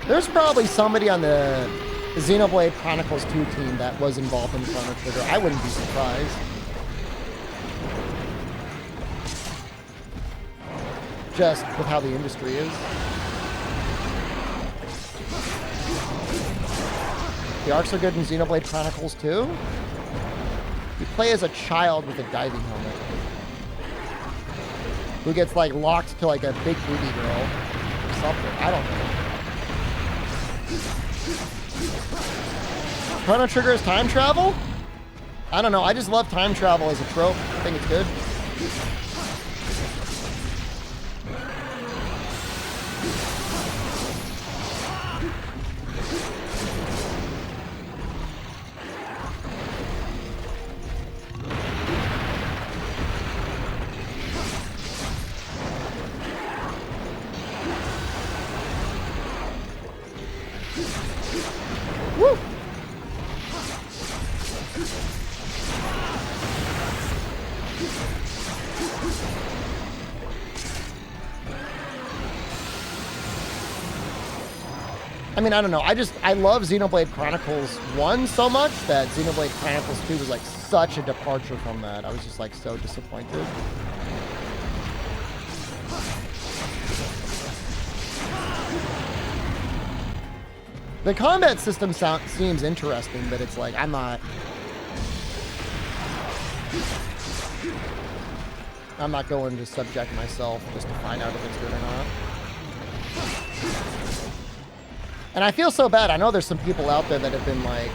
There's probably somebody on the Xenoblade Chronicles 2 team that was involved in Chrono Trigger. I wouldn't be surprised. Just with how the industry is. The arcs are good in Xenoblade Chronicles 2. You play as a child with a diving helmet who gets like locked to like a big booty girl or something. I don't know. Chrono Trigger is time travel? I don't know. I just love time travel as a trope. I think it's good. Woo! I mean, I don't know. I love Xenoblade Chronicles 1 so much that Xenoblade Chronicles 2 was like such a departure from that. I was just like so disappointed. The combat system seems interesting, but it's like, I'm not going to subject myself just to find out if it's good or not. And I feel so bad. I know there's some people out there that have been like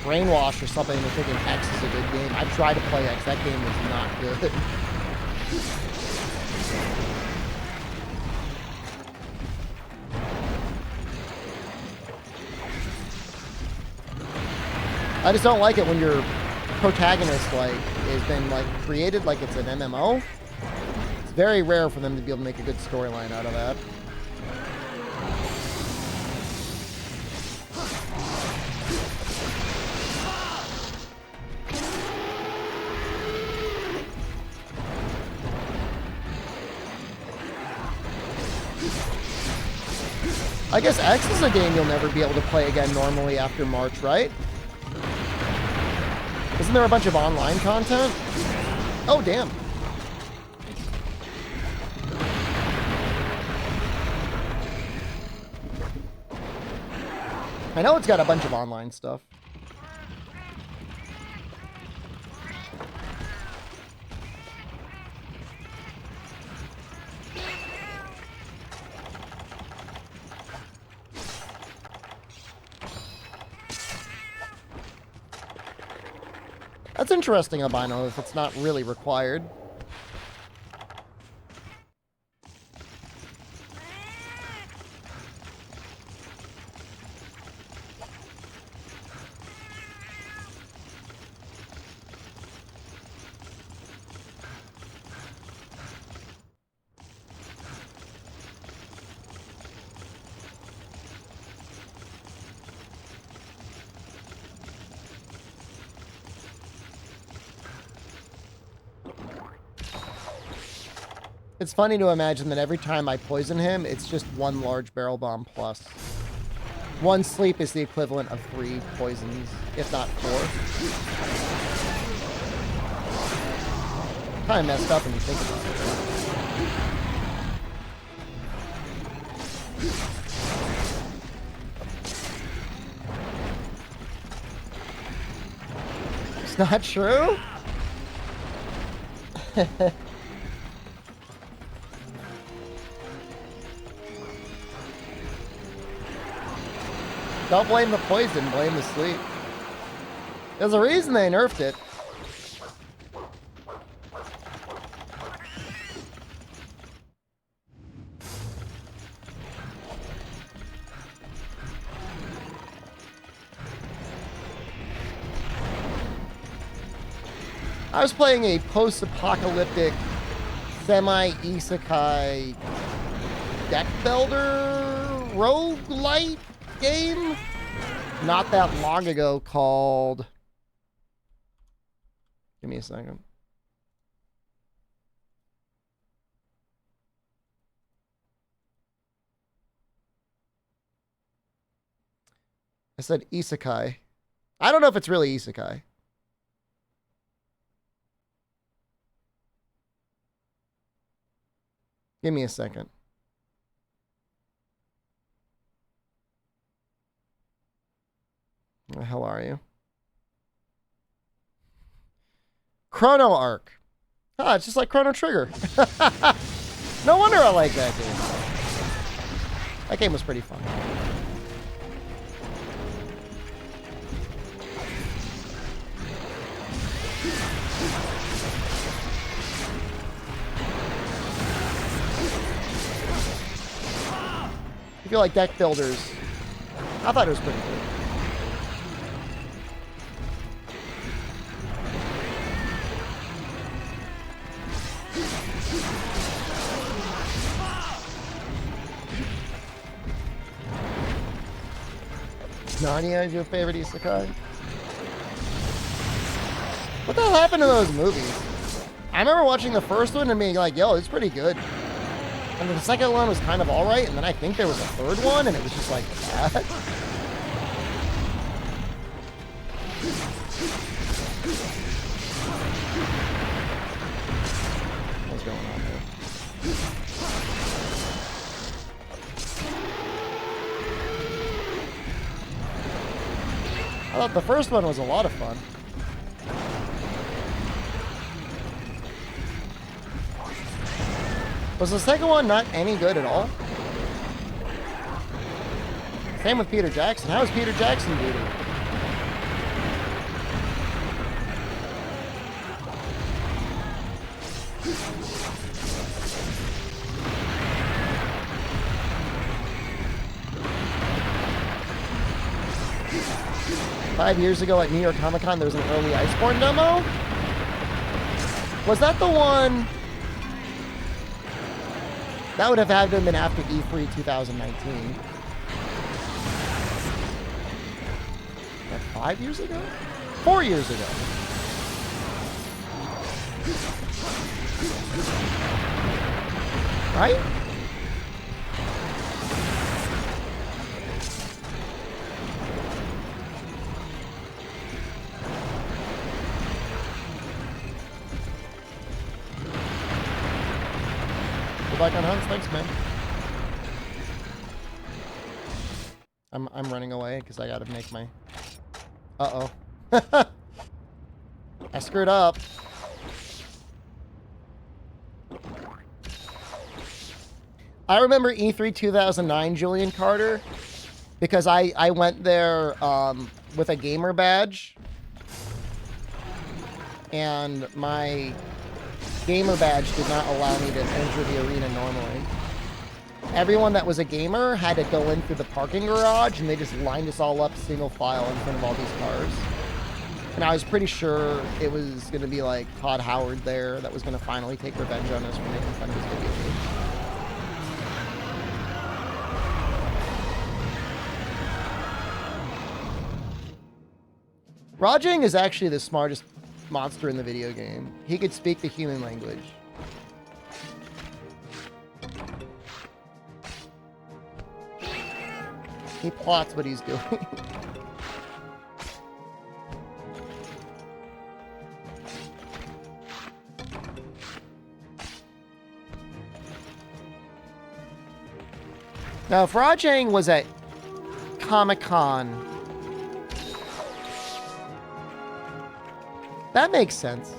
brainwashed or something into thinking X is a good game. I tried to play X. That game was not good. I just don't like it when your protagonist, like, has been, like, created like it's an MMO. It's very rare for them to be able to make a good storyline out of that. I guess X is a game you'll never be able to play again normally after March, right? Isn't there a bunch of online content? Oh, damn. I know it's got a bunch of online stuff. That's interesting, Albino, if it's not really required. It's funny to imagine that every time I poison him, it's just one large barrel bomb plus. One sleep is the equivalent of 3 poisons, if not 4. Kind of messed up when you think about it. It's not true? Don't blame the poison, blame the sleep. There's a reason they nerfed it. I was playing a post-apocalyptic, semi-isekai deck builder roguelite game not that long ago called... Give me a second. I said isekai. I don't know if it's really isekai. Give me a second. Where the hell are you? Chrono Arc. Ah, it's just like Chrono Trigger. No wonder I like that game. That game was pretty fun. If you like deck builders, I thought it was pretty good. Narnia is your favorite isekai? What the hell happened to those movies? I remember watching the first one and being like, yo, it's pretty good. And the second one was kind of alright, and then I think there was a third one, and it was just like that. What's going on here? I thought the first one was a lot of fun. Was the second one not any good at all? Same with Peter Jackson. How is Peter Jackson doing? 5 years ago at New York Comic Con, there was an early Iceborne demo. Was that the one? That would have had to have been after E3 2019. Like 5 years ago? 4 years ago. Right? Good luck on hunts, thanks, man. I'm running away because I gotta make my. Uh-oh. I screwed up. I remember E3 2009, Julian Carter, because I went there with a gamer badge, and my gamer badge did not allow me to enter the arena normally. Everyone that was a gamer had to go in through the parking garage, and they just lined us all up single file in front of all these cars. And I was pretty sure it was going to be like Todd Howard there that was going to finally take revenge on us for making fun of his video game. Rajang is actually the smartest monster in the video game. He could speak the human language. He plots what he's doing. Now, if Rajang was at Comic-Con, that makes sense.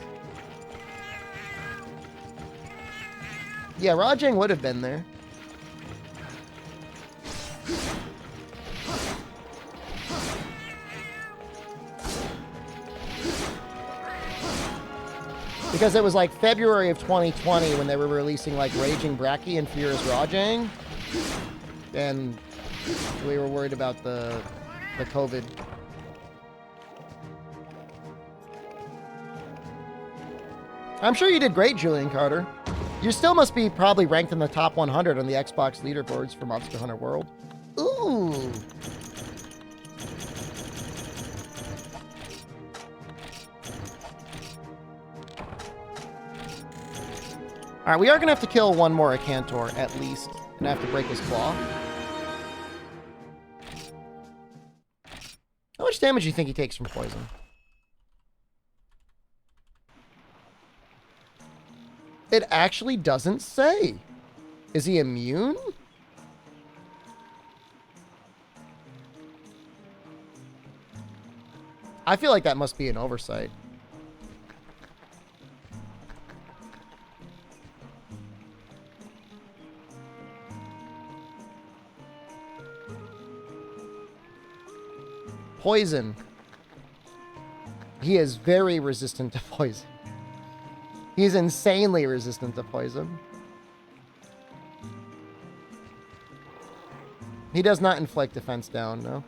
Yeah, Rajang would have been there. Because it was like February of 2020 when they were releasing like Raging Bracky and Furious Rajang. And we were worried about the COVID. I'm sure you did great, Julian Carter. You still must be probably ranked in the top 100 on the Xbox leaderboards for Monster Hunter World. Ooh. Alright, we are going to have to kill one more Acantor, at least. And have to break his claw. How much damage do you think he takes from poison? It actually doesn't say. Is he immune? I feel like that must be an oversight. Poison. He is very resistant to poison. He's insanely resistant to poison. He does not inflict defense down, no.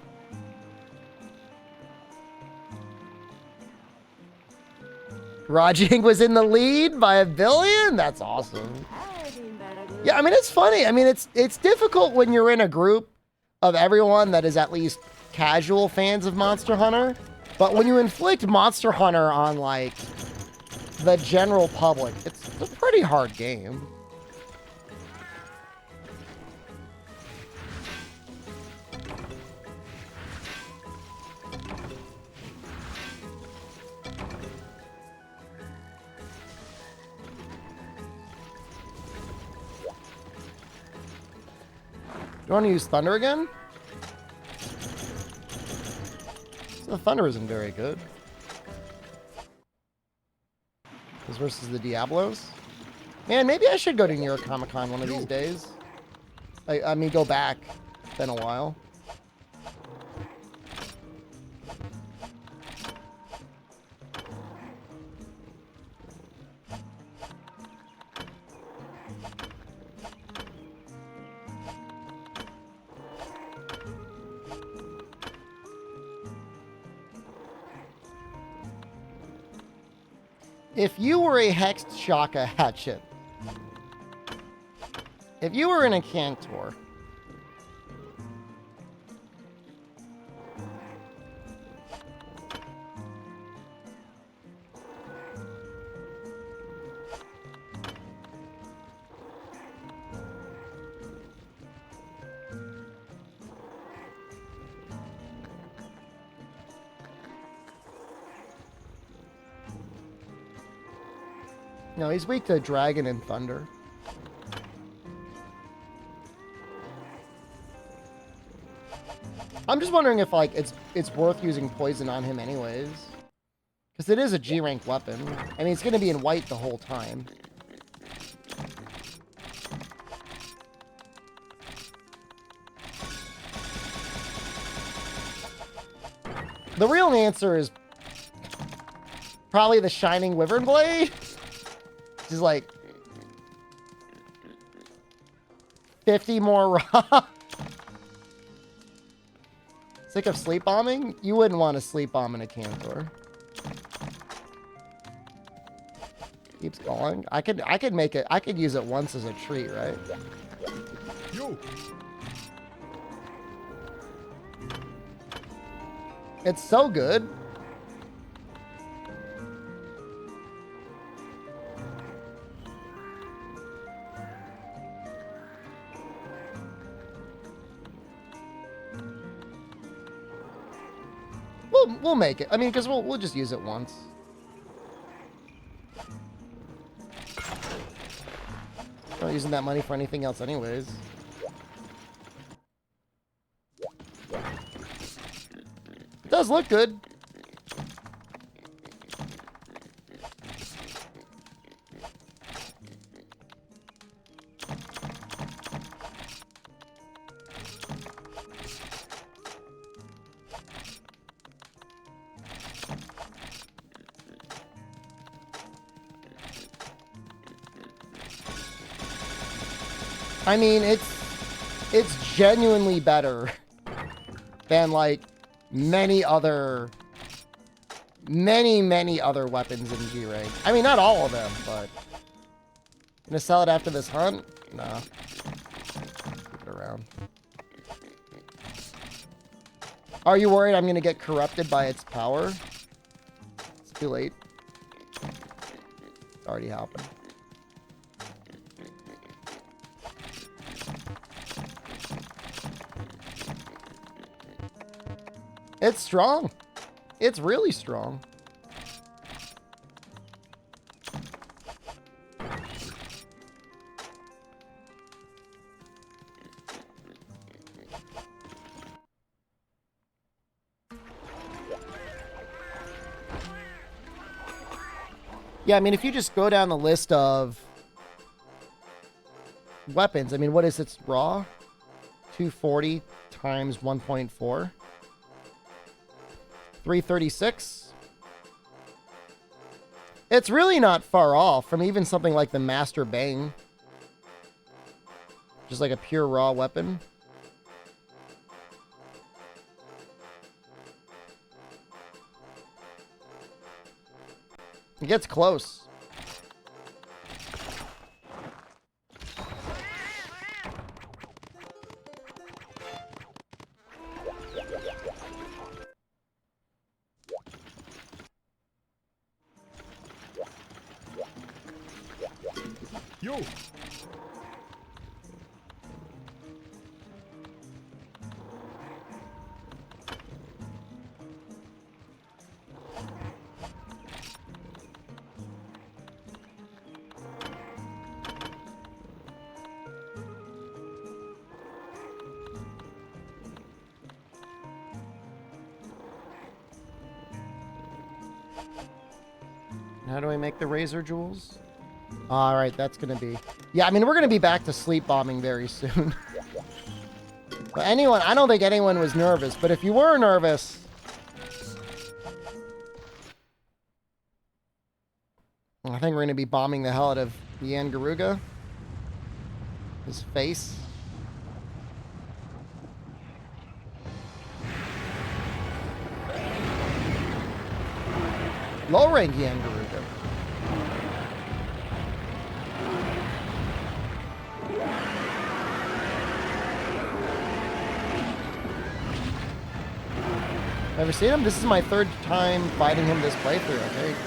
Rajang was in the lead by 1 billion? That's awesome. Yeah, I mean, it's funny. I mean, it's difficult when you're in a group of everyone that is at least casual fans of Monster Hunter. But when you inflict Monster Hunter on, like, the general public, it's a pretty hard game. Do you want to use Thunder again? The Thunder isn't very good. This versus the Diablos. Man, maybe I should go to New York Comic Con one of these days. I mean, go back. It's been a while. If you were a hexed Shaka hatchet, if you were in a Cantor, no, he's weak to Dragon and Thunder. I'm just wondering if, like, it's worth using poison on him anyways. Because it is a G-rank weapon. I mean, it's going to be in white the whole time. The real answer is probably the Shining Wyvern Blade. Which is like 50 more raw. Sick of sleep bombing? You wouldn't want to sleep bomb in a Cantor. Keeps going. I could make it. I could use it once as a treat, right? Yo. It's so good. We'll make it. I mean, because we'll just use it once. Not using that money for anything else anyways. It does look good. I mean, it's genuinely better than, like, many other weapons in G-Rank. I mean, not all of them, but... Gonna sell it after this hunt? No. Keep it around. Are you worried I'm gonna get corrupted by its power? It's too late. It's already happened. It's strong. It's really strong. Yeah, I mean, if you just go down the list of weapons, I mean, what is its raw? 240 times 1.4. 336. It's really not far off from even something like the Master Bang. Just like a pure raw weapon. It gets close. Yo. How do I make the razor jewels? All right, that's going to be... Yeah, I mean, we're going to be back to sleep bombing very soon. But anyone... I don't think anyone was nervous, but if you were nervous... I think we're going to be bombing the hell out of Yan Garuga. His face. Low rank Yan Garuga. Never seen him? This is my third time fighting him this playthrough, I think.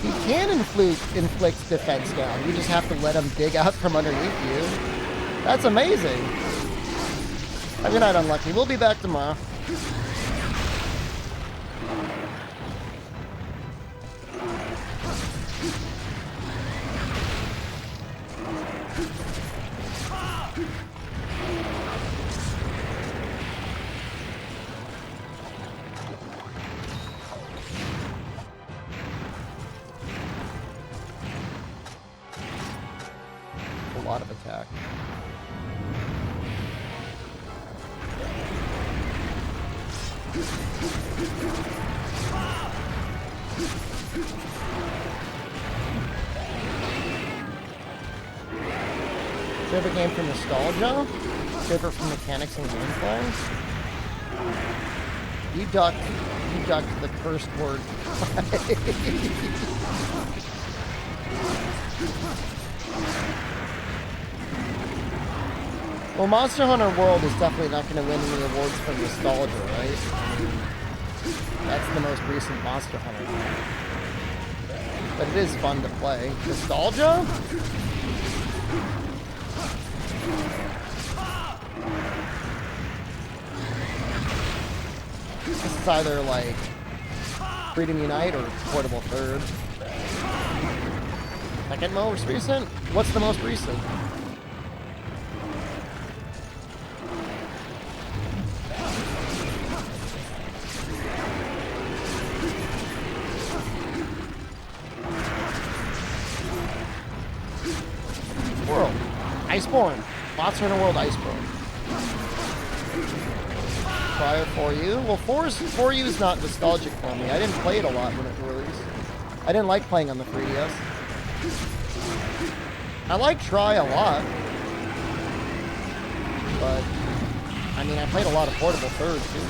He can inflict defense down. You just have to let him dig out from underneath you. That's amazing. Have a good night, Unlucky. We'll be back tomorrow. A lot of attack. Favorite game for nostalgia? Favorite for mechanics and gameplay? You ducked the cursed word. Well, Monster Hunter World is definitely not going to win any awards for nostalgia, right? I mean, that's the most recent Monster Hunter game. But it is fun to play. Nostalgia? This is either like Freedom Unite or Portable Third. Second most recent? What's the most recent? World. Iceborne. Monster Hunter World Iceborne. Prior 4U? Well, 4U is not nostalgic for me. I didn't play it a lot when it released. I didn't like playing on the 3DS. I like Try a lot. But, I mean, I played a lot of Portable Third, too.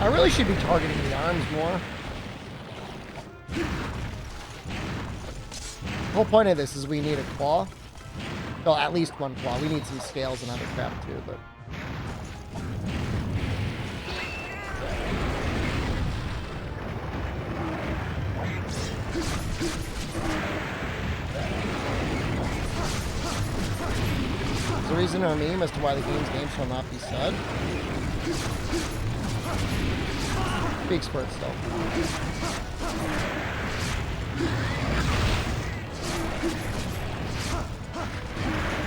I really should be targeting the arms more. The whole point of this is we need a claw. Well, at least one claw. We need some scales and other crap too, but... There's a reason or a meme as to why the game's name shall not be said. Big squirt still.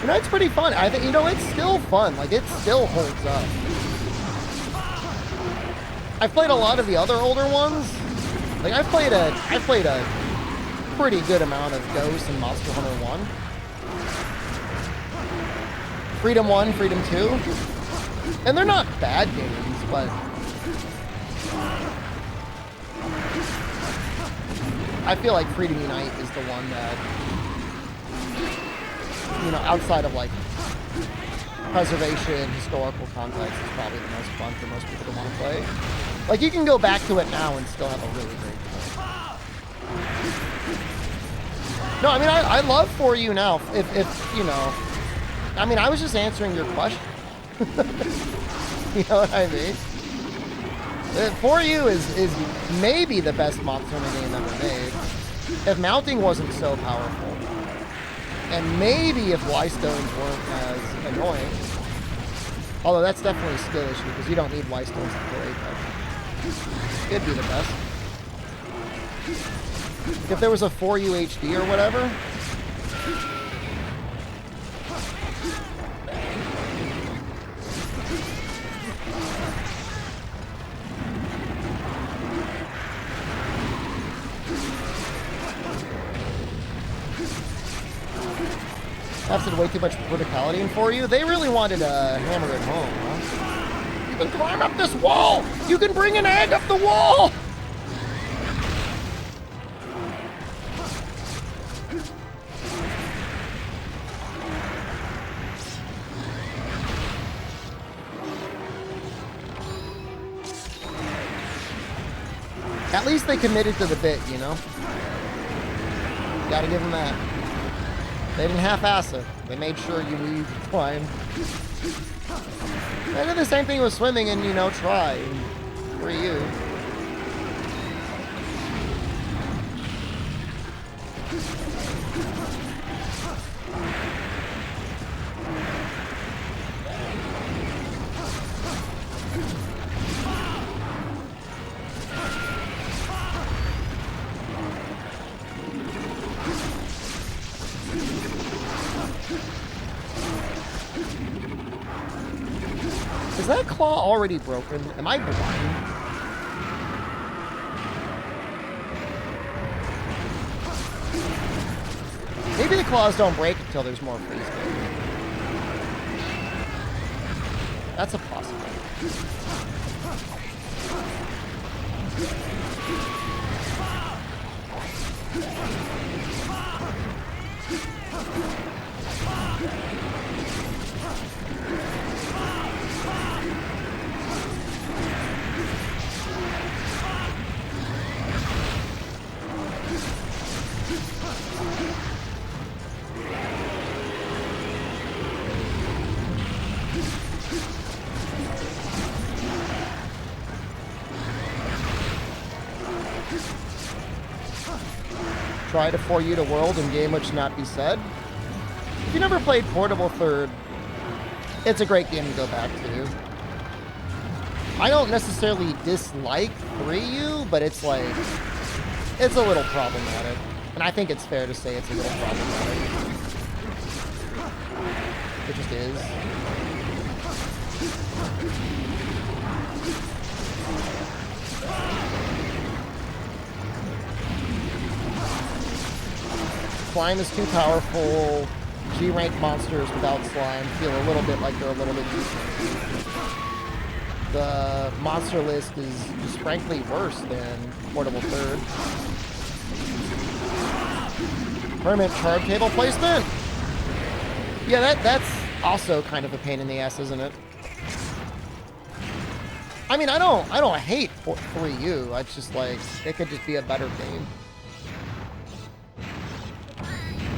You know, it's pretty fun. I think, you know, it's still fun. Like, it still holds up. I've played a lot of the other older ones. Like, I've played a pretty good amount of Ghost and Monster Hunter 1. Freedom 1, Freedom 2. And they're not bad games, but... I feel like Freedom Unite is the one that, you know, outside of like preservation, historical context, is probably the most fun for most people to want to play. Like, you can go back to it now and still have a really great time. No, I mean, I love For You now. If you know, I mean, I was just answering your question. You know what I mean? For You is maybe the best monster in the game ever made. If mounting wasn't so powerful. And maybe if Y stones weren't as annoying. Although that's definitely a skill issue, because you don't need Y stones to kill Apex. It'd be the best. If there was a 4U HD or whatever. Perhaps did way too much verticality in For You. They really wanted to hammer it home, huh? You can climb up this wall! You can bring an egg up the wall! At least they committed to the bit, you know? Gotta give them that. They didn't half-ass it. They made sure you knew you could climb. They did the same thing with swimming and, you know, try. For You. Is that claw already broken? Am I blind? Maybe the claws don't break until there's more freeze game. That's a possibility. Try to For You to World in game which not be said. If you never played Portable Third, it's a great game to go back to. I don't necessarily dislike 3U, but it's like, it's a little problematic. And I think it's fair to say it's a little problematic. It just is. Slime is too powerful. G-rank monsters without slime feel a little bit like they're a little bit weak. The monster list is just frankly worse than Portable Third. Permanent charm table placement? Yeah, that's also kind of a pain in the ass, isn't it? I mean, I don't hate 3U. It's just like, it could just be a better game.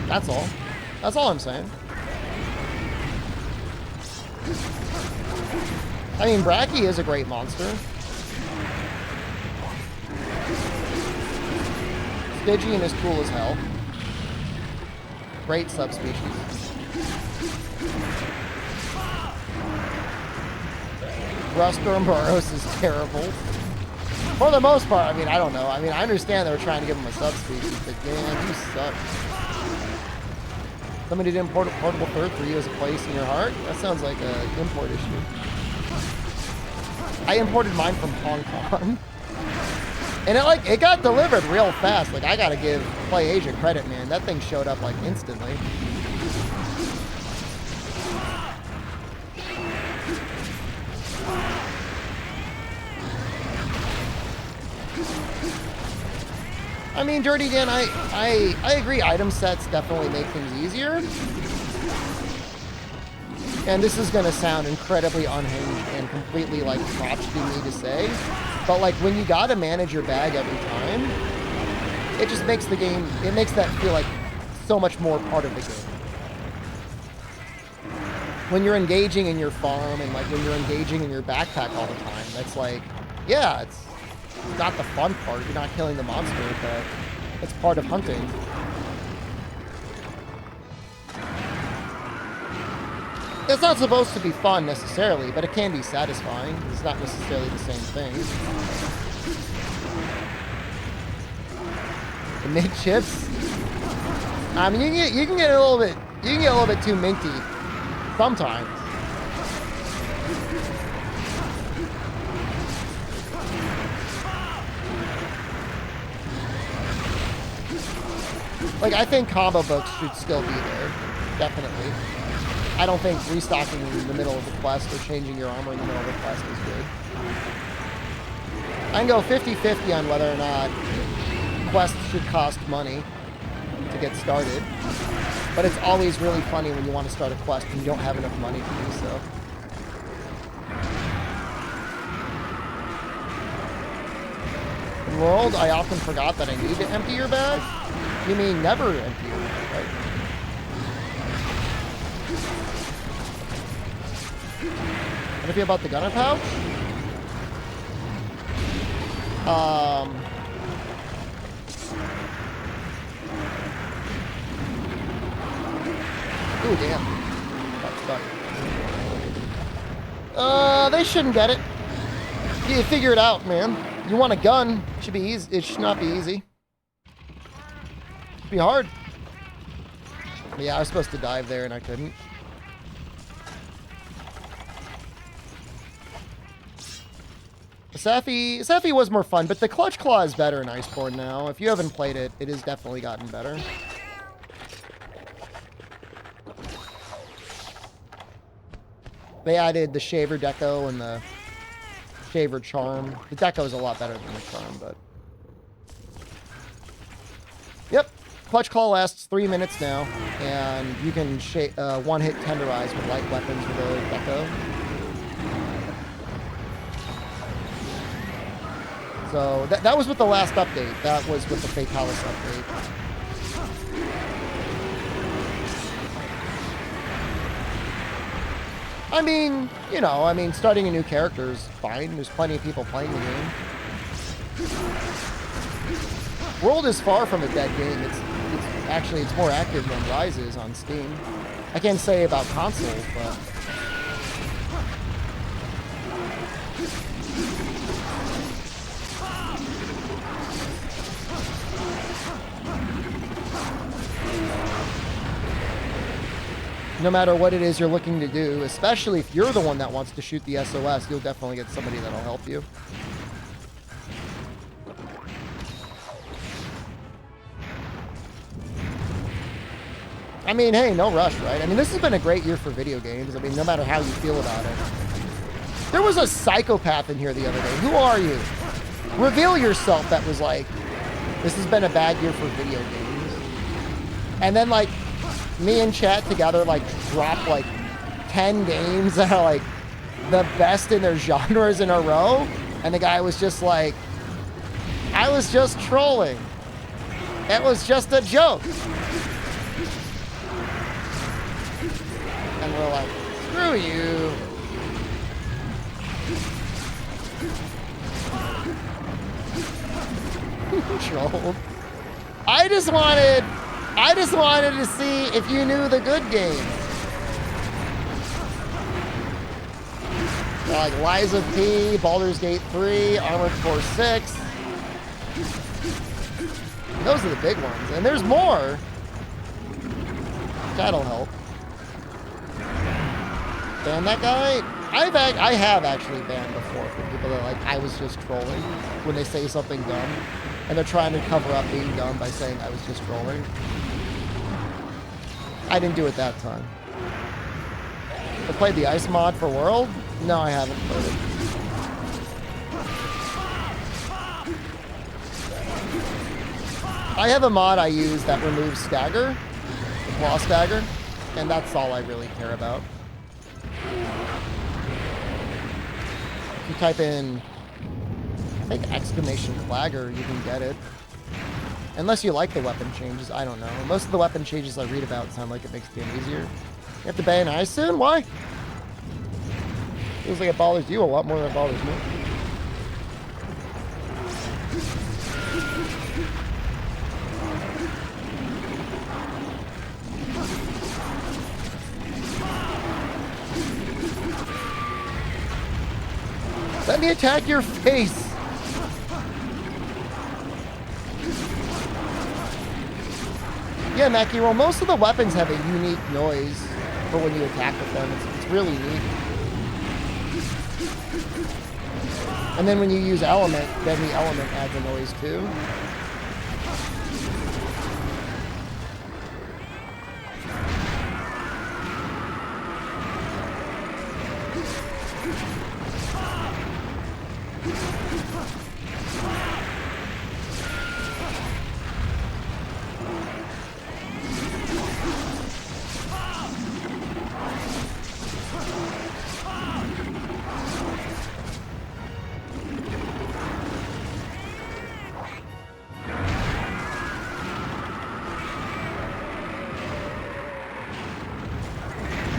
That's all. That's all I'm saying. I mean, Bracky is a great monster. Stygian is cool as hell. Great subspecies. Rustorm Boros is terrible. For the most part, I mean, I don't know. I mean, I understand they were trying to give him a subspecies, but damn, you suck. Somebody did Portable Third for you as a place in your heart? That sounds like an import issue. I imported mine from Hong Kong. And it got delivered real fast. Like, I gotta give Play Asia credit, man. That thing showed up like instantly. I mean, Dirty Dan, I agree. Item sets definitely make things easier. And this is going to sound incredibly unhinged and completely, like, crotchety me to say. But, like, when you got to manage your bag every time, it just makes the game, it makes that feel like so much more part of the game. When you're engaging in your farm and like when you're engaging in your backpack all the time, that's like, yeah, it's not the fun part. You're not killing the monster, but it's part of hunting. It's not supposed to be fun necessarily, but it can be satisfying. It's not necessarily the same thing. The mint chips. I mean, you can get a little bit too minty sometimes. Like, I think combo books should still be there, definitely. I don't think restocking in the middle of the quest or changing your armor in the middle of the quest is good. I can go 50-50 on whether or not quests should cost money to get started. But it's always really funny when you want to start a quest and you don't have enough money to do so. In World, I often forgot that I need to empty your bag. You mean never empty your bag, right? What if you about the gunner pouch? Ooh, damn. That's stuck. They shouldn't get it. You figure it out, man. You want a gun? It should be easy. It should not be easy. It should be hard. Yeah, I was supposed to dive there and I couldn't. Safi was more fun, but the Clutch Claw is better in Iceborne now. If you haven't played it, it has definitely gotten better. They added the Shaver Deco and the Shaver Charm. The Deco is a lot better than the Charm, but... Yep. Clutch Claw lasts 3 minutes now, and you can one-hit tenderize with light weapons with a Deco. So that was with the last update. That was with the Fatalis update. I mean, you know, starting a new character is fine. There's plenty of people playing the game. World is far from a dead game. It's more active than Rise is on Steam. I can't say about console, but... no matter what it is you're looking to do, especially if you're the one that wants to shoot the SOS, you'll definitely get somebody that'll help you. I mean, hey, no rush, right? I mean, this has been a great year for video games. I mean, no matter how you feel about it. There was a psychopath in here the other day. Who are you? Reveal yourself that was like, this has been a bad year for video games. And then, like, me and chat together, like, drop, like, 10 games that are, like, the best in their genres in a row. And the guy was just like, I was just trolling. It was just a joke. And we're like, screw you. Trolled. I just wanted to see if you knew the good game. So like Lies of P, Baldur's Gate 3, Armored Core 6. Those are the big ones. And there's more. That'll help. Ban that guy? I have actually banned before for people that like, I was just trolling when they say something dumb. And they're trying to cover up being dumb by saying I was just trolling. I didn't do it that time. I played the ice mod for World? No, I haven't played it. I have a mod I use that removes stagger, the claw stagger, and that's all I really care about. If you type in, I think, exclamation clagger, you can get it. Unless you like the weapon changes, I don't know. Most of the weapon changes I read about sound like it makes the game easier. You have to ban ice soon? Why? Feels like it bothers you a lot more than it bothers me. Let me attack your face! Yeah, Mackie, well, most of the weapons have a unique noise for when you attack with them. It's really neat. And then when you use element, then the element adds a noise too.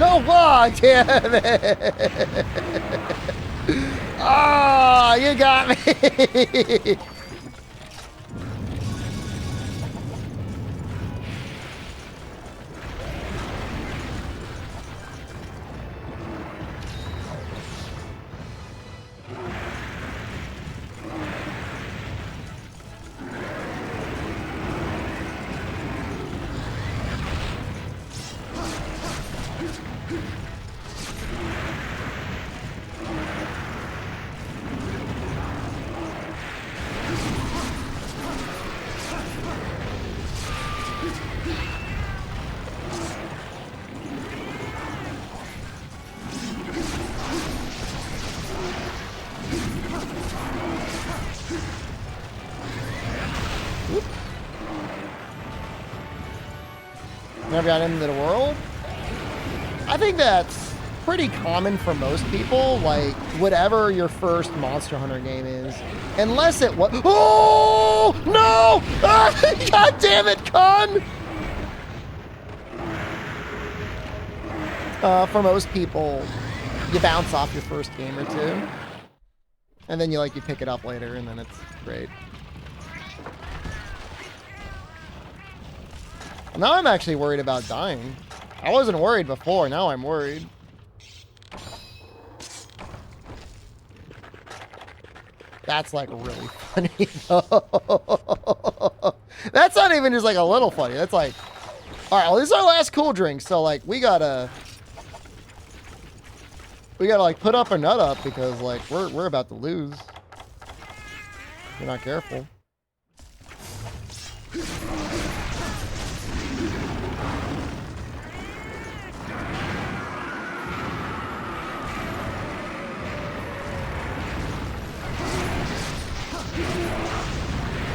No, why? Damn it! Ah, you got me! Never got into the world? I think that's pretty common for most people, like whatever your first Monster Hunter game is. Unless it was— oh no! Ah, God damn it, con! For most people, you bounce off your first game or two. And then you pick it up later and then it's great. Now I'm actually worried about dying. I wasn't worried before, now I'm worried. That's really funny though. That's not even just a little funny. That's alright, well, this is our last cool drink, so we gotta put up or nut up because we're about to lose. If you're not careful.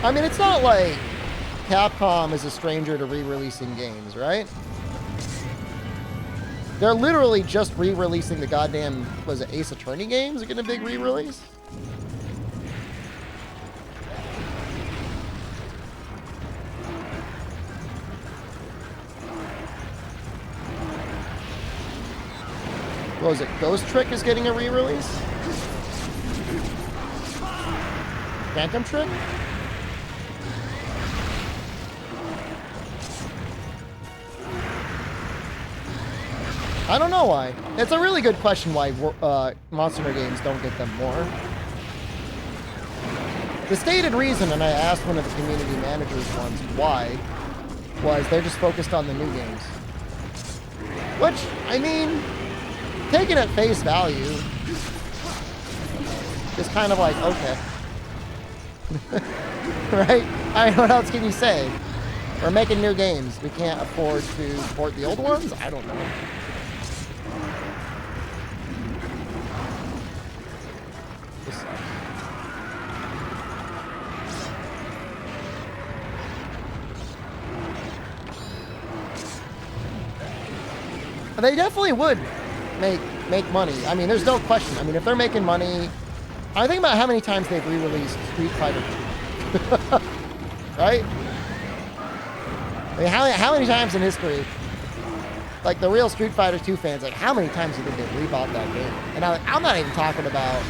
I mean, it's not like Capcom is a stranger to re-releasing games, right? They're literally just re-releasing the goddamn, was it Ace Attorney games? Are getting a big re-release? What was it? Ghost Trick is getting a re-release? Phantom Trick? I don't know why. It's a really good question why Monster Hunter games don't get them more. The stated reason, and I asked one of the community managers once why, was they're just focused on the new games. Which, I mean, taken at face value, is kind of okay. Right? I mean, what else can you say? We're making new games. We can't afford to port the old ones? I don't know. They definitely would make money. I mean, there's no question. I mean, if they're making money, I think about how many times they've re-released Street Fighter 2. Right? I mean, how many times in history, like the real Street Fighter 2 fans, like how many times do you think they rebought that game? And I'm not even talking about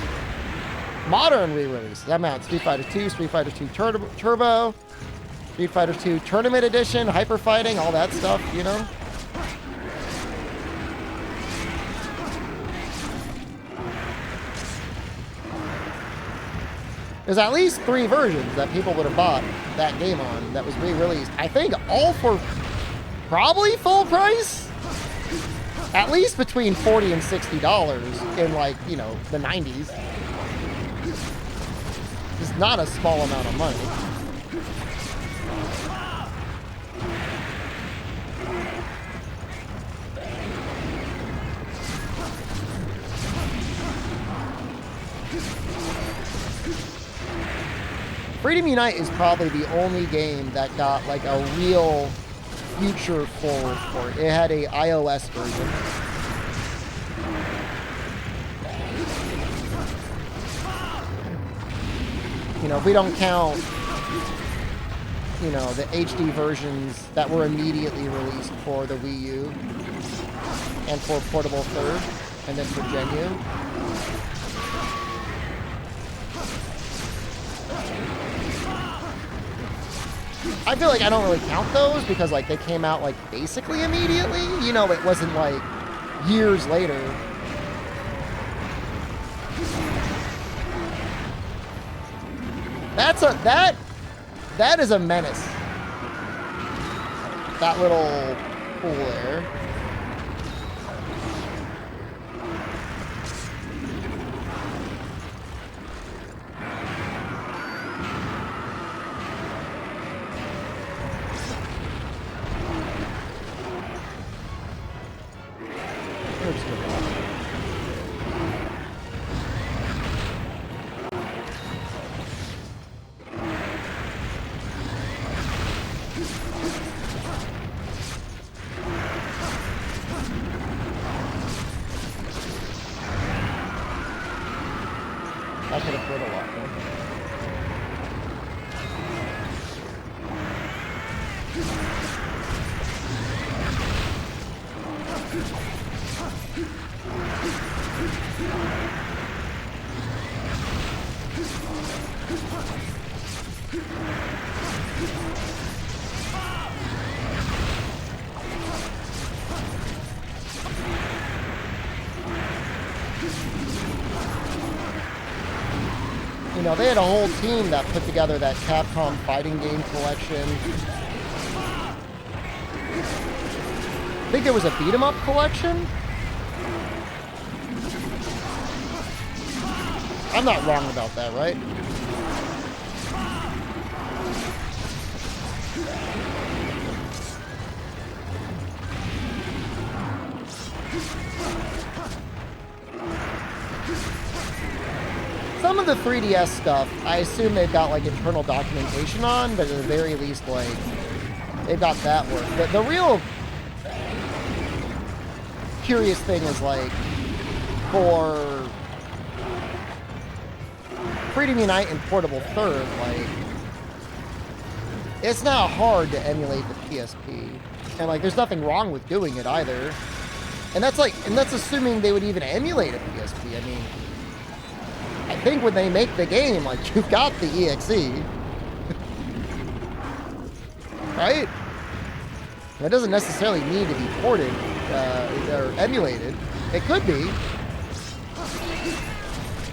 modern re-releases. I'm out Street Fighter 2, Street Fighter 2 Turbo, Street Fighter 2 Tournament Edition, Hyper Fighting, all that stuff, you know? There's at least 3 versions that people would have bought that game on that was re-released. I think all for probably full price? At least between $40 and $60 in, like, you know, the 90s. It's not a small amount of money. Freedom Unite is probably the only game that got like a real future forward port. It had a iOS version. You know, if we don't count, you know, the HD versions that were immediately released for the Wii U and for Portable Third and then for Gen U. I feel like I don't really count those because like they came out like basically immediately. You know, it wasn't like years later. That is a menace. That little pool there. I could have put a lot more. You know, they had a whole team that put together that Capcom fighting game collection. I think there was a beat 'em up collection. I'm not wrong about that, right? Some of the 3DS stuff, I assume they've got like internal documentation on, but at the very least, like, they've got that work. The real curious thing is like, for Freedom Unite and Portable Third, like, it's not hard to emulate the PSP. And like, there's nothing wrong with doing it either. And that's like, and that's assuming they would even emulate a PSP. I mean, I think when they make the game, like, you've got the EXE. Right? It doesn't necessarily need to be ported or emulated. It could be.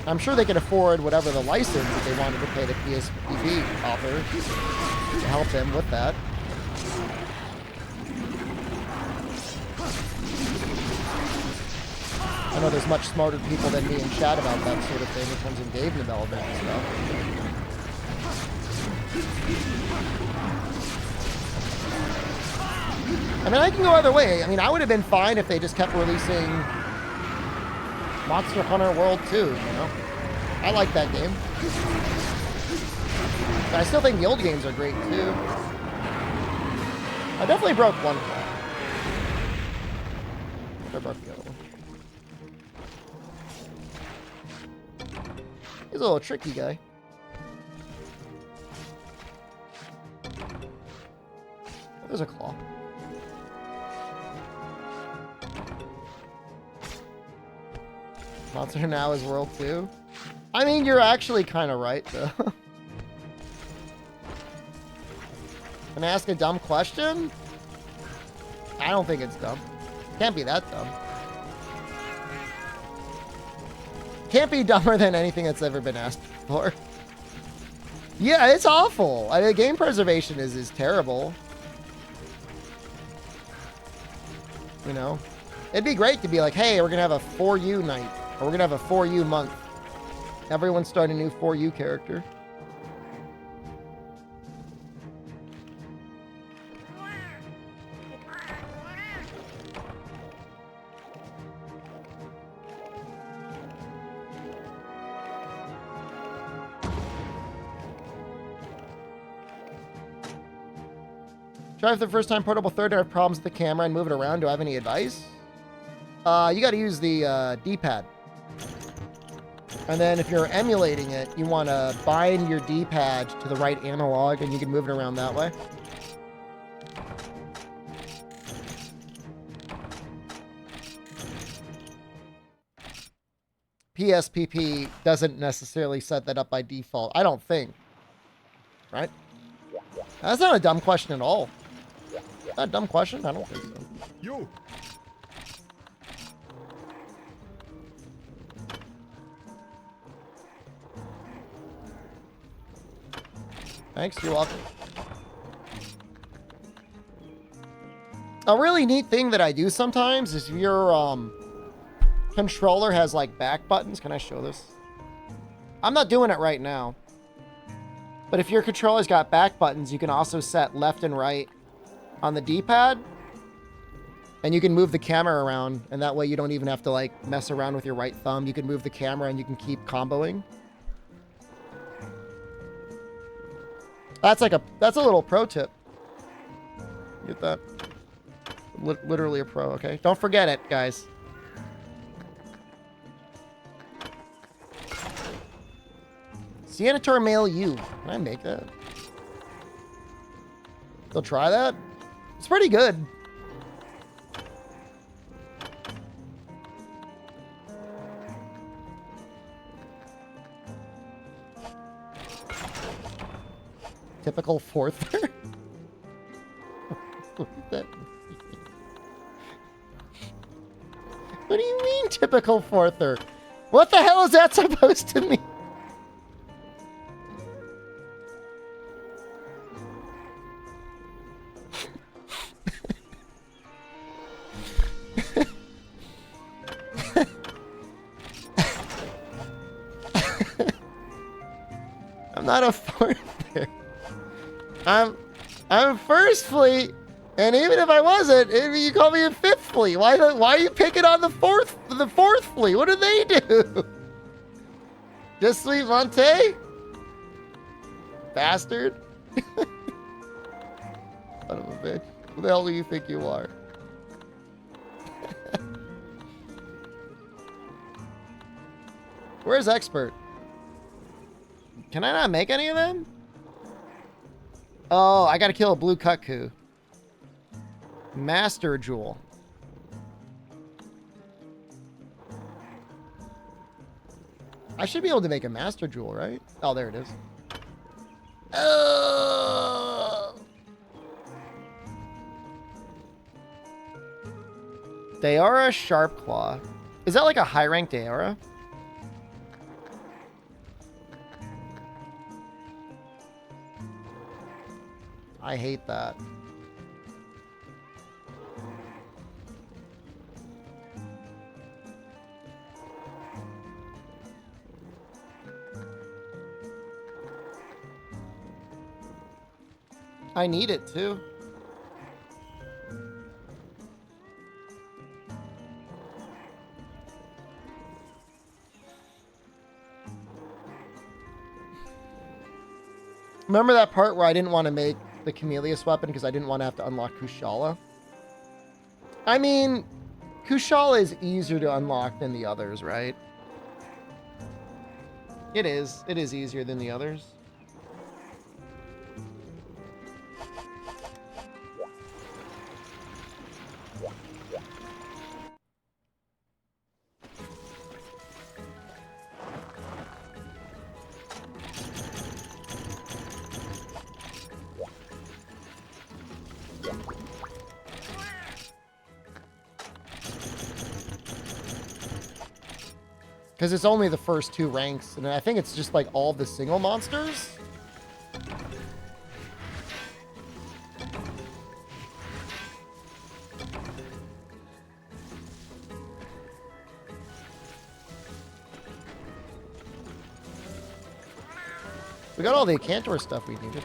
I'm sure they can afford whatever the license if they wanted to pay the PSP author to help them with that. I know there's much smarter people than me in chat about that sort of thing in terms of game development and stuff. I mean, I can go either way. I mean, I would have been fine if they just kept releasing Monster Hunter World 2, you know? I like that game. But I still think the old games are great, too. I definitely broke one claw. I broke the other one. He's a little tricky guy. There's a claw. Monster now is World 2. I mean, you're actually kind of right, though. Can I ask a dumb question? I don't think it's dumb. Can't be that dumb. Can't be dumber than anything that's ever been asked for. Yeah, it's awful. I mean, game preservation is terrible. You know? It'd be great to be like, hey, we're going to have a 4U night. Or we're going to have a 4U month. Everyone start a new 4U character. Try for the first time portable third and have problems with the camera and move it around. Do I have any advice? You got to use the D-pad. And then if you're emulating it, you want to bind your D-pad to the right analog and you can move it around that way. PSPP doesn't necessarily set that up by default. I don't think. Right? That's not a dumb question at all. Not a dumb question? I don't think so. You. Thanks, you're welcome. A really neat thing that I do sometimes is if your controller has like back buttons. Can I show this? I'm not doing it right now. But if your controller's got back buttons, you can also set left and right on the D-pad. And you can move the camera around, and that way you don't even have to like mess around with your right thumb. You can move the camera and you can keep comboing. That's a little pro tip. Get that? Literally a pro, okay? Don't forget it, guys. Senator Male U. Can I make that? They'll try that? It's pretty good. Typical fourther? What do you mean, typical fourther? What the hell is that supposed to mean? I'm not a fourther. I'm first fleet, and even if I wasn't, you call me a fifth fleet. Why are you picking on the fourth fleet? What do they do? Just sweet Monte? Bastard. Son of a bitch. Who the hell do you think you are? Where's Expert? Can I not make any of them? Oh, I gotta kill a blue cuckoo. Master Jewel. I should be able to make a Master Jewel, right? Oh, there it is. Oh! Daora Sharpclaw. Is that like a high-ranked Daora? I hate that. I need it too. Remember that part where I didn't want to make the Chameleus weapon because I didn't want to have to unlock Kushala? I mean, Kushala is easier to unlock than the others, right? It is. It is easier than the others. Because it's only the first 2 ranks, and I think it's just like all the single monsters. We got all the Cantor stuff we needed.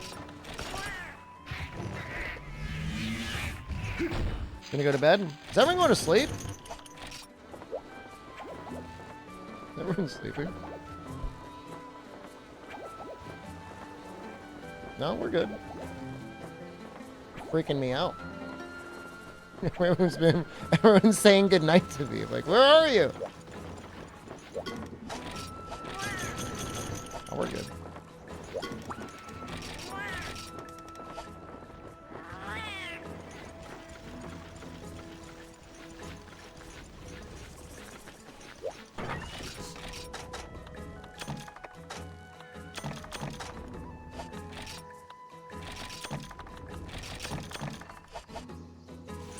Gonna go to bed? Is everyone going to sleep? Everyone's sleeping. No, we're good. Freaking me out. Everyone's saying goodnight to me. Like, where are you? Oh, we're good.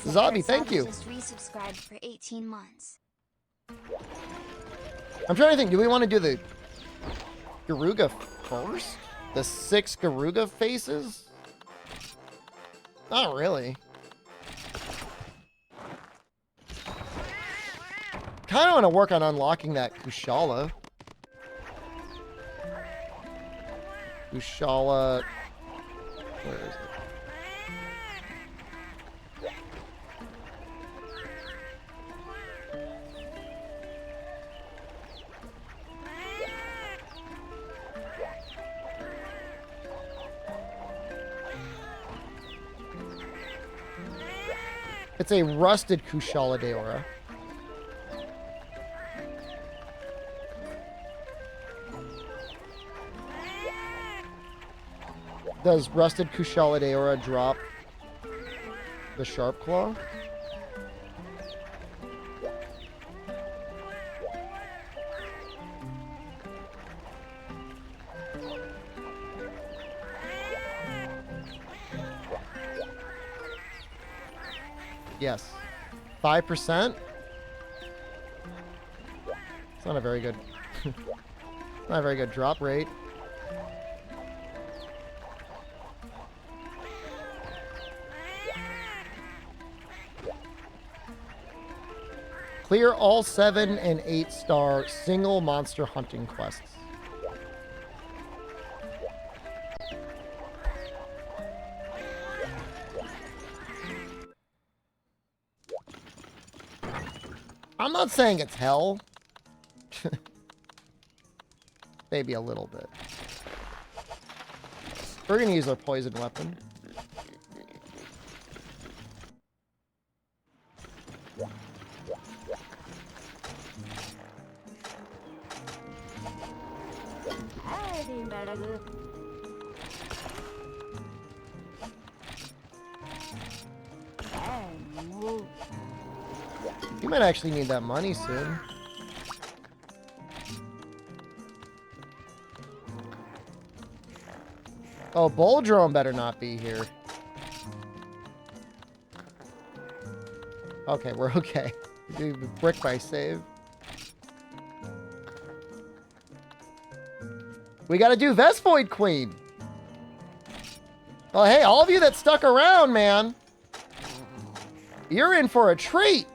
Zabi, thank you. Just resubscribed for 18 months. I'm trying to think, do we want to do the Garuga first? The 6 Garuga faces? Not really. Kind of want to work on unlocking that Kushala. Kushala... Where is it? It's a rusted Kushala Deora. Does rusted Kushala Deora drop the Sharp Claw? Yes. 5%? It's not a very good... not a very good drop rate. Clear all 7 and 8-star single monster hunting quests. I'm not saying it's hell. Maybe a little bit. We're gonna use our poison weapon. You might actually need that money soon. Oh, Boldrome better not be here. Okay, we're okay. Brick by save. We gotta do Vespoid Queen. Well, hey, all of you that stuck around, man. You're in for a treat.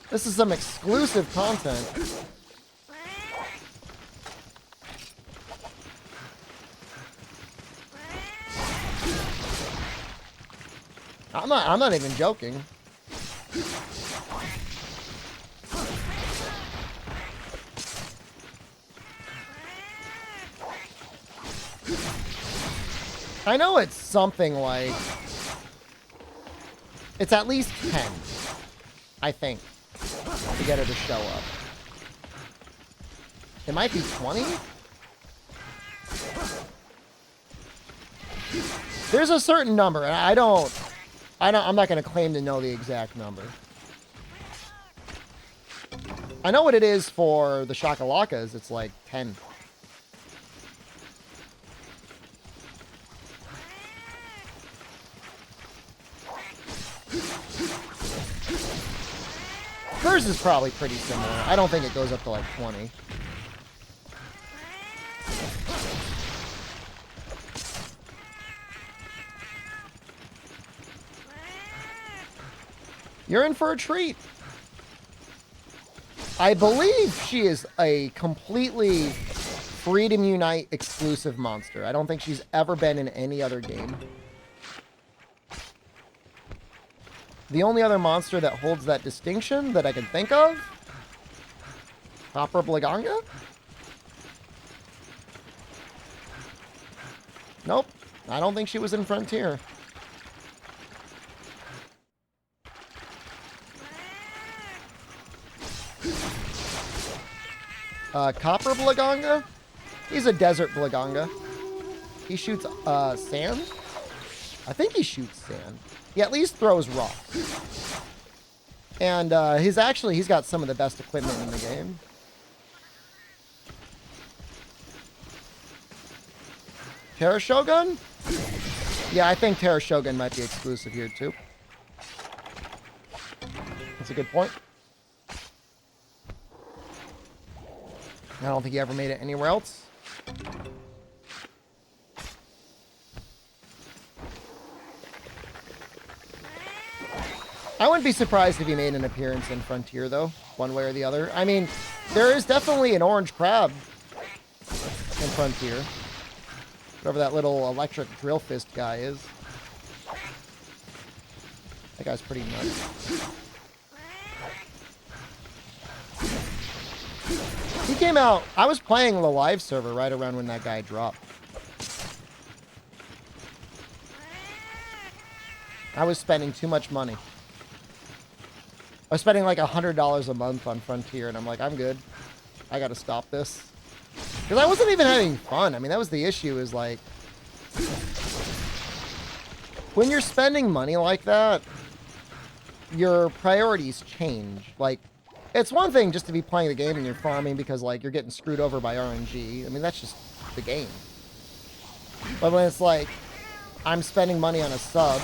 This is some exclusive content. I'm not even joking. I know it's something like... It's at least 10, I think, to get her to show up. It might be 20? There's a certain number, and I'm not going to claim to know the exact number. I know what it is for the Shakalakas. It's like 10. Hers is probably pretty similar. I don't think it goes up to like 20. You're in for a treat. I believe she is a completely Freedom Unite exclusive monster. I don't think she's ever been in any other game. The only other monster that holds that distinction that I can think of? Copper Blaganga? Nope. I don't think she was in Frontier. Copper Blaganga? He's a desert Blaganga. He shoots sand? I think he shoots sand. He at least throws rocks. And he's got some of the best equipment in the game. Terra Shogun? Yeah, I think Terra Shogun might be exclusive here too. That's a good point. I don't think he ever made it anywhere else. I wouldn't be surprised if he made an appearance in Frontier, though, one way or the other. I mean, there is definitely an orange crab in Frontier. Whatever that little electric drill fist guy is. That guy's pretty nuts. He came out, I was playing the live server right around when that guy dropped. I was spending too much money. I was spending like $100 a month on Frontier, and I'm like, I'm good. I gotta stop this. Because I wasn't even having fun. I mean, that was the issue, is like, when you're spending money like that, your priorities change. Like, it's one thing just to be playing the game and you're farming because, like, you're getting screwed over by RNG. I mean, that's just the game. But when it's like, I'm spending money on a sub,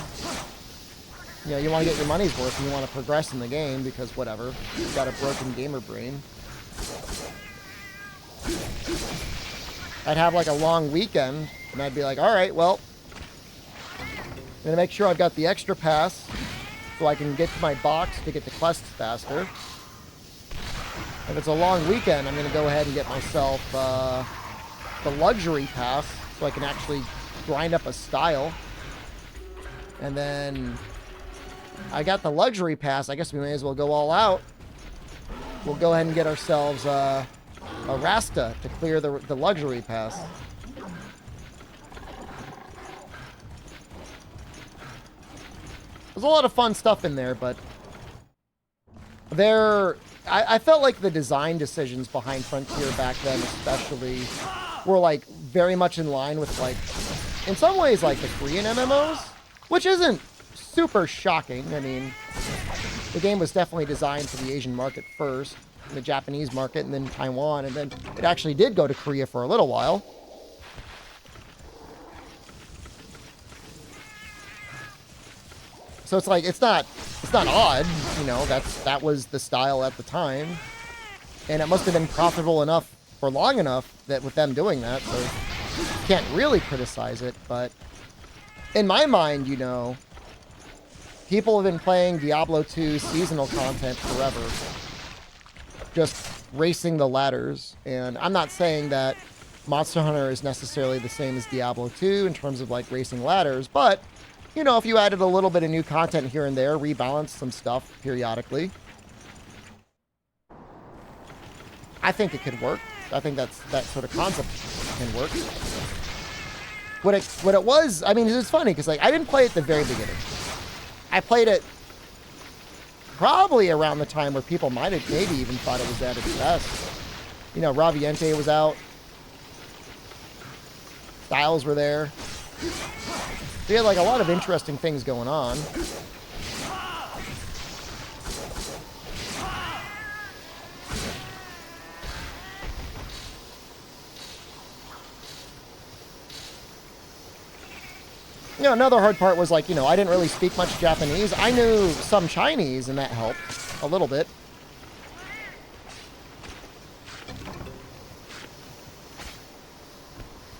you know, you want to get your money's worth and you want to progress in the game because whatever, you've got a broken gamer brain. I'd have like a long weekend and I'd be like, all right, well, I'm going to make sure I've got the extra pass so I can get to my box to get the quests faster. If it's a long weekend, I'm going to go ahead and get myself the luxury pass so I can actually grind up a style. And then I got the luxury pass. I guess we may as well go all out. We'll go ahead and get ourselves a Rasta to clear the luxury pass. There's a lot of fun stuff in there, but I felt like the design decisions behind Frontier back then especially were like very much in line with, like, in some ways, like the Korean MMOs, which isn't super shocking. I mean, the game was definitely designed for the Asian market first, the Japanese market, and then Taiwan, and then it actually did go to Korea for a little while. So it's like, it's not odd, you know, that was the style at the time. And it must have been profitable enough for long enough that with them doing that, so you can't really criticize it. But in my mind, you know, people have been playing Diablo 2 seasonal content forever, just racing the ladders. And I'm not saying that Monster Hunter is necessarily the same as Diablo 2 in terms of like racing ladders, but you know, if you added a little bit of new content here and there, rebalanced some stuff periodically, I think it could work. I think that sort of concept can work. What it was, I mean, it's funny because like I didn't play it at the very beginning. I played it probably around the time where people might have maybe even thought it was at its best. You know, Raviente was out. Styles were there. We had like a lot of interesting things going on. You know, another hard part was like, you know, I didn't really speak much Japanese. I knew some Chinese, and that helped a little bit.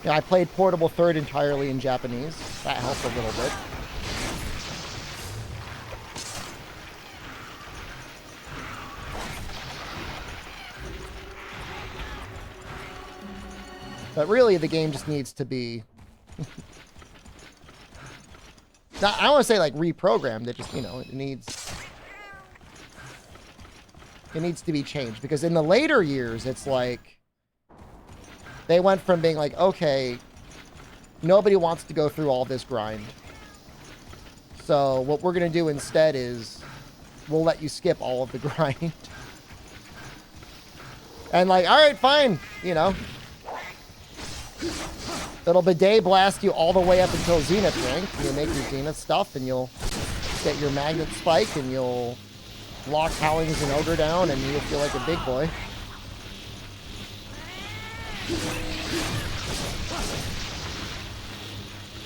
Yeah, I played Portable Third entirely in Japanese. That helped a little bit. But really, the game just needs to be... I don't want to say, like, reprogrammed. It just, you know, it needs to be changed. Because in the later years, it's like... They went from being like, okay, nobody wants to go through all this grind. So what we're going to do instead is we'll let you skip all of the grind. And like, all right, fine, you know. It'll bidet blast you all the way up until Zenith rank. You'll make your Zenith stuff, and you'll get your Magnet Spike, and you'll lock Howlings and Ogre down, and you'll feel like a big boy.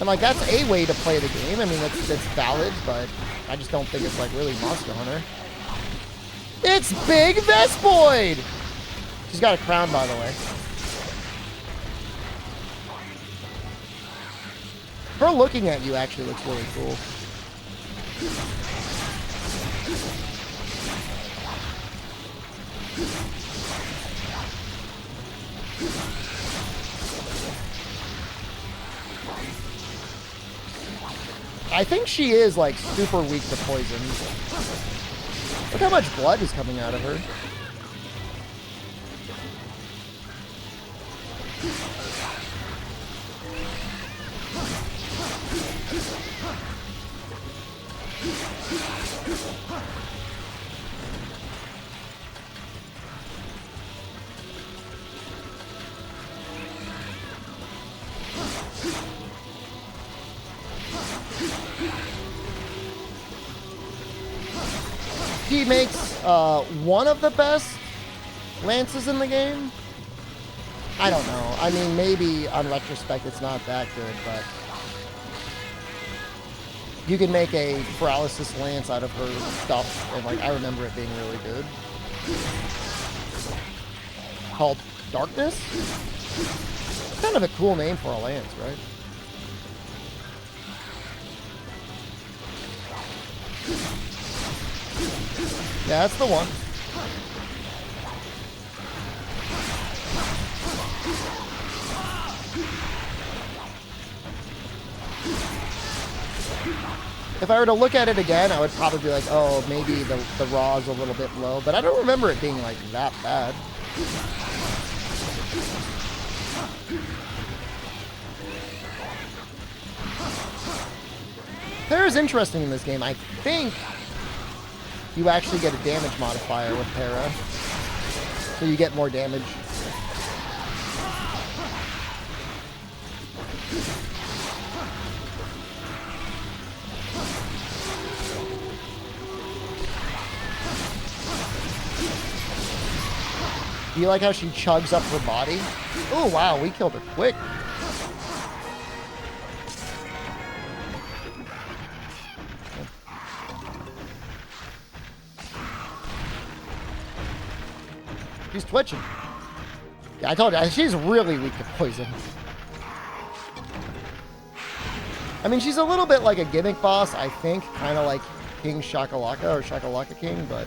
And like, that's a way to play the game. I mean, that's valid, but I just don't think it's like really Monster Hunter. It's Big Vespoid! She's got a crown, by the way. Her looking at you actually looks really cool. I think she is, like, super weak to poison. Look how much blood is coming out of her. He makes one of the best lances in the game. I don't know. I mean, maybe on retrospect it's not that good, but you can make a paralysis lance out of her stuff, and like I remember it being really good. Called Darkness? Kind of a cool name for a lance, right? Yeah, that's the one. If I were to look at it again, I would probably be like, oh, maybe the raw is a little bit low, but I don't remember it being like that bad. Para is interesting in this game. I think you actually get a damage modifier with Para, so you get more damage. Do you like how she chugs up her body? Oh, wow, we killed her quick. She's twitching. Yeah, I told you, she's really weak to poison. I mean, she's a little bit like a gimmick boss, I think. Kind of like King Shakalaka or Shakalaka King, but...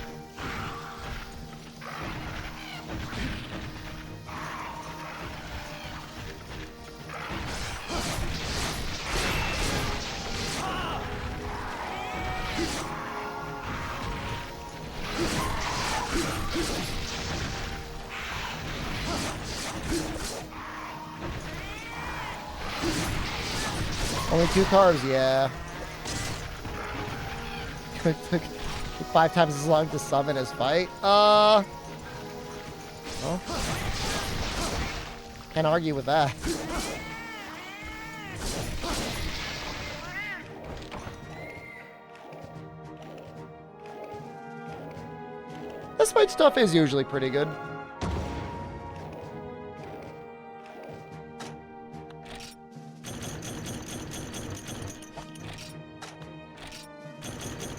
Only 2 cars, yeah. It took 5 times as long to summon as fight. Well, can't argue with that. Vespoid stuff is usually pretty good.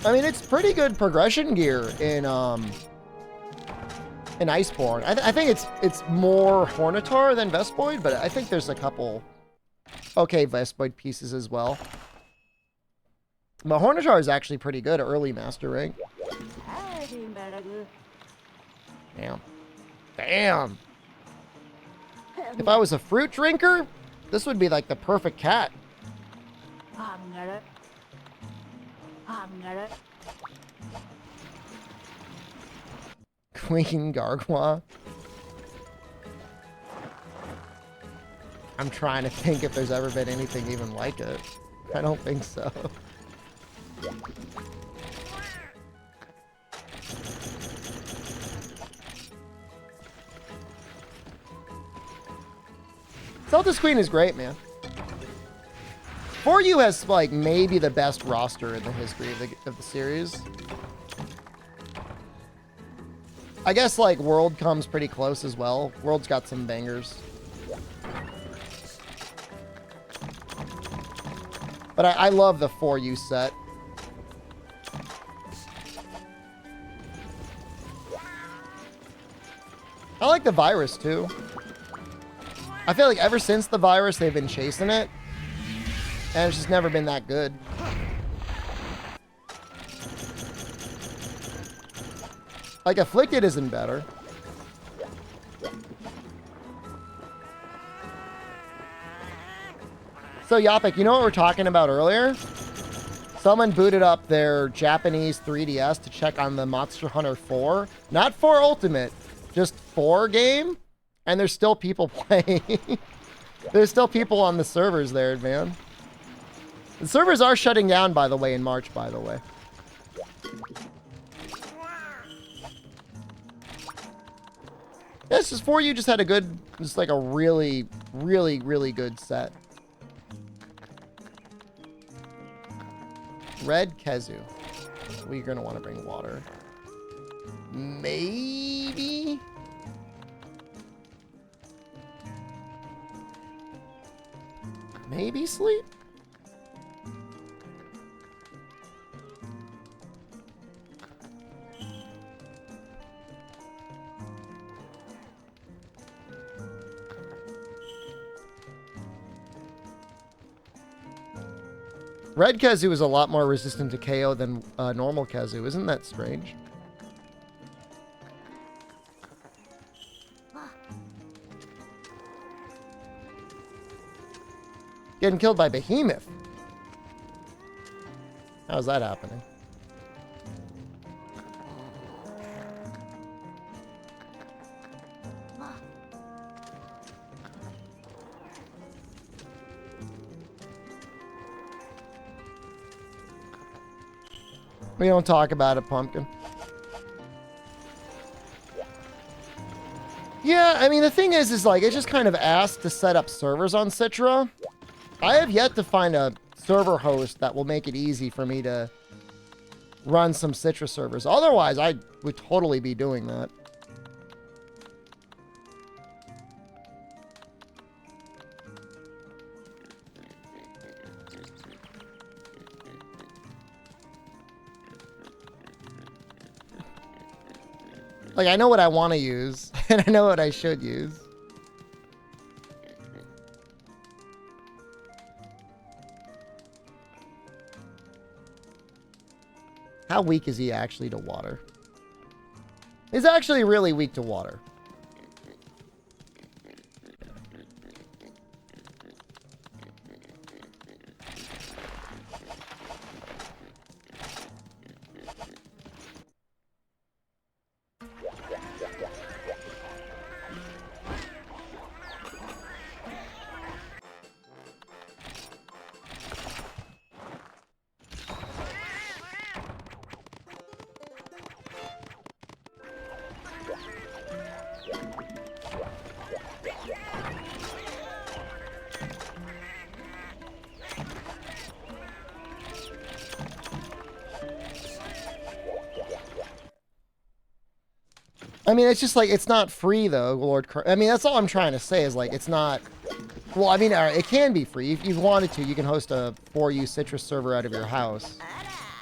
I mean, it's pretty good progression gear in Iceborne. I think it's more Hornitar than Vespoid, but I think there's a couple okay Vespoid pieces as well. But Hornitar is actually pretty good early master rank. Damn. Damn. If I was a fruit drinker, this would be like the perfect cat. Queen Gargoyle. I'm trying to think if there's ever been anything even like it. I don't think so. Zelda's Queen is great, man. 4U has, like, maybe the best roster in the history of the series. I guess, like, World comes pretty close as well. World's got some bangers. But I love the 4U set. I like the virus, too. I feel like ever since the virus, they've been chasing it. And it's just never been that good. Like, Afflicted isn't better. So, Yapik, you know what we were talking about earlier? Someone booted up their Japanese 3DS to check on the Monster Hunter 4. Not 4 Ultimate, just 4 game. And there's still people playing. There's still people on the servers there, man. The servers are shutting down, by the way, in March, by the way. Yeah, it's just 4U just had a good, just like a really, really, really good set. Red Kezu. We're going to want to bring water. Maybe? Maybe sleep? Red Kezu is a lot more resistant to KO than normal Kezu. Isn't that strange? Getting killed by Behemoth. How's that happening? We don't talk about it, Pumpkin. Yeah, I mean, the thing is like, it's just kind of asked to set up servers on Citra. I have yet to find a server host that will make it easy for me to run some Citra servers. Otherwise, I would totally be doing that. Like, I know what I want to use, and I know what I should use. How weak is he actually to water? He's actually really weak to water. I mean, it's just like, it's not free though, Lord. I mean, that's all I'm trying to say is like, it's not, well, I mean, it can be free. If you wanted to, you can host a 4U Citrus server out of your house.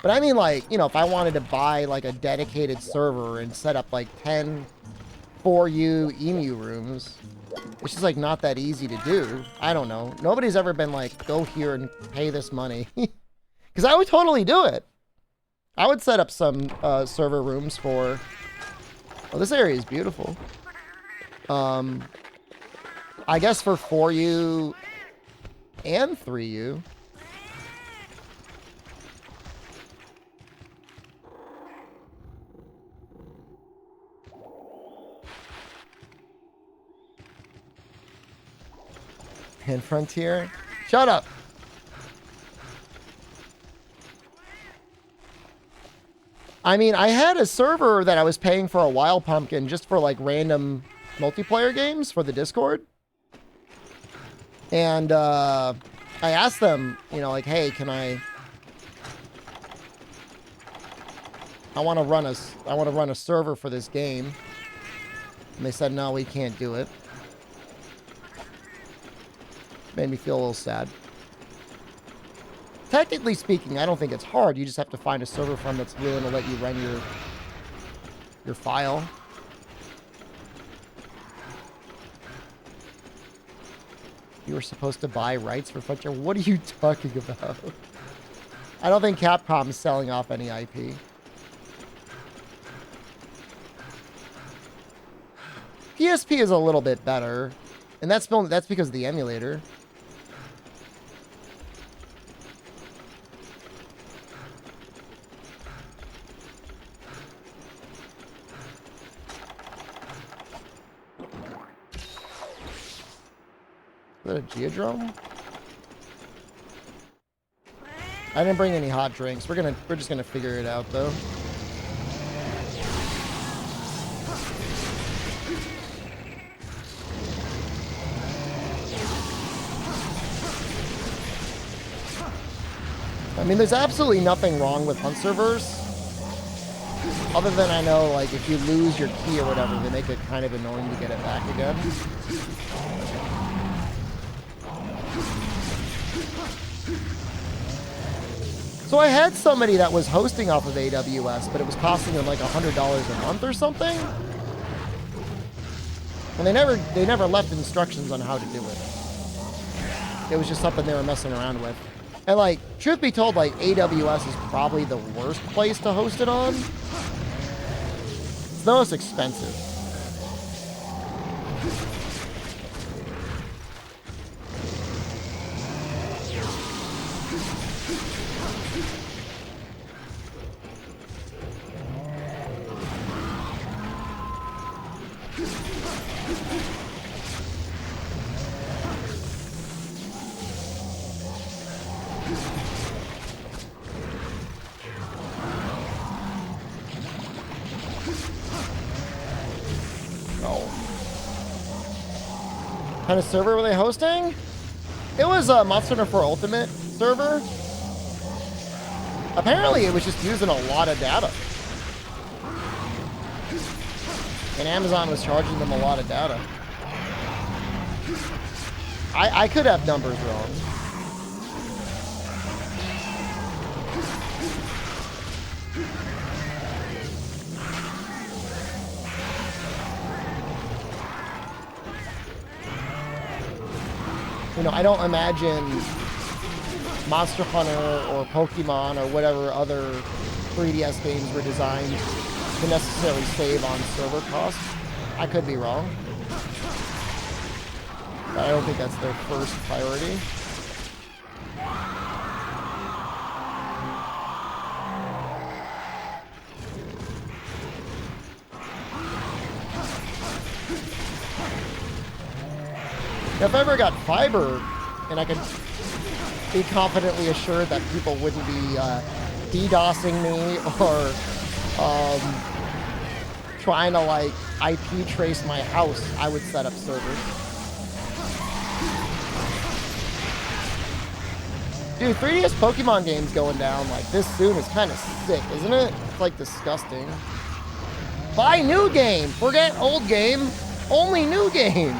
But I mean, like, you know, if I wanted to buy like a dedicated server and set up like 10 4U emu rooms, it's just like not that easy to do. I don't know. Nobody's ever been like, go here and pay this money. Because I would totally do it. I would set up some server rooms for... Oh, this area is beautiful. I guess for 4U and 3U. And Frontier. Shut up. I mean, I had a server that I was paying for a while, Pumpkin, just for like random multiplayer games for the Discord. And I asked them, you know, like, hey, can I want to run a server for this game. And they said, no, we can't do it. Made me feel a little sad. Technically speaking, I don't think it's hard. You just have to find a server farm that's willing to let you run your file. You were supposed to buy rights for Frontier. What are you talking about? I don't think Capcom is selling off any IP. PSP is a little bit better, and that's because of the emulator. Is that a geodrome? I didn't bring any hot drinks. We're just gonna figure it out though. I mean, there's absolutely nothing wrong with hunt servers. Other than I know, like, if you lose your key or whatever, they make it kind of annoying to get it back again. So I had somebody that was hosting off of AWS, but it was costing them like $100 a month or something. And they never left instructions on how to do it. It was just something they were messing around with. And like, truth be told, like AWS is probably the worst place to host it on. It's the most expensive. What kind of server were they hosting? It was a Monster Hunter 4 Ultimate server. Apparently it was just using a lot of data. And Amazon was charging them a lot of data. I could have numbers wrong. You know, I don't imagine Monster Hunter or Pokemon or whatever other 3DS games were designed to necessarily save on server costs. I could be wrong. But I don't think that's their first priority. If I ever got fiber, and I could be confidently assured that people wouldn't be DDoSing me or trying to like IP trace my house, I would set up servers. Dude, 3DS Pokemon games going down like this soon is kind of sick, isn't it? It's like disgusting. Buy new game. Forget old game. Only new game.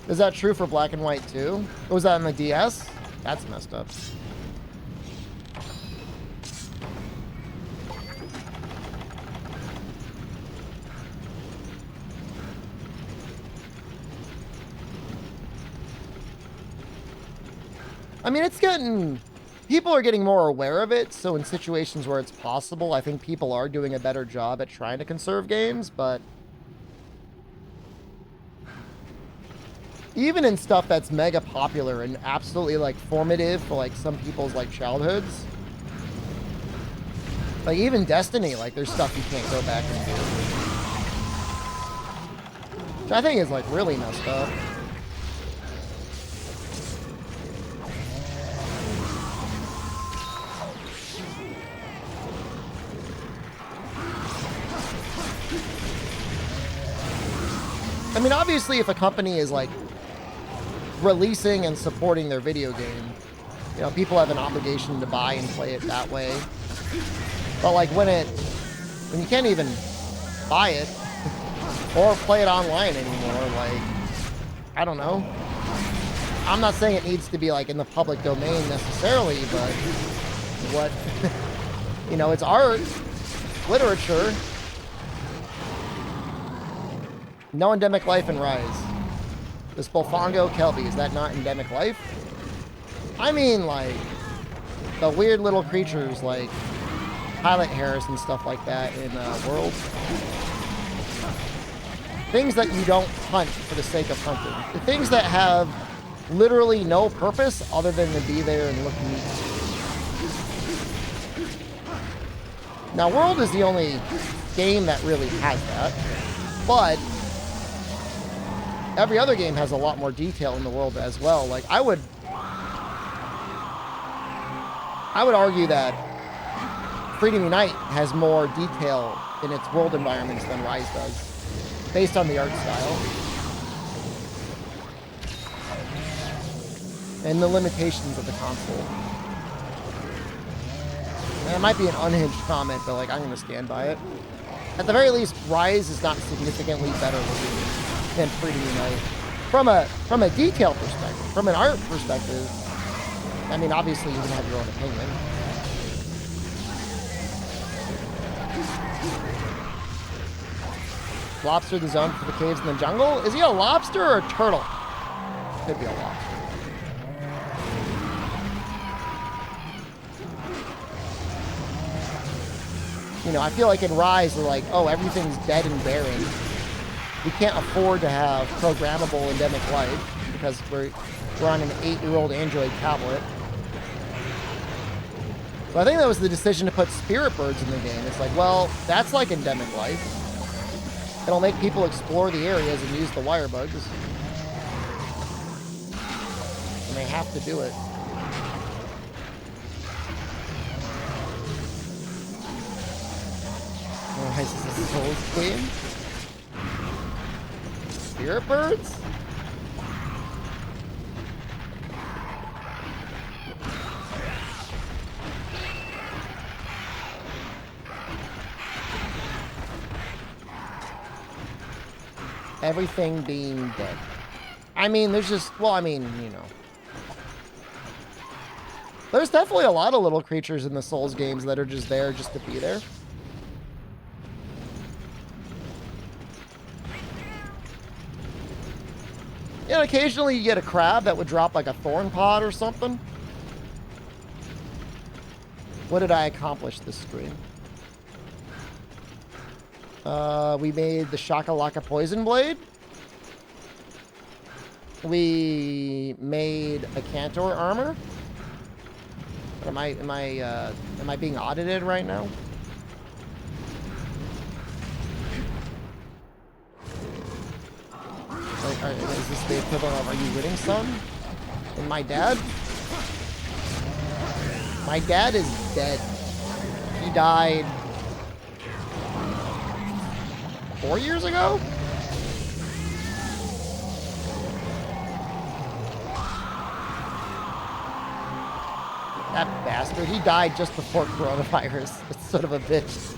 Is that true for Black and White too? Was that on the DS? That's messed up. I mean, it's getting... People are getting more aware of it, so in situations where it's possible, I think people are doing a better job at trying to conserve games, but... Even in stuff that's mega popular and absolutely, like, formative for, like, some people's, like, childhoods. Like, even Destiny, like, there's stuff you can't go back and do. Which I think is, like, really messed up. I mean, obviously, if a company is, like, releasing and supporting their video game, you know, people have an obligation to buy and play it that way. But, like, when you can't even buy it or play it online anymore, like, I don't know. I'm not saying it needs to be, like, in the public domain necessarily, but what, you know, it's art, literature. No endemic life in Rise. This Bolfongo Kelby, is that not endemic life? I mean, like, the weird little creatures like Pilot Harris and stuff like that in World. Things that you don't hunt for the sake of hunting. The things that have literally no purpose other than to be there and look neat. Now, World is the only game that really has that, but every other game has a lot more detail in the world as well. Like, I would argue that Freedom Unite has more detail in its world environments than Rise does, based on the art style and the limitations of the console. And it might be an unhinged comment, but, like, I'm going to stand by it. At the very least, Rise is not significantly better looking than Freedom Unite. From a detail perspective, from an art perspective, I mean, obviously you can have your own opinion. Lobster the zone for the caves in the jungle? Is he a lobster or a turtle? Could be a lobster. You know, I feel like in Rise, they're like, oh, everything's dead and barren. We can't afford to have programmable endemic life because we're on an 8-year-old Android tablet. So I think that was the decision to put spirit birds in the game. It's like, well, that's like endemic life. It'll make people explore the areas and use the wire bugs. And they have to do it. Rise is a Souls game? Spirit birds? Everything being dead. I mean, there's just, well, I mean, you know. There's definitely a lot of little creatures in the Souls games that are just there just to be there. And occasionally you get a crab that would drop like a thorn pod or something. What did I accomplish this stream? We made the Shakalaka Poison Blade. We made a Cantor armor. Am I being audited right now? Is this the equivalent of, are you winning, son? And my dad? My dad is dead. He died 4 years ago? That bastard. He died just before coronavirus. It's sort of a bitch.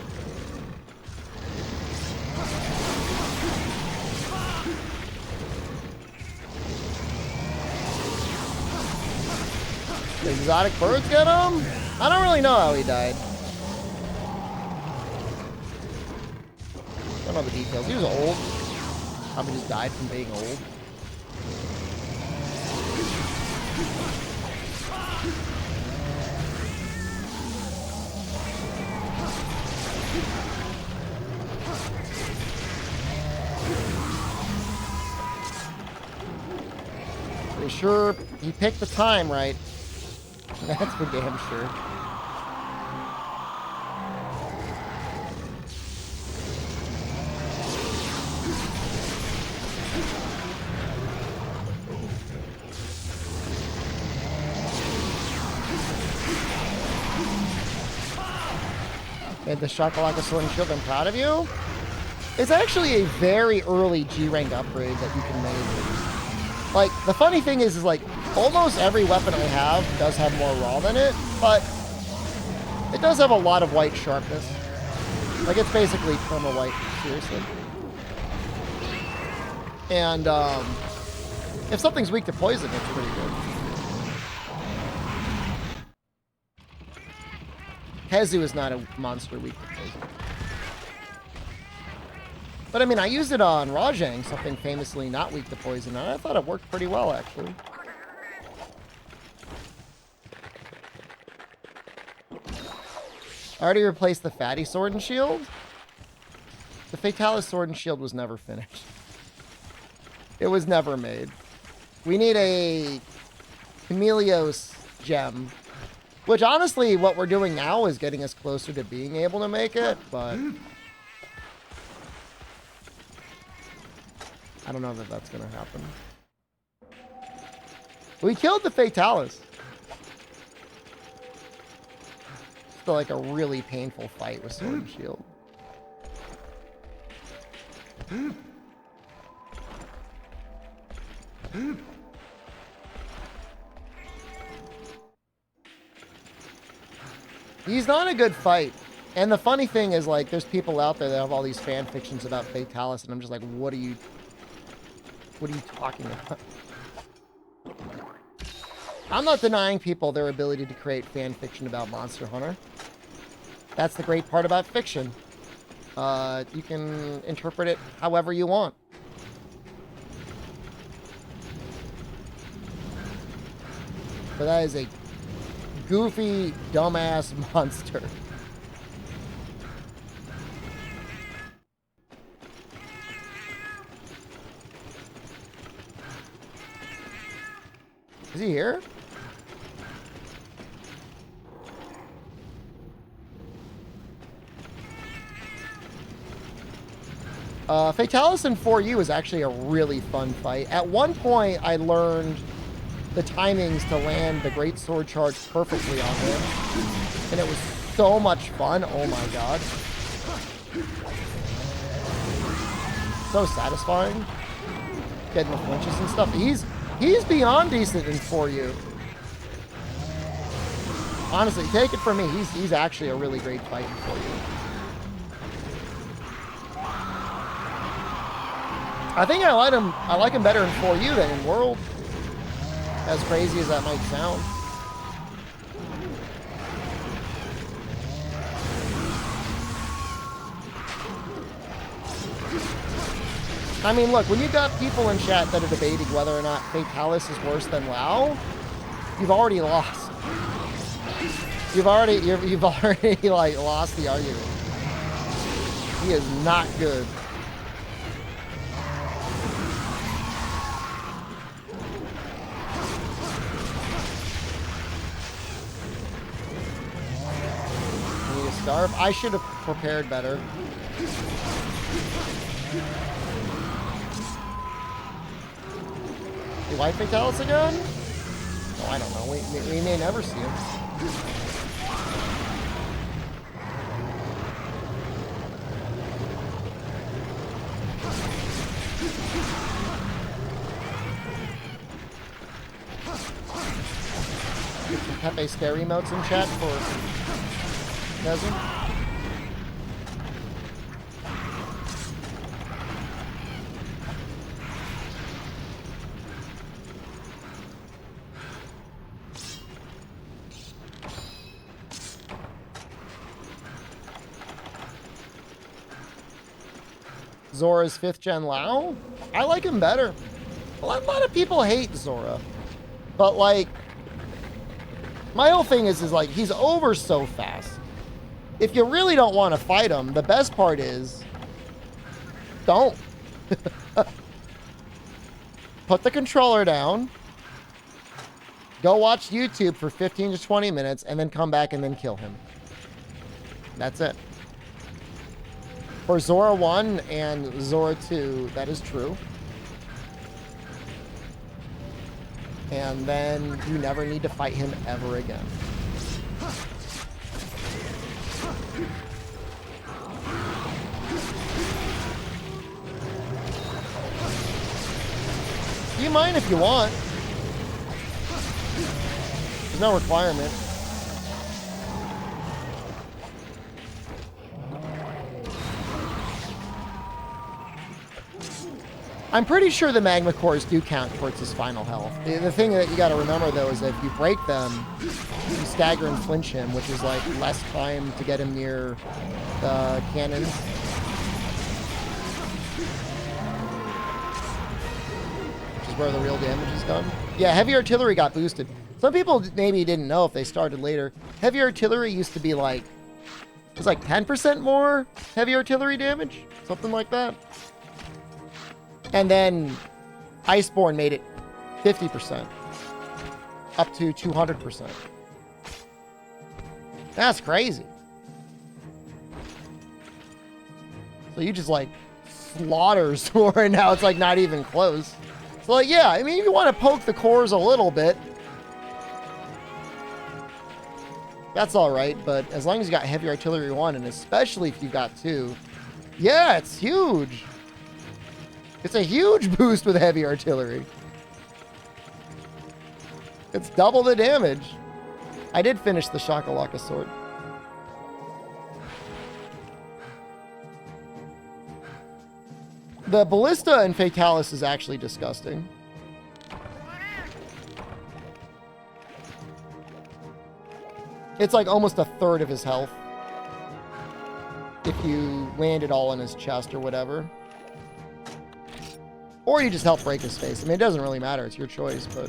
The exotic birds get him? I don't really know how he died. I don't know the details. He was old. Probably just died from being old. Pretty sure he picked the time right. That's for damn sure. Made the Shakalaka Sword and Shield. I'm proud of you. It's actually a very early G rank upgrade that you can make. Like, the funny thing is like, almost every weapon I have does have more raw than it, but it does have a lot of white sharpness. Like, it's basically perma white, seriously. And, if something's weak to poison, it's pretty good. Hezu is not a monster weak to poison. But I mean, I used it on Rajang, something famously not weak to poison, and I thought it worked pretty well, actually. I already replaced the fatty sword and shield. The Fatalis sword and shield was never finished. It was never made. We need a Chameleos gem. Which, honestly, what we're doing now is getting us closer to being able to make it, but I don't know that that's going to happen. We killed the Fatalis. Still like a really painful fight with Sword and Shield. He's not a good fight. And the funny thing is, like, there's people out there that have all these fan fictions about Fatalis, and I'm just like, what are you talking about? I'm not denying people their ability to create fan fiction about Monster Hunter. That's the great part about fiction. You can interpret it however you want. But that is a goofy, dumbass monster. Is he here? Fatalis in 4U is actually a really fun fight. At one point, I learned the timings to land the Great Sword Charge perfectly on him. And it was so much fun. Oh my god. So satisfying. Getting the flinches and stuff. He's beyond decent in 4U. Honestly, take it from me. He's actually a really great fight in 4U. I think I like him better in 4U than in World. As crazy as that might sound. I mean, look, when you got people in chat that are debating whether or not Fatalis is worse than WoW, you've already lost. You've already like lost the argument. He is not good. starve. I should have prepared better. Do White Fatalis again? Oh, I don't know. We may never see him. Get some Pepe Stare emotes in chat for Cousin. Zora's 5th gen Lao? I like him better. A lot of people hate Zora. But like, my whole thing is like, he's over so fast. If you really don't want to fight him, the best part is, don't. Put the controller down. Go watch YouTube for 15 to 20 minutes and then come back and then kill him. That's it. For Zora 1 and Zora 2, that is true. And then you never need to fight him ever again. You mind if you want. There's no requirement. I'm pretty sure the magma cores do count towards his final health. The thing that you got to remember, though, is that if you break them, you stagger and flinch him, which is like less time to get him near the cannons. Which is where the real damage is done. Yeah, heavy artillery got boosted. Some people maybe didn't know if they started later. Heavy artillery used to be like, it was like 10% more heavy artillery damage, something like that. And then Iceborne made it 50%, up to 200%. That's crazy. So you just like slaughter Zora, and now it's like not even close. So like, yeah, I mean, if you want to poke the cores a little bit, that's all right. But as long as you got heavy artillery 1, and especially if you've got 2, yeah, it's huge. It's a huge boost with heavy artillery. It's double the damage. I did finish the Shakalaka sword. The Ballista in Fatalis is actually disgusting. It's like almost a third of his health. If you land it all in his chest or whatever. Or you just help break his face. I mean, it doesn't really matter. It's your choice, but...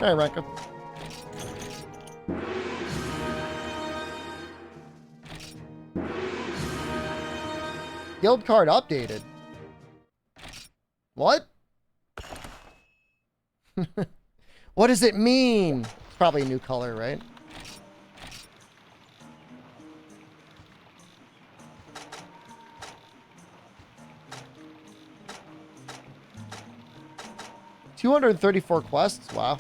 All right, Renka. Guild card updated. What? What does it mean? It's probably a new color, right? $234 quests? Wow.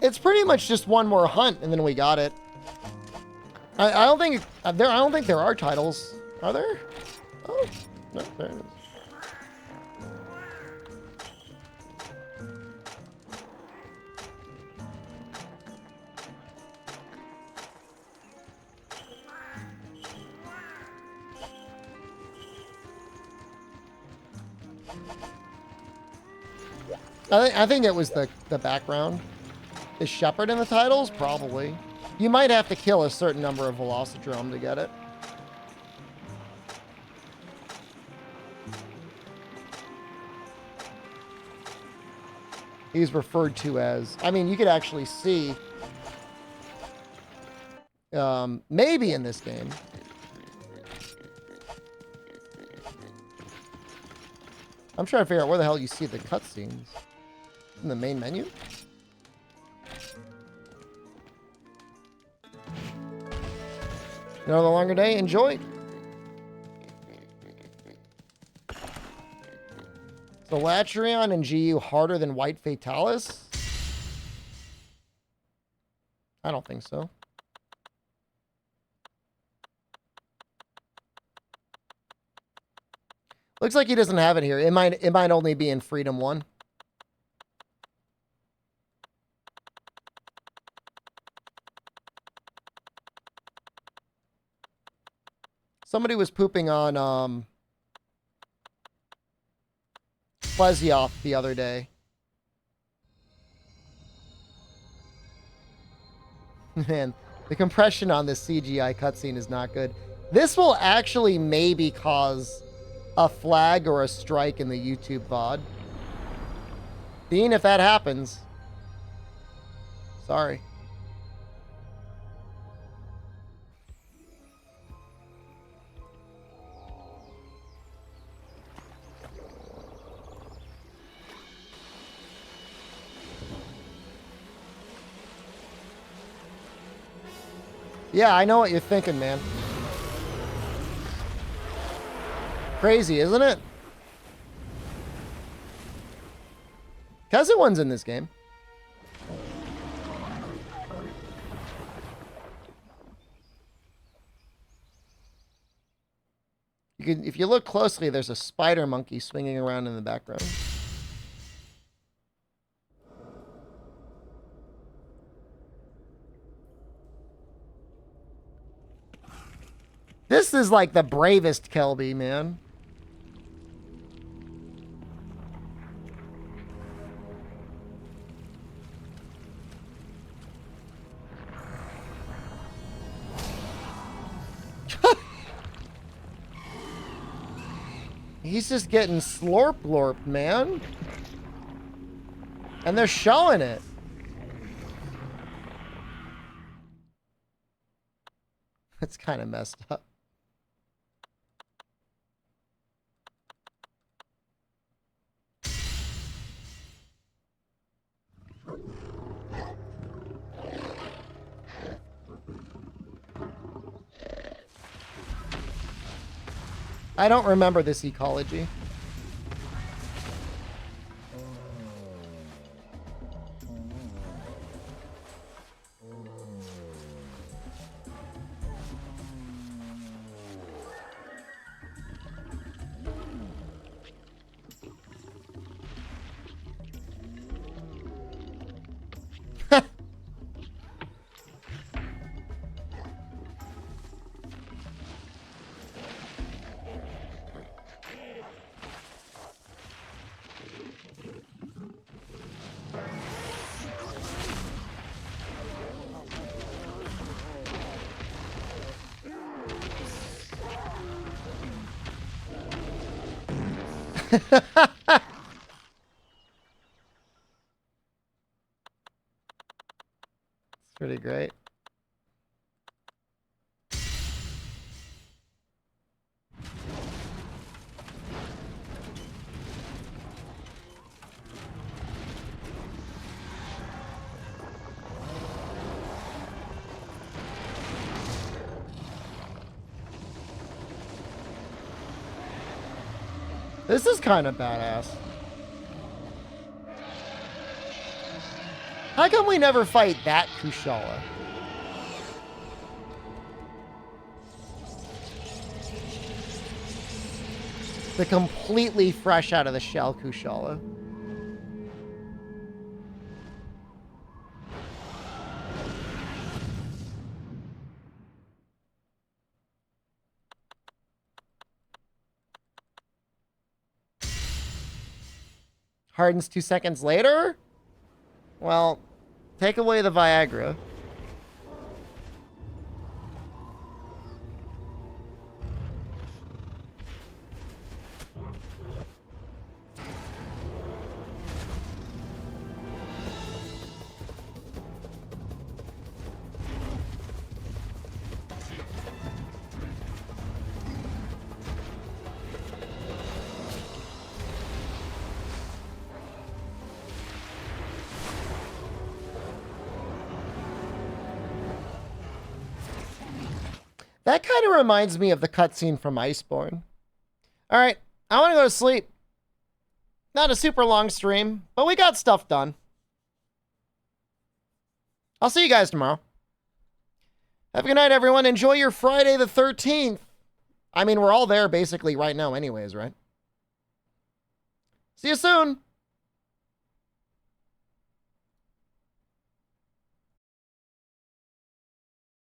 It's pretty much just one more hunt, and then we got it. I don't think there are titles. Are there? Oh, no, there it is. I think it was the background. Is Shepard in the titles? Probably. You might have to kill a certain number of Velocidrome to get it. He's referred to as... I mean, you could actually see... maybe in this game. I'm trying to figure out where the hell you see the cutscenes. In the main menu? No longer day. Enjoy. So Latrion and GU harder than White Fatalis? I don't think so. Looks like he doesn't have it here. It might only be in Freedom 1. Somebody was pooping on Plesioth the other day. Man, the compression on this CGI cutscene is not good. This will actually maybe cause a flag or a strike in the YouTube VOD. Dean, if that happens, sorry. Yeah, I know what you're thinking, man. Crazy, isn't it? Cousin in this game. You can, if you look closely, there's a spider monkey swinging around in the background. This is like the bravest Kelby, man. He's just getting slorp-lorped, man. And they're showing it. It's kind of messed up. I don't remember this ecology. It's pretty great. This is kind of badass. How come we never fight that Kushala? The completely fresh out of the shell Kushala. Hardens 2 seconds later? Well, take away the Viagra. That kind of reminds me of the cutscene from Iceborne. All right, I want to go to sleep. Not a super long stream, but we got stuff done. I'll see you guys tomorrow. Have a good night, everyone. Enjoy your Friday the 13th. I mean, we're all there basically right now anyways, right? See you soon.